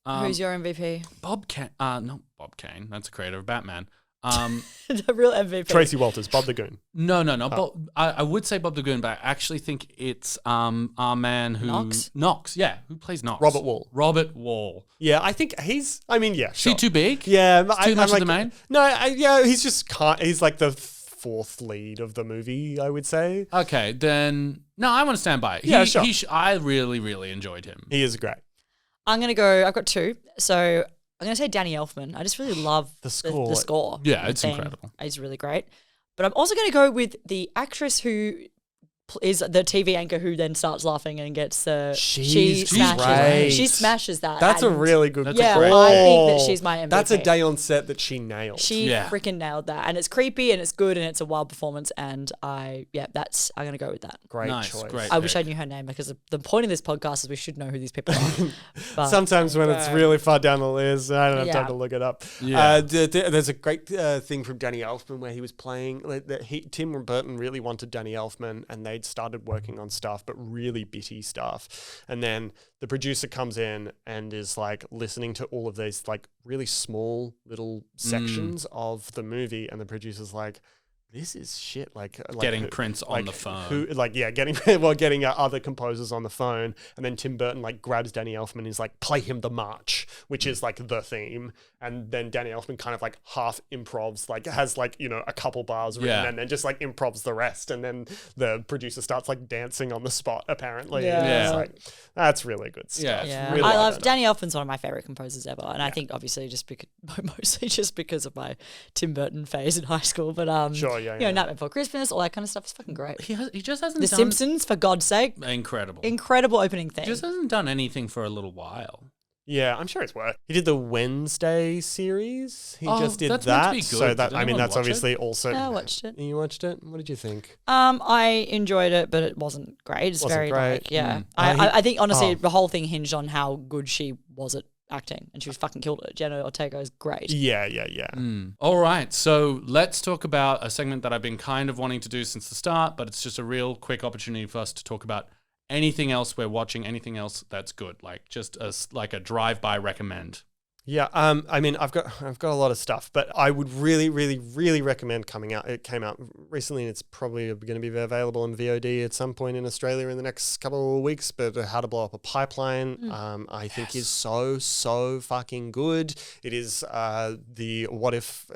Who's your MVP? Bob Kane, not Bob Kane, that's a creator of Batman. The real MVP. Tracy Walters, Bob the Goon. No. Bob, I would say Bob the Goon, but I actually think it's our man who Knox? Yeah, who plays Knox? Robert Wall. Robert Wall. Yeah, I think he's. I mean, yeah, Is he sure. too big? Yeah, Too much of the main? No, he's just he's like the fourth lead of the movie, I would say. Okay, then no, I want to stand by it. Yeah, sure. I really, really enjoyed him. He is great. I'm going to go, I've got 2. So I'm going to say Danny Elfman. I just really love The score. The score. Yeah, The it's theme incredible. is really great. But I'm also going to go with the actress who is the TV anchor who then starts laughing and gets the She's smashes. great. She smashes that. That's a and really good. That's yeah. a great I pick. think that she's my MVP. That's a day on set that she nailed. She Yeah. freaking nailed that, and it's creepy and it's good and it's a wild performance. And I'm gonna go with that. Great Nice, choice. great. I wish I pick. knew her name because the point of this podcast is we should know who these people are. But Sometimes when it's really far down the list, I don't have Yeah. time to look it up. Yeah. There's a great thing from Danny Elfman where he was playing. Tim Burton really wanted Danny Elfman, and they'd started working on stuff, but really bitty stuff. And then the producer comes in and is like listening to all of these like really small little sections of the movie, and the producer's like, this is shit. Like Getting Prince on the phone. Getting other composers on the phone, and then Tim Burton like grabs Danny Elfman and is like, play him the march, which is like the theme, and then Danny Elfman kind of like half improvs, like has like a couple bars written, Yeah. and then just like improvs the rest, and then the producer starts like dancing on the spot apparently. Yeah. And it's Yeah. like, that's really good stuff. Yeah, Really I well love done. Danny Elfman's one of my favorite composers ever, and I think obviously mostly just because of my Tim Burton phase in high school. But Sure, yeah, you yeah. know, Nightmare Before Christmas, all that kind of stuff is fucking great. He just hasn't The done Simpsons, for God's sake, incredible. incredible opening thing. He just hasn't done anything for a little while. Yeah, I'm sure it's worth. He did the Wednesday series. He Oh, just did that's meant to that. be good. So that Did I mean, anyone that's watch it? obviously also. Yeah, I watched it. You watched it? What did you think? I enjoyed it, but it wasn't great. It's Wasn't very great. like, yeah. Mm. I think honestly, Oh. the whole thing hinged on how good she was at acting, and she was fucking killed it. Jenna Ortega is great. Yeah. All right, so let's talk about a segment that I've been kind of wanting to do since the start, but it's just a real quick opportunity for us to talk about anything else we're watching, anything else that's good, like just like a drive-by recommend. Yeah, I mean, I've got a lot of stuff, but I would really, really, really recommend coming out. It came out recently, and it's probably going to be available in VOD at some point in Australia in the next couple of weeks. But How to Blow Up a Pipeline, I think is so fucking good. It is the what if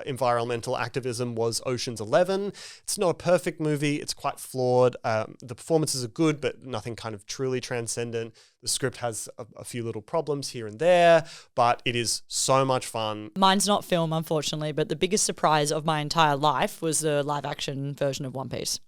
environmental activism was Ocean's 11. It's not a perfect movie. It's quite flawed. The performances are good, but nothing kind of truly transcendent. The script has a few little problems here and there, but it is so much fun. Mine's not film, unfortunately, but the biggest surprise of my entire life was the live action version of One Piece,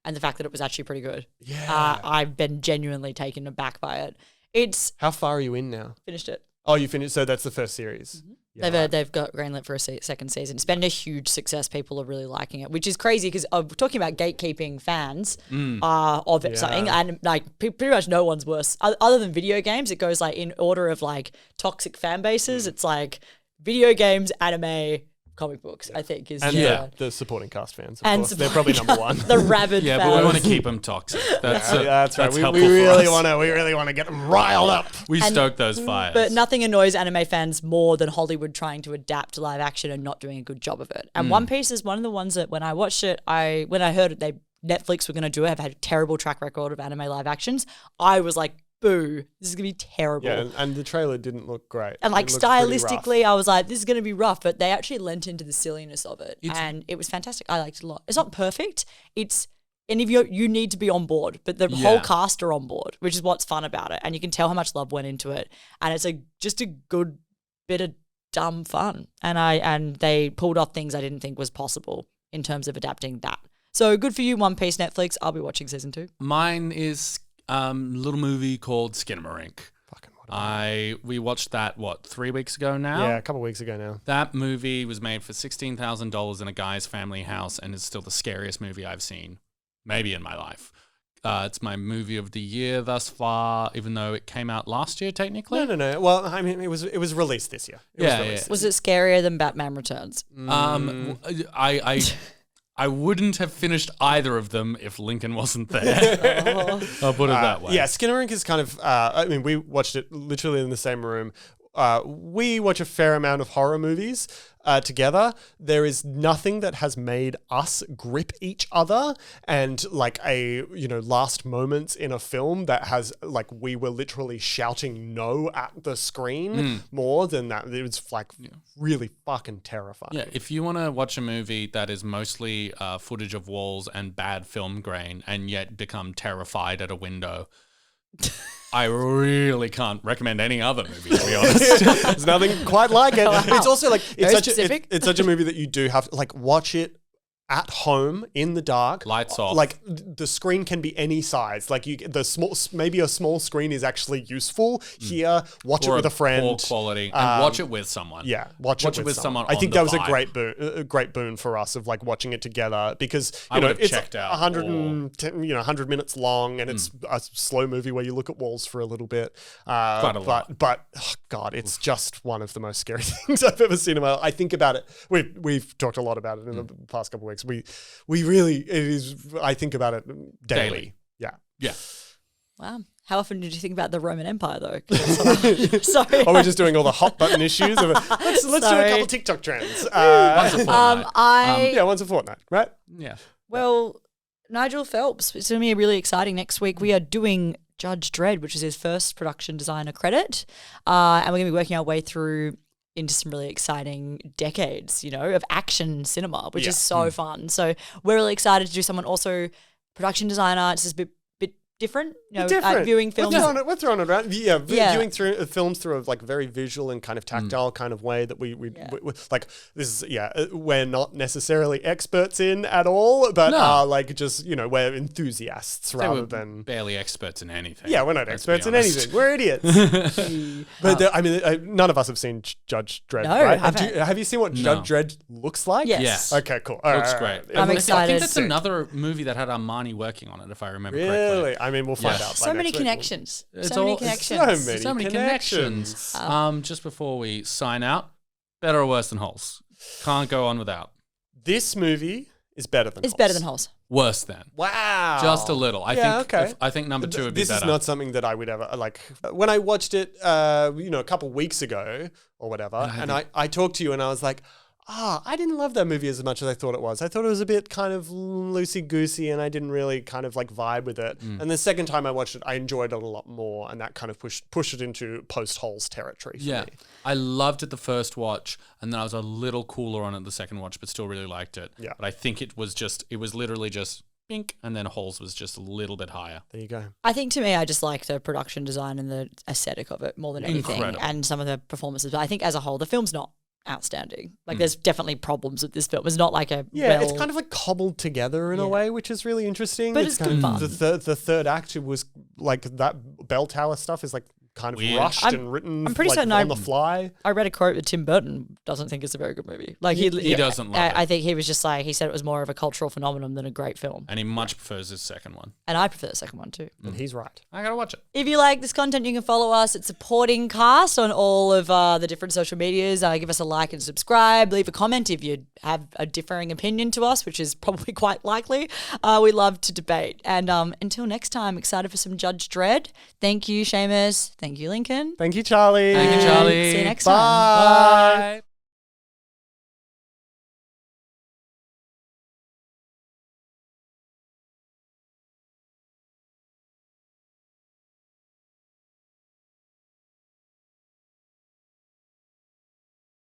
and the fact that it was actually pretty good. Yeah. I've been genuinely taken aback by it. It's How far are you in now? finished it. Oh, you finished. So that's the first series. Yeah, They've got greenlit for a second season. It's been a huge success. People are really liking it, which is crazy because talking about gatekeeping fans of something, and like pretty much no one's worse other than video games. It goes like in order of like toxic fan bases. It's like video games, anime, comic books. I think is and the supporting cast fans. Of and course. They're probably number one. the rabid Yeah, fans. but we want to keep them toxic. That's That's right. helpful We for really us. want to get them riled up. We stoke those fires. But nothing annoys anime fans more than Hollywood trying to adapt to live action and not doing a good job of it. And One Piece is one of the ones that when I watched it, when I heard it, Netflix were going to do it, have had a terrible track record of anime live actions. I was like, boo, this is going to be terrible. Yeah, and the trailer didn't look great. And like It looked pretty rough. stylistically, I was like, this is going to be rough, but they actually lent into the silliness of it. And it was fantastic. I liked it a lot. It's not perfect. And if you need to be on board, but the whole cast are on board, which is what's fun about it. And you can tell how much love went into it. And it's just a good bit of dumb fun. And they pulled off things I didn't think was possible in terms of adapting that. So good for you, One Piece, Netflix. I'll be watching season 2. Mine is a little movie called Skinamarink. Fucking what? We watched that 3 weeks ago now. Yeah, a couple of weeks ago now. That movie was made for $16,000 in a guy's family house, and is still the scariest movie I've seen, maybe in my life. It's my movie of the year thus far, even though it came out last year technically. No. Well, I mean, it was released this year. It was released. Was it scarier than Batman Returns? I wouldn't have finished either of them if Lincoln wasn't there. I'll put it that way. Yeah, Skinamarink is kind of. I mean, we watched it literally in the same room. We watch a fair amount of horror movies together. There is nothing that has made us grip each other and like last moments in a film that has like we were literally shouting no at the screen more than that. It was like really fucking terrifying. Yeah, if you want to watch a movie that is mostly footage of walls and bad film grain and yet become terrified at a window, I really can't recommend any other movie, to be honest. There's nothing quite like it. Wow. It's also like Very specific. it's such a movie that you do have to like watch it at home in the dark, Lights off. Like the screen can be any size. Like maybe a small screen is actually useful. Here, watch it Or with a friend. Poor quality. And watch it with someone. Yeah, watch it with someone. I on think the that was vibe. a great boon for us of like watching it together because I would have it's checked out 100 minutes long and it's a slow movie where you look at walls for a little bit. Quite a lot. But oh God, it's just one of the most scary things I've ever seen in my life. I think about it. We've talked a lot about it in the past couple of weeks. We really I think about it daily. Yeah. Yeah. Wow. How often did you think about the Roman Empire, though? Sorry. Oh, we're just doing all the hot button issues. Let's do a couple TikTok trends. Once a fortnight. Once a fortnight, right? Yeah. Well, Nigel Phelps, it's going to be really exciting. Next week, we are doing Judge Dredd, which is his first production designer credit. And we're going to be working our way through into some really exciting decades, of action cinema, which is so fun. So we're really excited to do someone also production designer. It's just a bit different, viewing films. We're throwing it around. Yeah, viewing through films through a like very visual and kind of tactile kind of way that we like. This is we're not necessarily experts in at all, but are like just we're enthusiasts rather than barely experts in anything. Yeah, we're not experts in anything. We're idiots. But none of us have seen Judge Dredd. No, right? have you seen what Judge Dredd looks like? Yes. Okay, cool. Looks great. I'm excited. I think that's another movie that had Armani working on it, if I remember correctly. I mean, we'll find out. So many connections. So many connections. Just before we sign out, better or worse than Holes? Can't go on without. This movie is better than Holes. It's better than Holes. Worse than. Wow. Just a little. I think number two would be better. This is not something that I would ever like. When I watched it, a couple weeks ago or whatever, I talked to you and I was like, I didn't love that movie as much as I thought it was. I thought it was a bit kind of loosey-goosey and I didn't really kind of like vibe with it. And the second time I watched it, I enjoyed it a lot more and that kind of pushed it into post-Holes territory for me. I loved it the first watch and then I was a little cooler on it the second watch, but still really liked it. Yeah. But I think it was literally just bink, and then Holes was just a little bit higher. There you go. I think to me, I just like the production design and the aesthetic of it more than anything. Incredible. And some of the performances. But I think as a whole, the film's not outstanding. Like there's definitely problems with this film. It's not like it's kind of like cobbled together in a way, which is really interesting. But it's good kind fun. of the third act was like that bell tower stuff is like kind of Weird. rushed and written. I'm pretty like, certain on the fly. I read a quote that Tim Burton doesn't think it's a very good movie. Like he doesn't love it. I think he was just like, he said it was more of a cultural phenomenon than a great film. And he much prefers his second one. And I prefer the second one too. And he's right. I gotta watch it. If you like this content, you can follow us at Supporting Cast on all of the different social medias. Give us a like and subscribe. Leave a comment if you have a differing opinion to us, which is probably quite likely. We love to debate. And until next time, excited for some Judge Dredd. Thank you, Seamus. Thank you, Lincoln. Thank you, Charlie. Thank you, Charlie. See you next Bye. time. Bye.